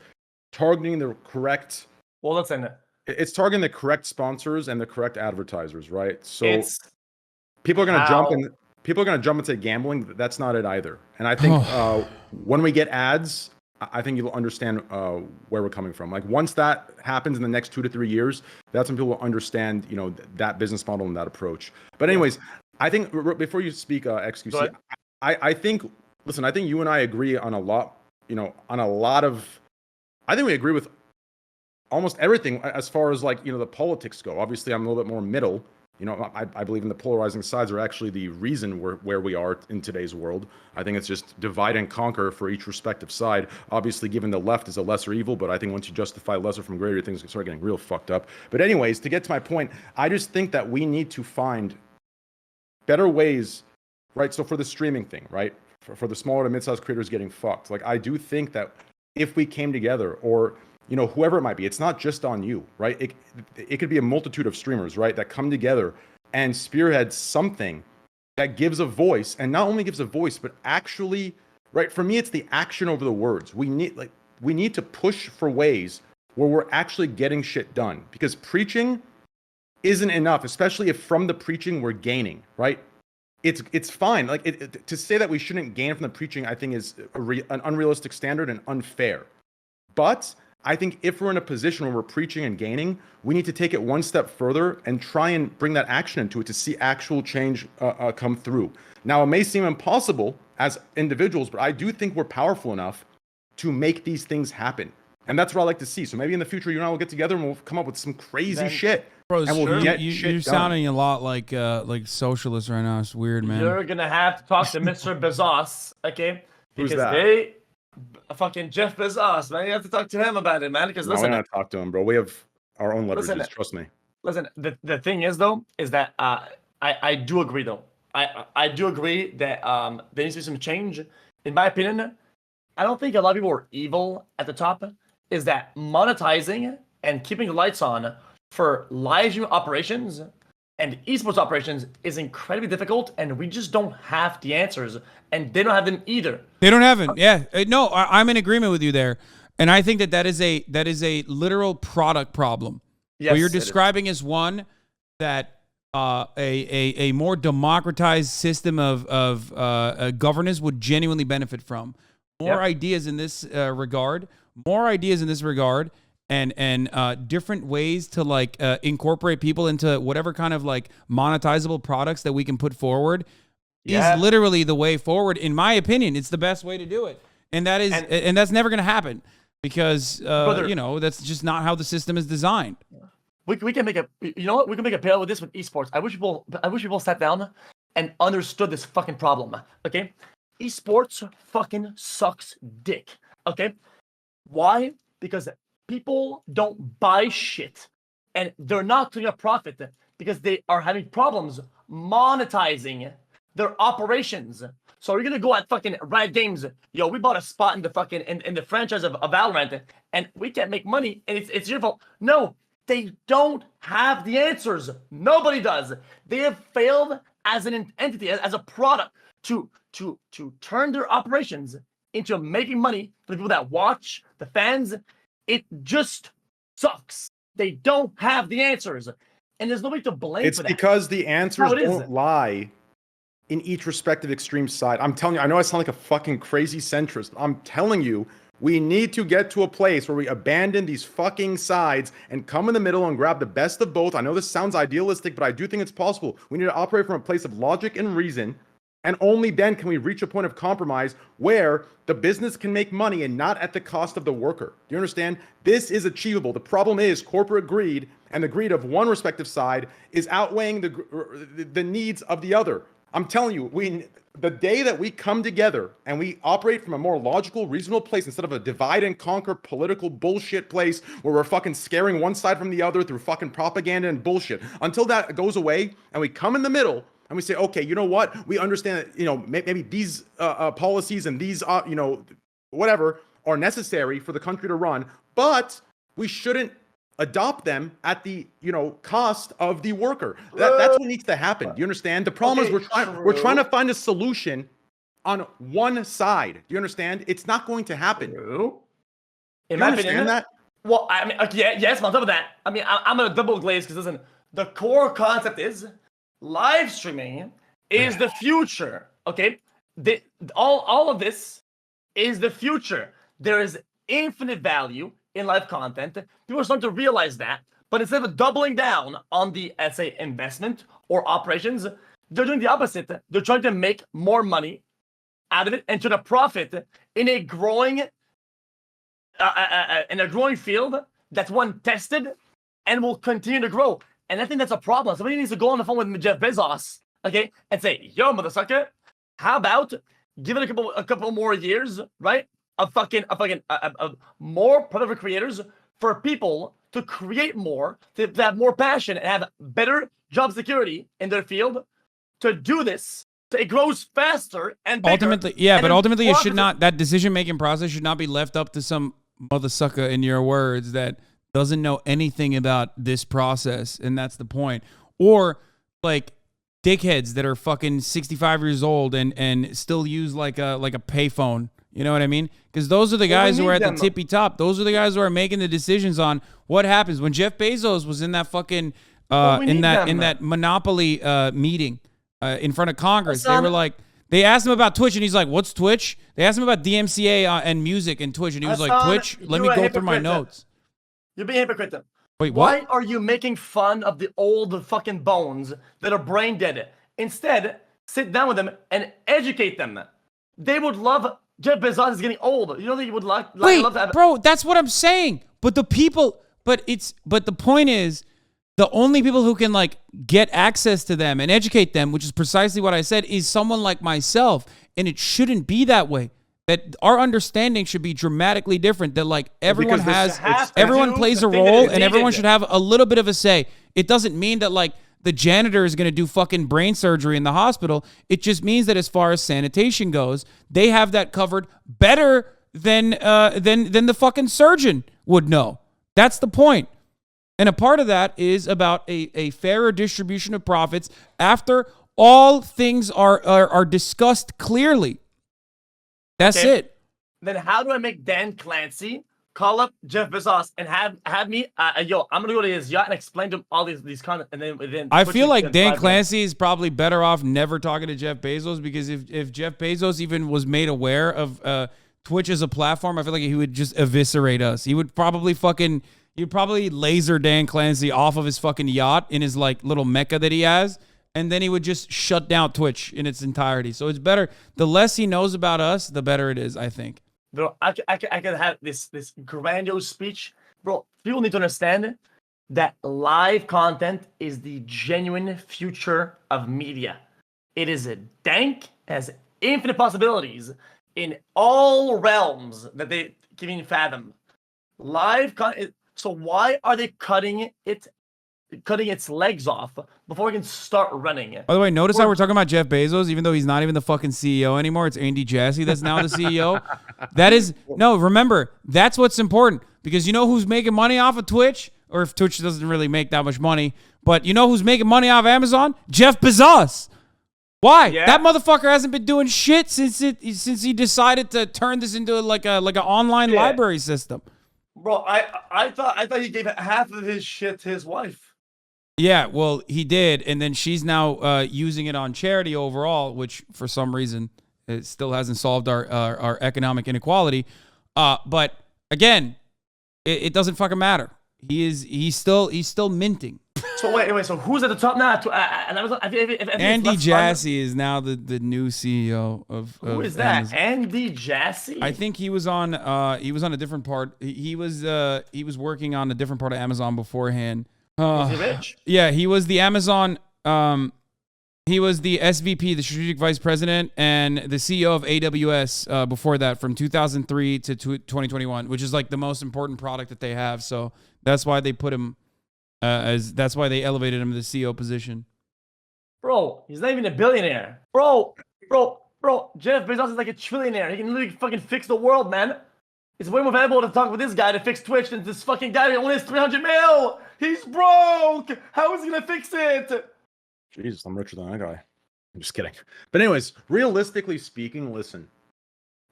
targeting the correct. Well, listen. It's targeting the correct sponsors and the correct advertisers, right? So people are gonna jump in. People are going to jump into gambling. That's not it either. And I think when we get ads, I think you'll understand where we're coming from. Like once that happens in the next 2 to 3 years, that's when people will understand, that business model and that approach. But anyways, I think before you speak, XQC, I think you and I agree on a lot, I think we agree with almost everything as far as like, the politics go. Obviously, I'm a little bit more middle. I believe in the polarizing sides are actually the reason where we are in today's world. I think it's just divide and conquer for each respective side. Obviously, given the left is a lesser evil, but I think once you justify lesser from greater, things start getting real fucked up. But anyways, to get to my point, I just think that we need to find better ways, right? So for the streaming thing, right? For the smaller to mid-sized creators getting fucked, like I do think that if we came together or whoever it might be, it's not just on you, right? It could be a multitude of streamers, right, that come together and spearhead something that gives a voice, and not only gives a voice, but actually, right? For me, it's the action over the words. We need to push for ways where we're actually getting shit done, because preaching isn't enough, especially if from the preaching we're gaining, right? It's fine. Like to say that we shouldn't gain from the preaching, I think is an unrealistic standard and unfair. But I think if we're in a position where we're preaching and gaining, we need to take it one step further and try and bring that action into it to see actual change come through. Now, it may seem impossible as individuals, but I do think we're powerful enough to make these things happen. And that's what I like to see. So maybe in the future, you and I will get together and we'll come up with some crazy shit. Bro, and we'll get you're sounding a lot like socialists right now. It's weird, man. You're going to have to talk to Mr. Bezos, okay? Who's because that? Fucking Jeff Bezos, man. You have to talk to him about it, man. Because listen, we're not talk to him, bro. We have our own leverages. Trust me. Listen, the thing is though, is that I do agree though. I do agree that there needs to be some change. In my opinion, I don't think a lot of people are evil at the top. Is that monetizing and keeping the lights on for live stream operations and esports operations is incredibly difficult, and we just don't have the answers, and they don't have them either. They don't have it. Yeah, no, I'm in agreement with you there, and I think that is a literal product problem. Yes, what you're describing is one that a more democratized system of governance would genuinely benefit from. More ideas in this regard. More ideas in this regard. And different ways to like incorporate people into whatever kind of like monetizable products that we can put forward is literally the way forward. In my opinion, it's the best way to do it. And that's never going to happen because, you know, that's just not how the system is designed. We can make you know what? We can make a parallel with this with esports. I wish people sat down and understood this fucking problem. Okay, esports fucking sucks dick. Okay, why? Because people don't buy shit, and they're not doing a profit because they are having problems monetizing their operations. So we're gonna go at fucking Riot Games. Yo, we bought a spot in the fucking in the franchise of Valorant, and we can't make money, and it's your fault. No. They don't have the answers. Nobody does. They have failed as an entity, as a product, to turn their operations into making money for the people that watch, the fans. It just sucks. They don't have the answers. And there's nobody to blame for that. It's because the answers don't lie in each respective extreme side. I'm telling you, I know I sound like a fucking crazy centrist. I'm telling you, we need to get to a place where we abandon these fucking sides and come in the middle and grab the best of both. I know this sounds idealistic, but I do think it's possible. We need to operate from a place of logic and reason, and only then can we reach a point of compromise where the business can make money and not at the cost of the worker. Do you understand? This is achievable. The problem is corporate greed, and the greed of one respective side is outweighing the needs of the other. I'm telling you, the day that we come together and we operate from a more logical, reasonable place instead of a divide and conquer political bullshit place where we're fucking scaring one side from the other through fucking propaganda and bullshit, until that goes away and we come in the middle and we say, okay, you know what? We understand that, you know, maybe these policies and these, you know, whatever are necessary for the country to run, but we shouldn't adopt them at the, you know, cost of the worker. That's what needs to happen. Do you understand? The problem is we're trying to find a solution on one side. Do you understand? It's not going to happen. In my opinion, that? Well, I mean, yes, on top of that, I mean, I'm gonna double glaze because listen, the core concept is live streaming is the future. Okay, all of this is the future. There is infinite value in live content. People are starting to realize that, but instead of doubling down on the, let's say, investment or operations, they're doing the opposite. They're trying to make more money out of it and turn a profit in a growing field that's one tested and will continue to grow. And I think that's a problem. Somebody needs to go on the phone with Jeff Bezos, okay, and say, "Yo, motherfucker, how about give it a couple more years, right? Of more prolific creators for people to create more, to have more passion and have better job security in their field. To do this, it grows faster and bigger. Ultimately, yeah, but ultimately it should not, that decision-making process should not be left up to some motherfucker, in your words, that doesn't know anything about this process, and that's the point. Or, like, dickheads that are fucking 65 years old and still use like a payphone. You know what I mean? Because those are the guys who are at the tippy top. Those are the guys who are making the decisions on what happens. When Jeff Bezos was in that fucking in that monopoly meeting in front of Congress, they were like, they asked him about Twitch, and he's like, "What's Twitch?" They asked him about DMCA and music and Twitch, and he was like, "Twitch, let me go through my notes." You're being a hypocrite. Wait, what? Why are you making fun of the old fucking bones that are brain dead? Instead, sit down with them and educate them. They would love. Jeff Bezos is getting old. You know that you would love to have. Bro, that's what I'm saying. But the point is, the only people who can like get access to them and educate them, which is precisely what I said, is someone like myself. And it shouldn't be that way. That our understanding should be dramatically different. That like everyone plays a role and everyone should have a little bit of a say. It doesn't mean that like the janitor is going to do fucking brain surgery in the hospital. It just means that as far as sanitation goes, they have that covered better than the fucking surgeon would know. That's the point. And a part of that is about a fairer distribution of profits after all things are discussed clearly. That's it. Then how do I make Dan Clancy call up Jeff Bezos and have me, I'm gonna go to his yacht and explain to him all these content, and then I feel like Dan Clancy is probably better off never talking to Jeff Bezos, because if Jeff Bezos even was made aware of Twitch as a platform, I feel like he would just eviscerate us. He'd probably laser Dan Clancy off of his fucking yacht in his like little mecca that he has, and then he would just shut down Twitch in its entirety. So it's better. The less he knows about us, the better it is, I think. Bro, I could have this grandiose speech. Bro, people need to understand that live content is the genuine future of media. It is a dank, has infinite possibilities in all realms that they can even fathom. Live content. So why are they cutting its legs off before we can start running? By the way, notice how we're talking about Jeff Bezos, even though he's not even the fucking CEO anymore. It's Andy Jassy that's now the CEO. That is, no, remember, that's what's important. Because you know who's making money off of Twitch? Or if Twitch doesn't really make that much money. But you know who's making money off Amazon? Jeff Bezos. Why? Yeah. That motherfucker hasn't been doing shit since he decided to turn this into like an online library system. Bro, I thought he gave half of his shit to his wife. Yeah, well, he did, and then she's now using it on charity overall, which for some reason it still hasn't solved our economic inequality. But again, it doesn't fucking matter. He's still minting. So wait. So who's at the top now? Andy Jassy is now the new CEO of. Who is that? Amazon. Andy Jassy? I think he was on a different part. He was working on a different part of Amazon beforehand. Was he rich? Yeah, he was the Amazon. He was the SVP, the strategic vice president, and the CEO of AWS before that, from 2003 to 2021, which is like the most important product that they have. So that's why they put him that's why they elevated him to the CEO position. Bro, he's not even a billionaire. Bro, Jeff Bezos is like a trillionaire. He can literally fucking fix the world, man. It's way more valuable to talk with this guy to fix Twitch than this fucking guy who only has 300 mil. He's broke. How is he gonna fix it? Jesus, I'm richer than that guy. I'm just kidding. But anyways, realistically speaking, listen,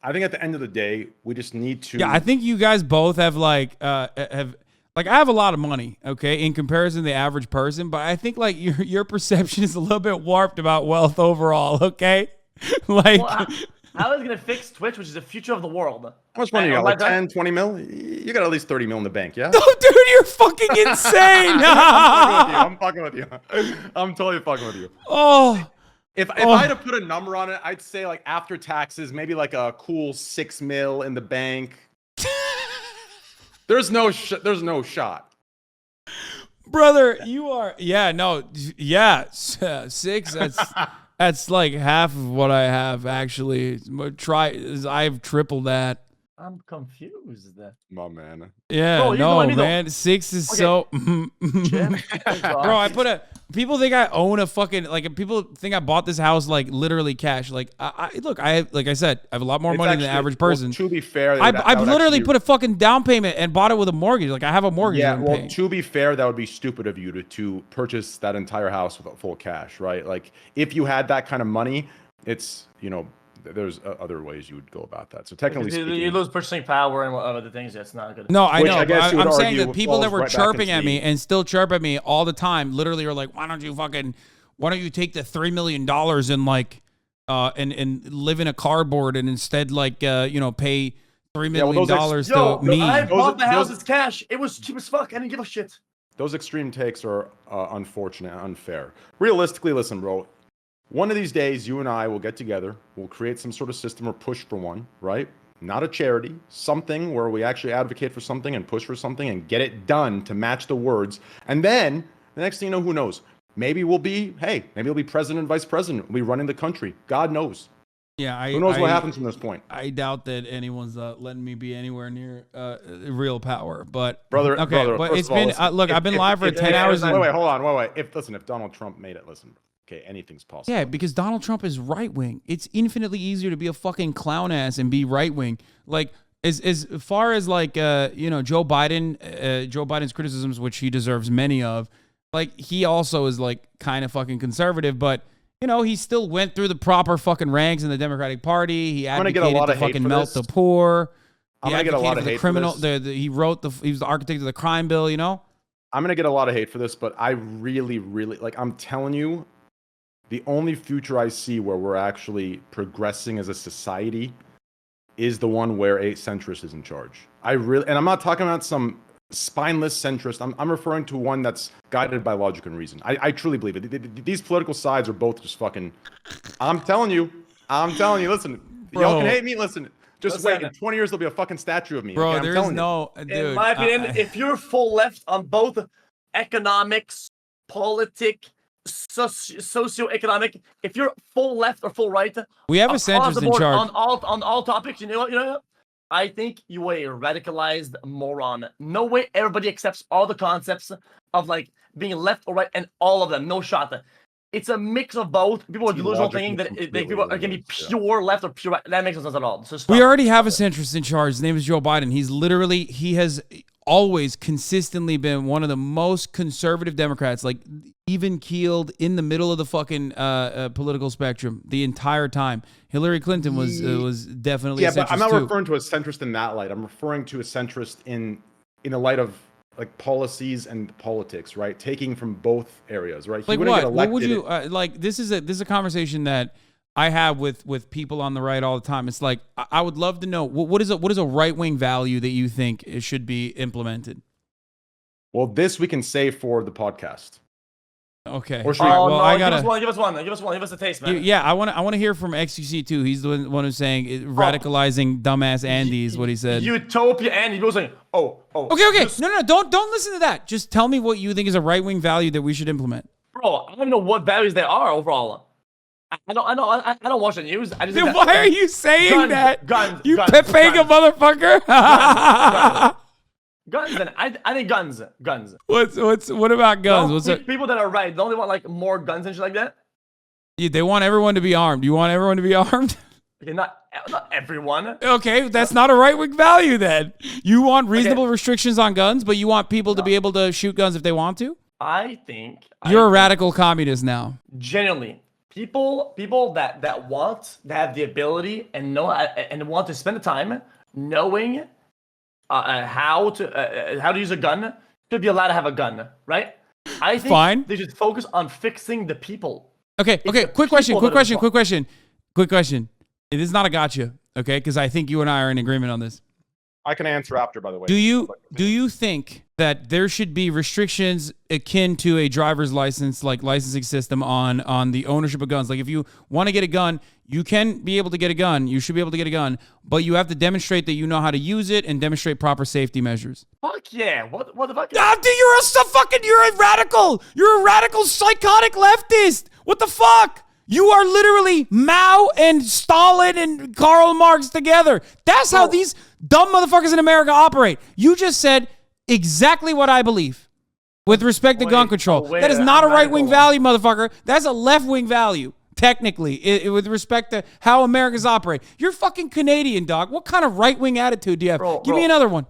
I think at the end of the day, we just need to. Yeah, I think you guys both have I have a lot of money, okay, in comparison to the average person, but I think like your perception is a little bit warped about wealth overall, okay? Like, well, how is he gonna fix Twitch, which is the future of the world? How much money you got? Like 10, 20 mil? You got at least 30 mil in the bank, yeah? No, dude, you're fucking insane. I'm fucking with you. I'm totally fucking with you. Oh. If I had to put a number on it, I'd say like after taxes, maybe like a cool 6 mil in the bank. There's no shot. Brother, you are, six, that's like half of what I have, actually. I've tripled that. I'm confused. My man. Yeah, bro, no, man. 6 is okay. so. Bro, people think I own a fucking, like, people think I bought this house like literally cash. Like, like I said, I have a lot more money than the average person. Well, to be fair, I've literally put a fucking down payment and bought it with a mortgage. Like, I have a mortgage. Yeah, well, to be fair, that would be stupid of you to purchase that entire house with full cash, right? Like, if you had that kind of money, it's, there's other ways you would go about that. So technically speaking, you lose purchasing power and other things. That's not good. No, I know. I'm saying argue that people that were falls right back chirping at me and still chirp at me all the time, literally are like, why don't you take the $3 million and like, and live in a cardboard and instead like, pay $3 million to me. I bought the house as cash. It was cheap as fuck. I didn't give a shit. Those extreme takes are unfortunate and unfair. Realistically, listen, bro. One of these days, you and I will get together. We'll create some sort of system or push for one, right? Not a charity, something where we actually advocate for something and push for something and get it done to match the words. And then the next thing you know, who knows? Maybe we'll be president and vice president. We'll be running the country. God knows. Yeah, who knows what happens from this point? I doubt that anyone's letting me be anywhere near real power. But brother, but it's been look. I've been live for 10 hours. Wait, hold on. If Donald Trump made it, listen. Okay, anything's possible. Yeah, because Donald Trump is right wing. It's infinitely easier to be a fucking clown ass and be right wing. Like as far as like Joe Biden's criticisms, which he deserves many of, like he also is like kind of fucking conservative, but he still went through the proper fucking ranks in the Democratic Party. He advocated to fucking melt the poor. I'm gonna get a lot of hate for this. He was the architect of the crime bill. I'm gonna get a lot of hate for this, but I really, really I'm telling you. The only future I see where we're actually progressing as a society is the one where a centrist is in charge. And I'm not talking about some spineless centrist. I'm referring to one that's guided by logic and reason. I truly believe it. These political sides are both just fucking. I'm telling you. Listen, y'all can hate me. Listen, just wait. In 20 years, there'll be a fucking statue of me. Bro, okay? there's no. Dude, in my opinion, if you're full left on both economics, politics, socioeconomic, if you're full left or full right, we have a centrist in charge on all topics. You know what? I think you are a radicalized moron. No way everybody accepts all the concepts of like being left or right and all of them. No shot. It's a mix of both. People are delusional thinking that people are going to be pure left or pure right. That makes no sense at all. So we already have a centrist in charge. His name is Joe Biden. He has always consistently been one of the most conservative Democrats, like even keeled in the middle of the fucking political spectrum the entire time. Hillary Clinton was definitely a centrist but I'm not too. referring to a centrist in that light. I'm referring to a centrist in the light of like policies and politics, right? Taking from both areas, right? Like what? What would you like? This is a conversation that I have with people on the right all the time. It's like I would love to know what is a right wing value that you think it should be implemented. Well, this we can save for the podcast. Okay. Or should well, no, I gotta give us one. Give us a taste, man. Yeah, I want to hear from XQC too. He's the one who's saying radicalizing dumbass Andy is what he said. Utopia Andy. People saying, oh. Okay. No, don't listen to that. Just tell me what you think is a right wing value that we should implement. Bro, I don't know what values there are overall. I don't watch the news. I just Then why are you saying that? Guns. You Pepega motherfucker. Guns, then I think guns. What about guns? What's it? People that are right, don't they want like more guns and shit like that? Yeah, they want everyone to be armed. You want everyone to be armed? Okay, not everyone. Okay, that's not a right wing value then. You want reasonable restrictions on guns, but you want people to be able to shoot guns if they want to? I think you're a radical communist now. Genuinely. People that want to have the ability and know and want to spend the time knowing how to use a gun should be allowed to have a gun, right? I think they should focus on fixing the people. Okay. Quick question. It is not a gotcha, okay? Because I think you and I are in agreement on this. I can answer after, by the way. Do you think that there should be restrictions akin to a driver's license, like licensing system on the ownership of guns? Like if you want to get a gun, you can be able to get a gun. You should be able to get a gun, but you have to demonstrate that you know how to use it and demonstrate proper safety measures. Fuck yeah! What the fuck? Dude, you're a radical. You're a radical psychotic leftist. What the fuck? You are literally Mao and Stalin and Karl Marx together. That's how these dumb motherfuckers in America operate. You just said exactly what I believe with respect to gun control. That is not a right-wing value, motherfucker. That's a left-wing value, technically, with respect to how Americans operate. You're fucking Canadian, dog. What kind of right-wing attitude do you have? Give me another one.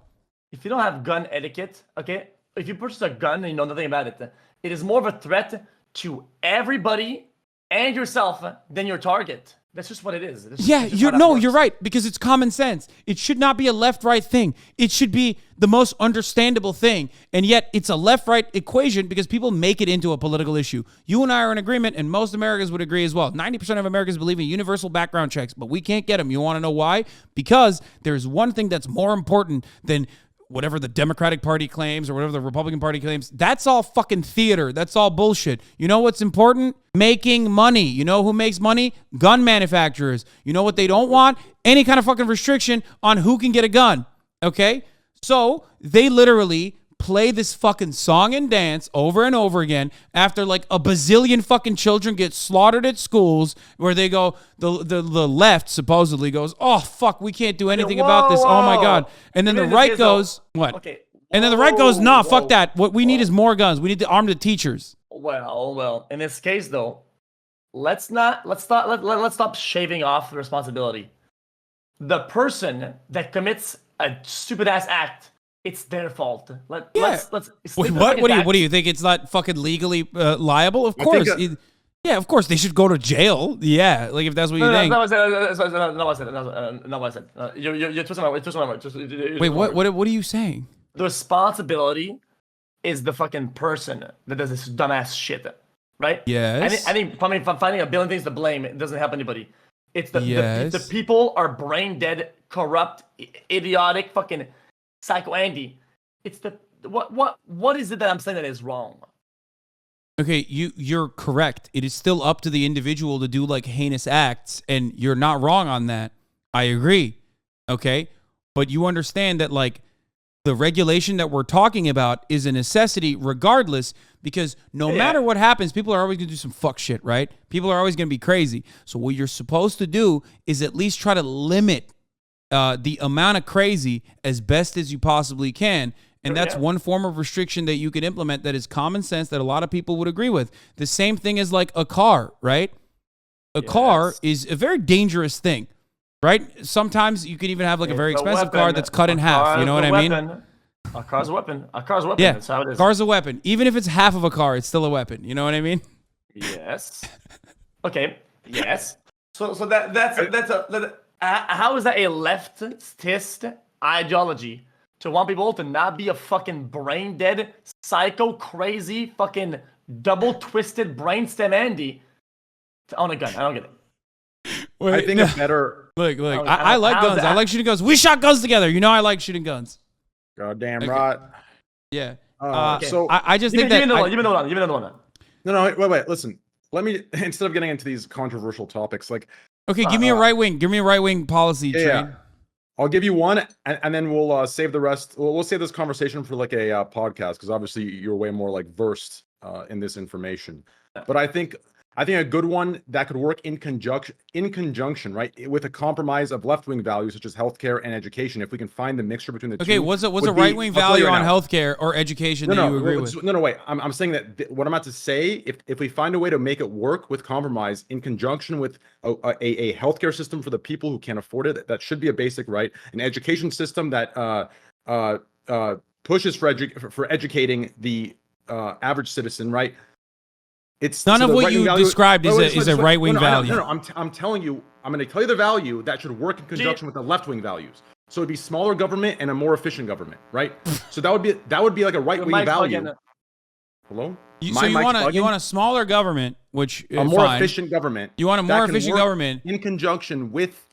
If you don't have gun etiquette, okay, if you purchase a gun and you know nothing about it, it is more of a threat to everybody and yourself than your target. That's just what it is. You're right, because it's common sense. It should not be a left-right thing. It should be the most understandable thing. And yet it's a left-right equation because people make it into a political issue. You and I are in agreement, and most Americans would agree as well. 90% of Americans believe in universal background checks, but we can't get them. You want to know why? Because there's one thing that's more important than whatever the Democratic Party claims or whatever the Republican Party claims. That's all fucking theater. That's all bullshit. You know what's important? Making money. You know who makes money? Gun manufacturers. You know what they don't want? Any kind of fucking restriction on who can get a gun. Okay? So they literally play this fucking song and dance over and over again after like a bazillion fucking children get slaughtered at schools where they go, the left supposedly goes, oh, fuck, we can't do anything about this. Oh, my God. And then the right goes, what? Okay. And then the right goes, nah, fuck that. What we need is more guns. We need to arm the teachers. Well, in this case, though, let's stop shaving off the responsibility. The person that commits a stupid-ass act, it's their fault. Let's Wait, what? What do you think? It's not fucking legally liable? Of course. Yeah, of course they should go to jail. Yeah, like if that's what you think. No, I said. You're twisting my words. Wait, what are you saying? The responsibility is the fucking person that does this dumbass shit, right? Yes. I think finding a billion things to blame, it doesn't help anybody. It's the people are brain dead, corrupt, idiotic, fucking Psycho Andy. It's the what is it that I'm saying that is wrong? Okay, you're correct. It is still up to the individual to do like heinous acts, and you're not wrong on that. I agree. Okay, but you understand that like the regulation that we're talking about is a necessity regardless, because no matter what happens, people are always going to do some fuck shit, right? People are always going to be crazy. So what you're supposed to do is at least try to limit the amount of crazy as best as you possibly can. And that's one form of restriction that you could implement that is common sense that a lot of people would agree with. The same thing as like a car, right? A car is a very dangerous thing, right? Sometimes you can even have like a very expensive car that's cut in half. You know what I mean? A car's a weapon. A car's a weapon. Yeah, That's how it is. Car's a weapon. Even if it's half of a car, it's still a weapon. You know what I mean? Yes. Okay. Yes. So how is that a leftist ideology to want people to not be a fucking brain dead, psycho, crazy, fucking double twisted brainstem Andy to own a gun? I don't get it. Wait, I think it's better. Look. I like guns. I like shooting guns. We shot guns together. You know I like shooting guns. Goddamn right. Yeah. Okay. So I just think that. Give me another one. No, wait. Listen. Let me, instead of getting into these controversial topics, like. Okay, give me a right wing. Give me a right wing policy. Yeah. I'll give you one, and then we'll save the rest. We'll save this conversation for like a podcast, because obviously you're way more like versed in this information. But I think a good one that could work in conjunction, right, with a compromise of left-wing values such as healthcare and education. If we can find the mixture between the two. Okay, what's a right-wing value on healthcare or education that you agree with? No, wait. I'm saying that what I'm about to say, if we find a way to make it work with compromise in conjunction with a healthcare system for the people who can't afford it, that should be a basic right. An education system that pushes for educating the average citizen, right? It's none of what you described is a right-wing value. No, I'm telling you, I'm going to tell you the value that should work in conjunction with the left-wing values. So it'd be smaller government and a more efficient government, right? So that would be like a right-wing value. Hello? You want a smaller government, which a more efficient government. You want a more efficient government in conjunction with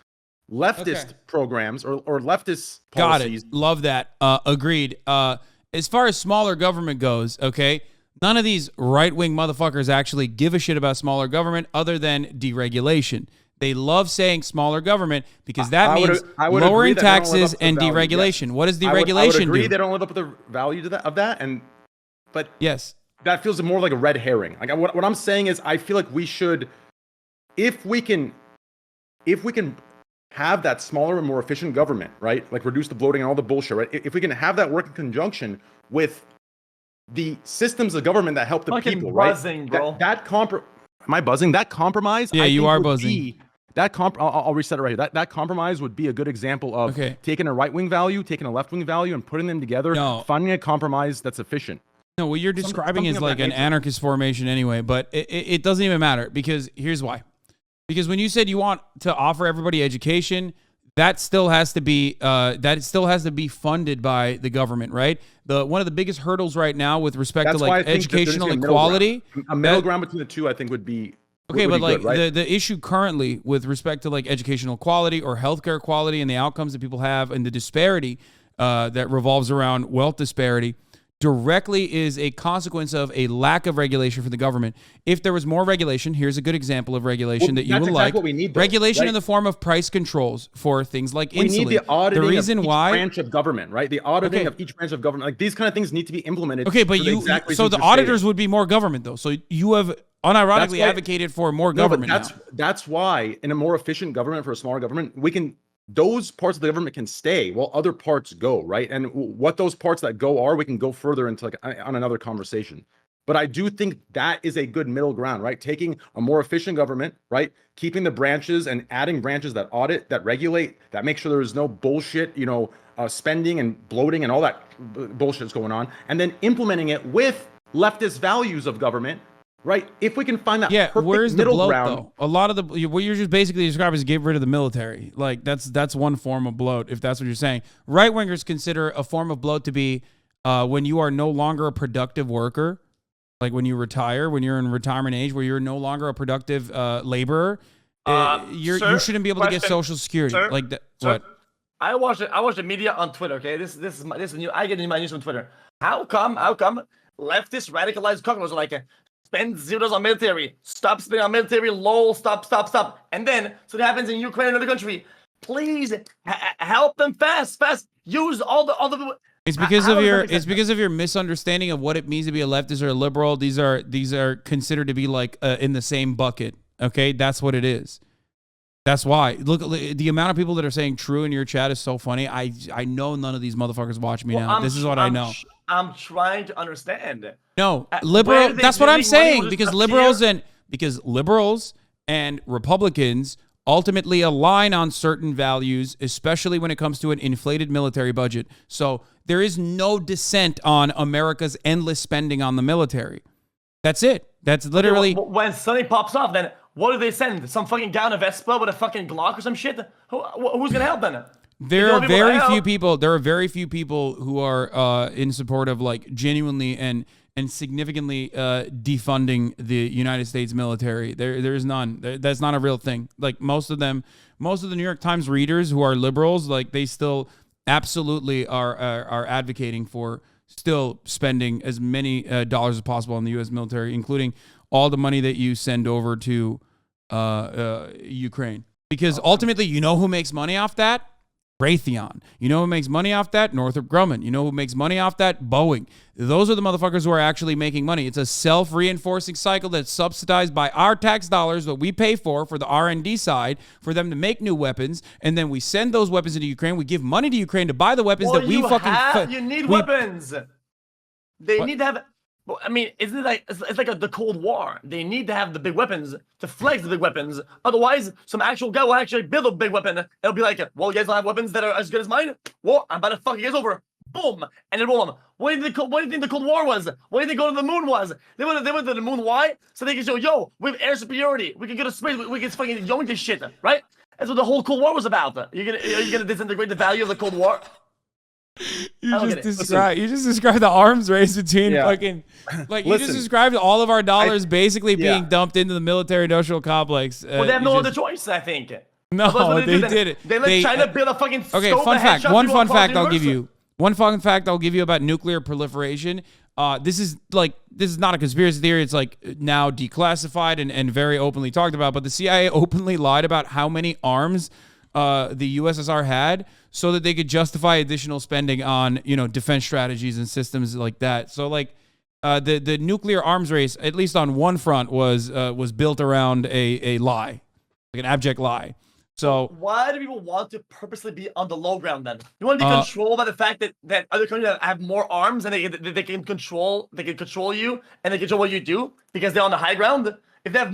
leftist programs or leftist policies. Got it. Love that. Agreed. As far as smaller government goes, okay. None of these right-wing motherfuckers actually give a shit about smaller government other than deregulation. They love saying smaller government because that means lowering taxes and deregulation. Yes. What does deregulation do? I would agree they don't live up to the value of that. But yes, that feels more like a red herring. Like what I'm saying is, I feel like we should, if we can have that smaller and more efficient government, right? Like reduce the bloating and all the bullshit, right? If we can have that work in conjunction with the systems of government that help the people, buzzing, right? Bro. Am I buzzing? That compromise? Yeah, you are buzzing. I'll reset it right here. That compromise would be a good example of taking a right-wing value, taking a left-wing value, and putting them together, finding a compromise that's efficient. No, what you're describing is like an anarchist formation anyway, but it doesn't even matter, because here's why. Because when you said you want to offer everybody education, that still has to be funded by the government, right? One of the biggest hurdles right now with respect to like educational equality, a middle ground between the two, I think would be okay. But like the issue currently with respect to like educational equality or healthcare equality and the outcomes that people have and the disparity that revolves around wealth disparity directly is a consequence of a lack of regulation for the government. If there was more regulation, here's a good example of regulation that you would like. What we need, regulation in the form of price controls for things like insulin. We need the auditing of each branch of government, right? The auditing of each branch of government. Like these kind of things need to be implemented. Okay, but so the auditors would be more government though. So you have unironically advocated for more government. That's why in a more efficient government, for a smaller government, those parts of the government can stay while other parts go, right? And what those parts that go are, we can go further into like on another conversation. But I do think that is a good middle ground, right? Taking a more efficient government, right? Keeping the branches and adding branches that audit, that regulate, that make sure there is no bullshit, spending and bloating and all that bullshit that's going on. And then implementing it with leftist values of government, right? If we can find that perfect where's the middle bloat, ground. though? A lot of what you're just basically describing is get rid of the military. Like that's one form of bloat, if that's what you're saying. Right wingers consider a form of bloat to be when you are no longer a productive worker, like when you retire, when you're in retirement age, where you're no longer a productive laborer. You shouldn't be able to get Social Security. Sir, like that. Sir, I watch the media on Twitter. Okay, this is new. I get my news from Twitter. How come leftist radicalized cockroaches are like spend $0 on military, stop spending on military, lol, stop, and then so that happens in Ukraine and another country. Please help them fast. Use all the. It's because of your misunderstanding of what it means to be a leftist or a liberal. These are considered to be like in the same bucket. Okay, that's what it is. That's why. Look, the amount of people that are saying true in your chat is so funny. I know none of these motherfuckers watch me now. This is what I know. I'm trying to understand. No, liberal. That's what I'm saying. Because liberals and Republicans ultimately align on certain values, especially when it comes to an inflated military budget. So there is no dissent on America's endless spending on the military. That's it. That's literally when something pops off. Then what do they send? Some fucking guy on a Vespa with a fucking Glock or some shit? Who's gonna help then? There are very few people. There are very few people who are in support of like genuinely and significantly defunding the United States military. There's none. That's not a real thing. Like most of the New York Times readers who are liberals, like they still absolutely are advocating for still spending as many dollars as possible on the U.S. military, including all the money that you send over to Ukraine. Because ultimately, you know who makes money off that? Raytheon. You know who makes money off that? Northrop Grumman. You know who makes money off that? Boeing. Those are the motherfuckers who are actually making money. It's a self-reinforcing cycle that's subsidized by our tax dollars that we pay for the R&D side for them to make new weapons, and then we send those weapons into Ukraine. We give money to Ukraine to buy the weapons that we fucking... You need weapons. They need to have... I mean, isn't it like it's like the Cold War? They need to have the big weapons to flex the big weapons. Otherwise, some actual guy will actually build a big weapon. It'll be like, well, you guys don't have weapons that are as good as mine? Well, I'm about to fuck you guys over. Boom, and then roll them. What do you think the Cold War was? What do you think going to the moon was? They went to the moon. Why? So they can show, yo, we have air superiority. We can go to space. We can fucking yoink this shit, right? That's what the whole Cold War was about. Are you gonna disintegrate the value of the Cold War? You just described the arms race between fucking like you just described all of our dollars basically being dumped into the military industrial complex. Well, they have no other choice, I think. No, they did it. They let China build a fucking fun fact. One fun fact I'll give you. One fun fact I'll give you about nuclear proliferation. This is not a conspiracy theory. It's like now declassified and very openly talked about. But the CIA openly lied about how many arms the USSR had, so that they could justify additional spending on, defense strategies and systems like that. So like the nuclear arms race, at least on one front, was built around a lie, like an abject lie. So why do people want to purposely be on the low ground then? You want to be controlled by the fact that other countries have more arms and they can control you and they control what you do because they're on the high ground? If they have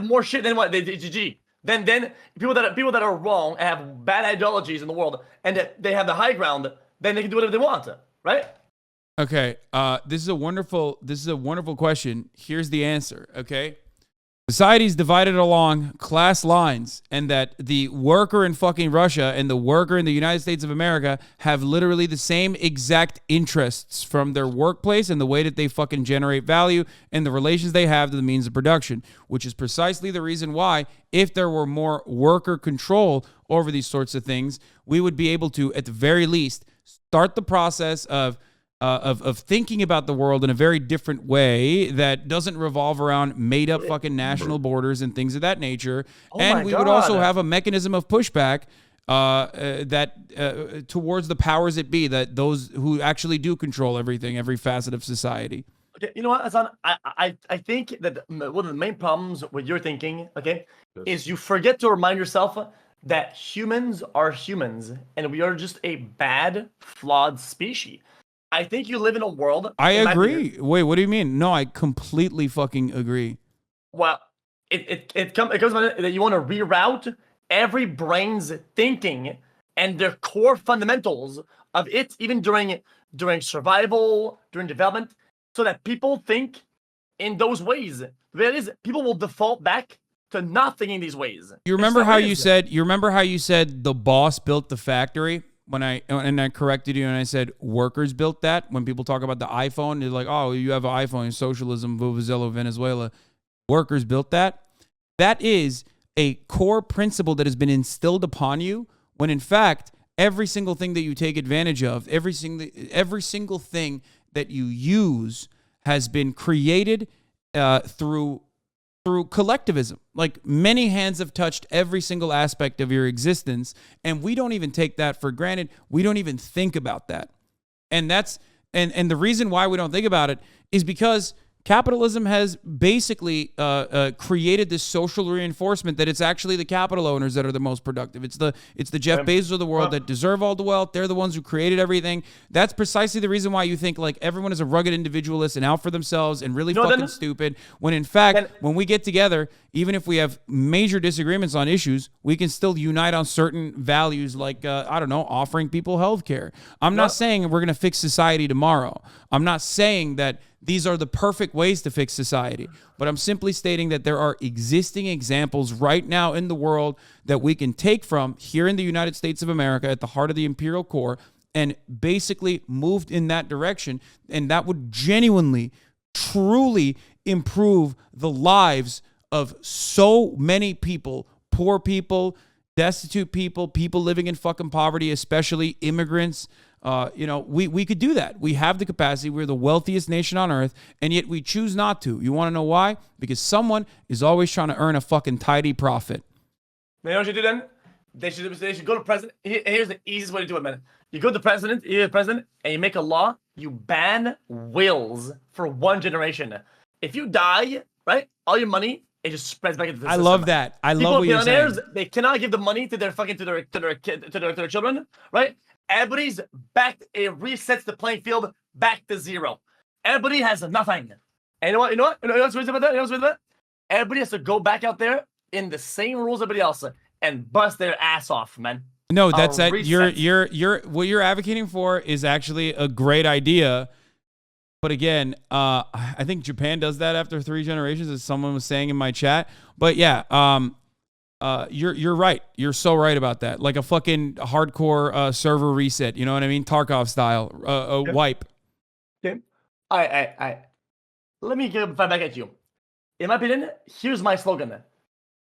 more shit, then what? GG. Then people that are wrong and have bad ideologies in the world and they have the high ground, then they can do whatever they want, right? Okay. This is a wonderful question. Here's the answer. Okay. Society is divided along class lines, and that the worker in fucking Russia and the worker in the United States of America have literally the same exact interests from their workplace and the way that they fucking generate value and the relations they have to the means of production, which is precisely the reason why, if there were more worker control over these sorts of things, we would be able to, at the very least, start the process of thinking about the world in a very different way that doesn't revolve around made up fucking national borders and things of that nature. And we would also have a mechanism of pushback towards the powers that be, that those who actually do control everything, every facet of society. Okay, you know what, Hassan? I think that one of the main problems with your thinking, is you forget to remind yourself that humans are humans and we are just a bad, flawed species. I think you live in a world. I agree. Wait, what do you mean? No, I completely fucking agree. Well, it comes down that you want to reroute every brain's thinking and their core fundamentals of it, even during survival, during development, so that people think in those ways. The reality is, people will default back to not thinking these ways. You remember how you said the boss built the factory? When I corrected you and I said workers built that. When people talk about the iPhone, they're like, oh, you have an iPhone, socialism, Vuvuzela, Venezuela. Workers built that. That is a core principle that has been instilled upon you, when in fact, every single thing that you take advantage of, every single thing that you use has been created through collectivism. Like, many hands have touched every single aspect of your existence, and we don't even take that for granted. We don't even think about that. And that's and the reason why we don't think about it is because capitalism has basically created this social reinforcement that it's actually the capital owners that are the most productive. It's the Jeff Bezos of the world that deserve all the wealth. They're the ones who created everything. That's precisely the reason why you think like everyone is a rugged individualist and out for themselves and really fucking stupid. When in fact, when we get together, even if we have major disagreements on issues, we can still unite on certain values like, I don't know, offering people health care. I'm not saying we're going to fix society tomorrow. I'm not saying that these are the perfect ways to fix society, but I'm simply stating that there are existing examples right now in the world that we can take from here in the United States of America at the heart of the imperial core and basically moved in that direction. And that would genuinely, truly improve the lives of so many people, poor people, destitute people, people living in fucking poverty, especially immigrants. We could do that. We have the capacity. We're the wealthiest nation on earth, and yet we choose not to. You want to know why? Because someone is always trying to earn a fucking tidy profit. Man, you know what you do then? They should go to president. Here's the easiest way to do it, man. You go to the president, and you make a law. You ban wills for one generation. If you die, right, all your money, it just spreads back into the system. I love that. I love what you're saying. They cannot give the money to their children, right? Everybody's back. It resets the playing field back to zero. Everybody has nothing. And you know what? You know what's weird about that? What's weird about that? Everybody has to go back out there in the same rules as everybody else and bust their ass off, man. No, that's that. You're what you're advocating for is actually a great idea. But again, I think Japan does that after 3 generations, as someone was saying in my chat. But yeah, you're right. You're so right about that. Like a fucking hardcore server reset. You know what I mean? Tarkov style. Wipe. Okay. I let me get back at you. In my opinion, here's my slogan: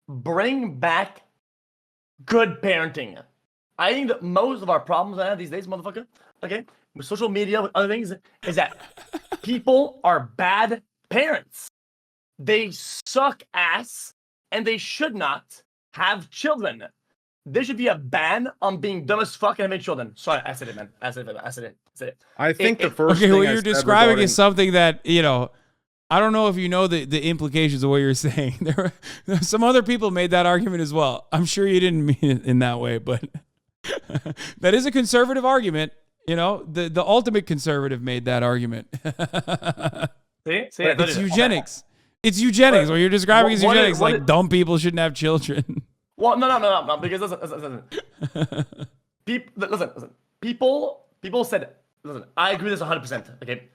bring back good parenting. I think that most of our problems I have these days, motherfucker, okay, with social media, with other things, is that people are bad parents. They suck ass, and they should not have children. There should be a ban on being dumb as fuck and having children. Sorry, I said it, man. I said it. I think the first thing what you're describing is something that, I don't know if you know the implications of what you're saying. There some other people made that argument as well. I'm sure you didn't mean it in that way, but that is a conservative argument. The ultimate conservative made that argument. It's eugenics. It's eugenics. What you're describing is eugenics. Dumb people shouldn't have children. Well, no. Because listen. Listen. People said, listen, I agree with this 100%. Okay.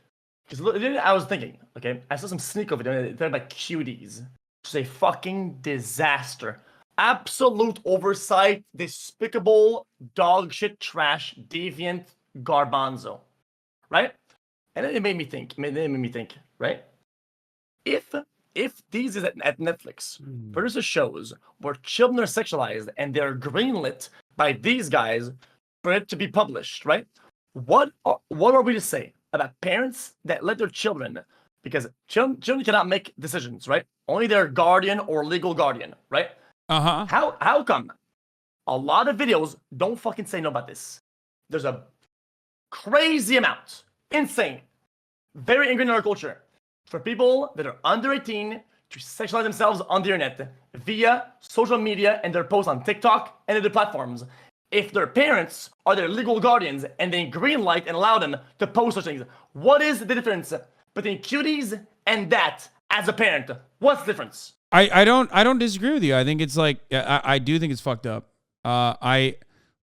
Because I was thinking, okay, I saw some sneak over there. They're like cuties. It's a fucking disaster. Absolute oversight, despicable, dog shit, trash, deviant, garbanzo. Right? And then it made me think, right? If these is at Netflix, produces shows where children are sexualized and they're greenlit by these guys for it to be published, right? What are we to say about parents that let their children, because children cannot make decisions, right? Only their guardian or legal guardian, right? How come a lot of videos don't fucking say no about this? There's a crazy amount, insane, very ingrained in our culture, for people that are under 18 to sexualize themselves on the internet via social media and their posts on TikTok and other platforms. If their parents are their legal guardians and they greenlight and allow them to post such things, what is the difference between cuties and that as a parent? What's the difference? I don't disagree with you. I think it's like I do think it's fucked up. I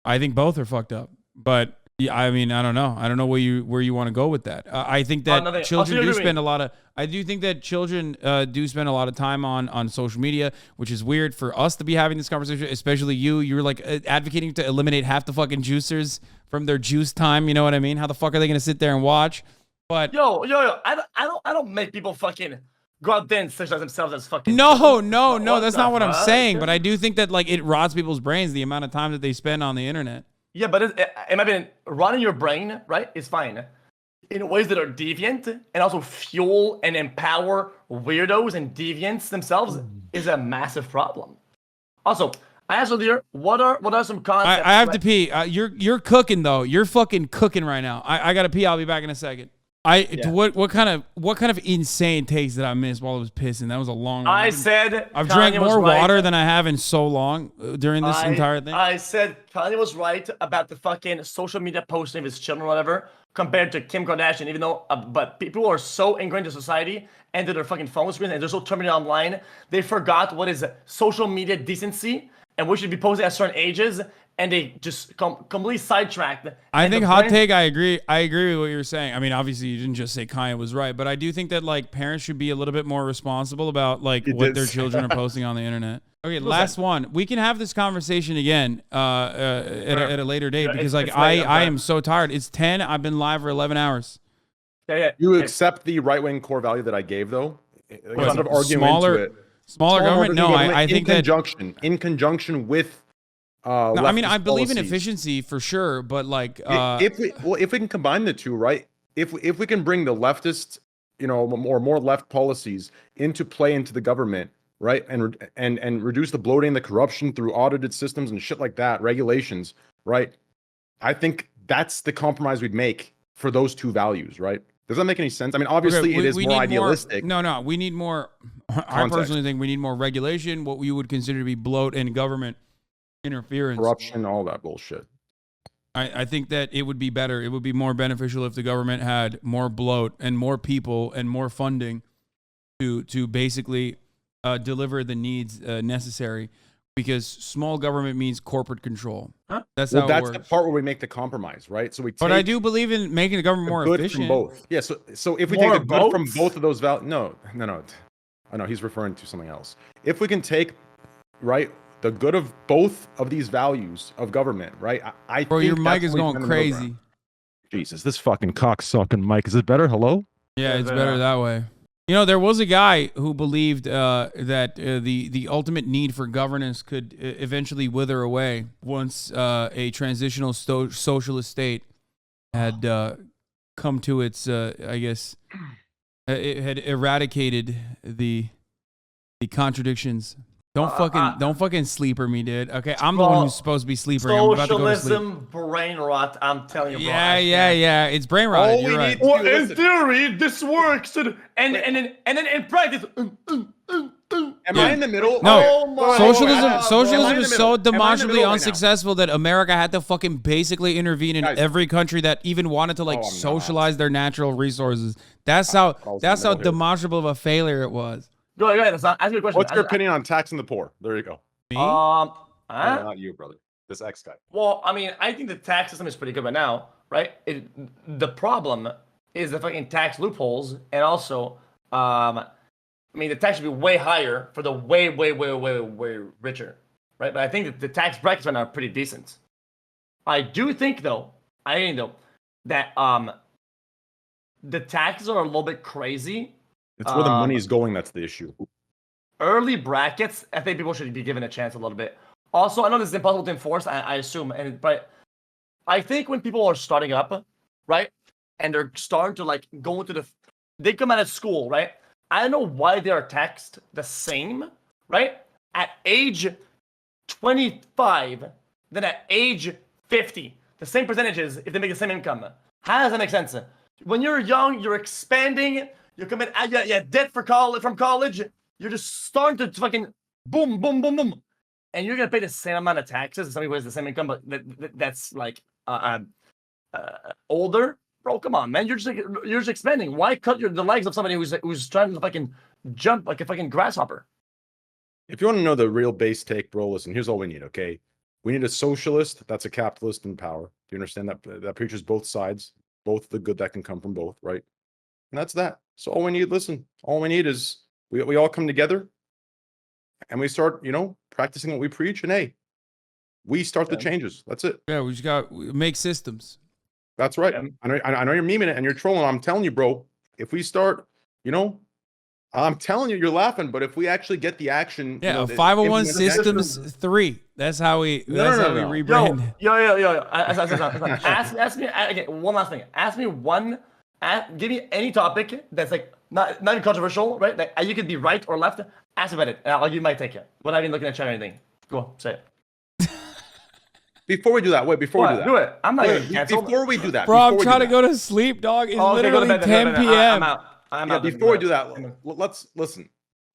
think both are fucked up. But yeah, I mean, I don't know. I don't know where you want to go with that. I think that children do spend a lot of. I do think that children do spend a lot of time on social media, which is weird for us to be having this conversation, especially you. You're like advocating to eliminate half the fucking juicers from their juice time. You know what I mean? How the fuck are they gonna sit there and watch? But yo, I don't make people fucking go out there and sexualize themselves as fucking. No, that's not what I'm saying. But I do think that like it rots people's brains the amount of time that they spend on the internet. Yeah, but in my opinion, running your brain, right, is fine. In ways that are deviant and also fuel and empower weirdos and deviants themselves is a massive problem. Also, I asked earlier, what are some concepts? I have to pee. You're cooking though. You're fucking cooking right now. I gotta pee. I'll be back in a second. What kind of insane takes did I miss while I was pissing? That was a long one. I've drank more water than I have in so long during this entire thing. I said Kanye was right about the fucking social media posting of his children or whatever compared to Kim Kardashian, even though, but people are so ingrained in society and to their fucking phone screens and they're so terminated online, they forgot what is social media decency and we should be posting at certain ages, and they just completely sidetracked. I think hot take. I agree with what you're saying. I mean, obviously you didn't just say Kanye was right, but I do think that like parents should be a little bit more responsible about like what their children are posting on the internet. Okay, last one. We can have this conversation again at a later date because like I am so tired. It's 10. I've been live for 11 hours. Yeah. You accept the right-wing core value that I gave though? Instead of arguing into it. Smaller government? No, I think that in conjunction with. No, I mean, I believe in efficiency for sure, but like, if we can combine the two, right? If we can bring the leftist, more left policies into play into the government, right, and reduce the bloating, the corruption through audited systems and shit like that, regulations, right? I think that's the compromise we'd make for those two values, right? Does that make any sense? I mean, obviously it is more idealistic. No, we need more. Context. I personally think we need more regulation, what we would consider to be bloat and government interference, corruption, all that bullshit. I think that it would be better. It would be more beneficial if the government had more bloat and more people and more funding to basically deliver the needs necessary. Because small government means corporate control. Huh? That's how it works. That's the part where we make the compromise, right? So but I do believe in making the government more efficient. From both. Yeah. So if we take the good from both of those values, no. I know he's referring to something else. If we can take, right, the good of both of these values of government, right? I Bro, think your mic is going crazy. Jesus, this fucking cocksucking mic. Is it better? Hello? Yeah, it's better that way. You know, there was a guy who believed that the ultimate need for governance could eventually wither away once a transitional socialist state had come to its, I guess, it had eradicated the contradictions. Don't fucking sleeper me, dude. Okay, I'm the one who's supposed to be sleepering. I'm about to go to sleep. Socialism, brain rot. I'm telling you, bro. Yeah. It's brain rot. You're right. Well, in theory, this works, and then in practice. Am I in the middle? No. Socialism is so demonstrably unsuccessful that America had to fucking basically intervene in every country that even wanted to like socialize their natural resources. That's how demonstrable of a failure it was. Go ahead. Ask me a question. What's your opinion on taxing the poor? There you go. Me? No, not you, brother. This X guy. Well, I mean, I think the tax system is pretty good right now, right? The problem is the fucking tax loopholes, and also, I mean, the tax should be way higher for the way richer, right? But I think that the tax brackets right now are pretty decent. I do think, though, that the taxes are a little bit crazy. It's where the money is going. That's the issue. Early brackets, I think people should be given a chance a little bit. Also, I know this is impossible to enforce, I assume, but I think when people are starting up, right, and they're starting to like go into they come out of school, right? I don't know why they are taxed the same, right, at age 25 than at age 50. The same percentages if they make the same income. How does that make sense? When you're young, you're expanding. You're coming out, debt from college. You're just starting to fucking boom, and you're gonna pay the same amount of taxes as somebody who has the same income, but that's like older. Bro, come on, man. You're just expanding. Why cut the legs of somebody who's trying to fucking jump like a fucking grasshopper? If you want to know the real base take, bro, listen. Here's all we need. Okay, we need a socialist that's a capitalist in power. Do you understand that preaches both sides, both the good that can come from both, right? And that's that. So all we need, all we need is we all come together and we start, practicing what we preach. And hey, we start the changes. That's it. Yeah, we just got to make systems. That's right. Yeah. I know you're memeing it and you're trolling. I'm telling you, bro, if we start, I'm telling you, you're laughing, but if we actually get the action, Yeah, you know, 501 implementation- Systems 3. That's how we. No, That's no, how no, we no. rebrand. Yo. Ask me again. One last thing. Ask me one. Give me any topic that's like not even controversial, right? Like you could be right or left. Ask about it, and I'll give you my take. Without even looking at chat or anything. Go on, say it. Before we do that, Do it. I'm not gonna cancel. Before we do that, Bro, I'm before we trying do to that. go to sleep, dog. It's Okay, go to literally bed, 10 p.m. I'm out. Yeah, before we do that, let's listen.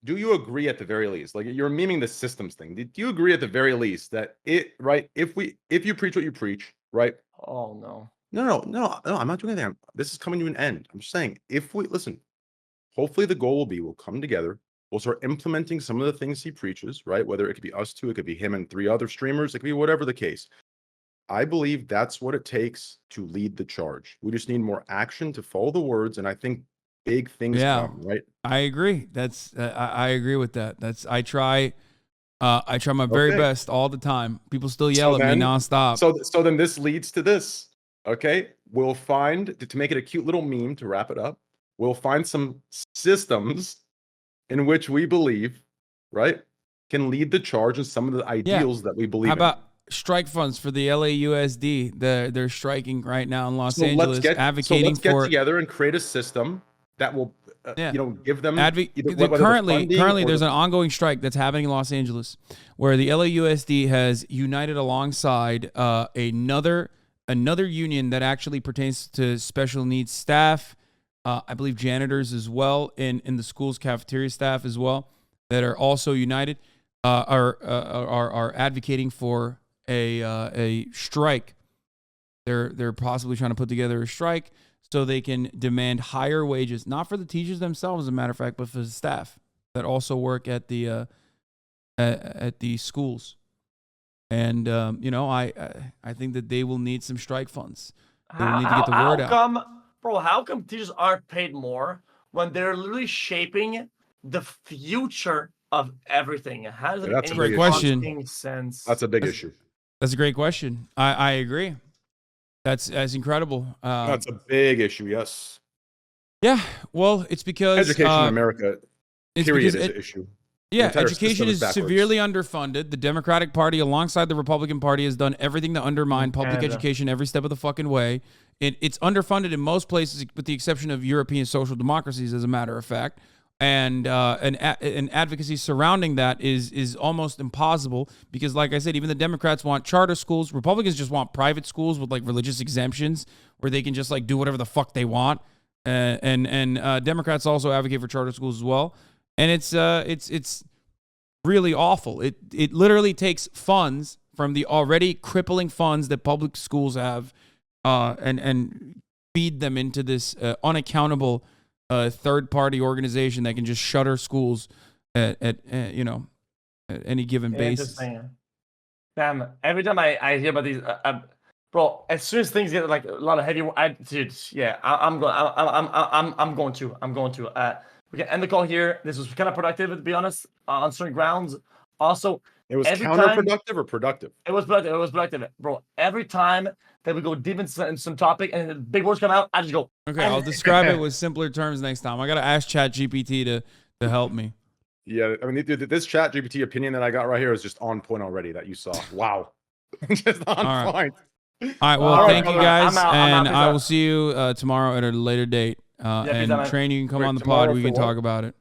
Do you agree at the very least? Like you're memeing the systems thing. Do you agree at the very least that if you preach what you preach, right? Oh no. No, I'm not doing anything. This is coming to an end. I'm just saying, if we listen, hopefully the goal will be we'll come together, we'll start implementing some of the things he preaches, right? Whether it could be us two, it could be him and 3 other streamers, it could be whatever the case. I believe that's what it takes to lead the charge. We just need more action to follow the words, and I think big things come, right? I agree. That's I agree with that. I try my very best all the time. People still yell at me nonstop. So then this leads to this. Okay, we'll find to make it a cute little meme to wrap it up. We'll find some systems in which we believe, right, can lead the charge in some of the ideals that we believe. How about strike funds for the LAUSD? They're striking right now in Los Angeles, advocating let's get together and create a system that will, give them. Currently, there's an ongoing strike that's happening in Los Angeles, where the LAUSD has united alongside another union that actually pertains to special needs staff. I believe janitors as well, in the school's cafeteria staff as well, that are also united, are advocating for a strike. They're possibly trying to put together a strike so they can demand higher wages, not for the teachers themselves, as a matter of fact, but for the staff that also work at the schools. And I think that they will need some strike funds. They will need to get the word out. How come teachers aren't paid more when they're literally shaping the future of everything? How does that's it a great question. Sense? That's a big issue. That's a great question. I agree. That's incredible. That's a big issue. Yes. Yeah. Well, it's because education in America, period, is an issue. Yeah, education is severely underfunded. The Democratic Party, alongside the Republican Party, has done everything to undermine public education every step of the fucking way. It's underfunded in most places, with the exception of European social democracies, as a matter of fact. And an advocacy surrounding that is almost impossible because, like I said, even the Democrats want charter schools. Republicans just want private schools with like religious exemptions where they can just like do whatever the fuck they want. And Democrats also advocate for charter schools as well. And it's really awful. It literally takes funds from the already crippling funds that public schools have, and feed them into this unaccountable third-party organization that can just shutter schools at any given basis. Damn! Every time I hear about these, bro, as soon as things get like a lot of heavy, I'm going to. We can end the call here. This was kind of productive, to be honest, on certain grounds. Also, it was counterproductive or productive? It was productive. It was productive, bro. Every time that we go deep into some topic and the big words come out, I just go. Okay, I'll describe it with simpler terms next time. I gotta ask ChatGPT to help me. Yeah, I mean, this ChatGPT opinion that I got right here is just on point already. That you saw. Wow, just on point. All right. Well, thank you guys, and I will see you tomorrow at a later date. And Train, you can come on the pod. We can talk about it.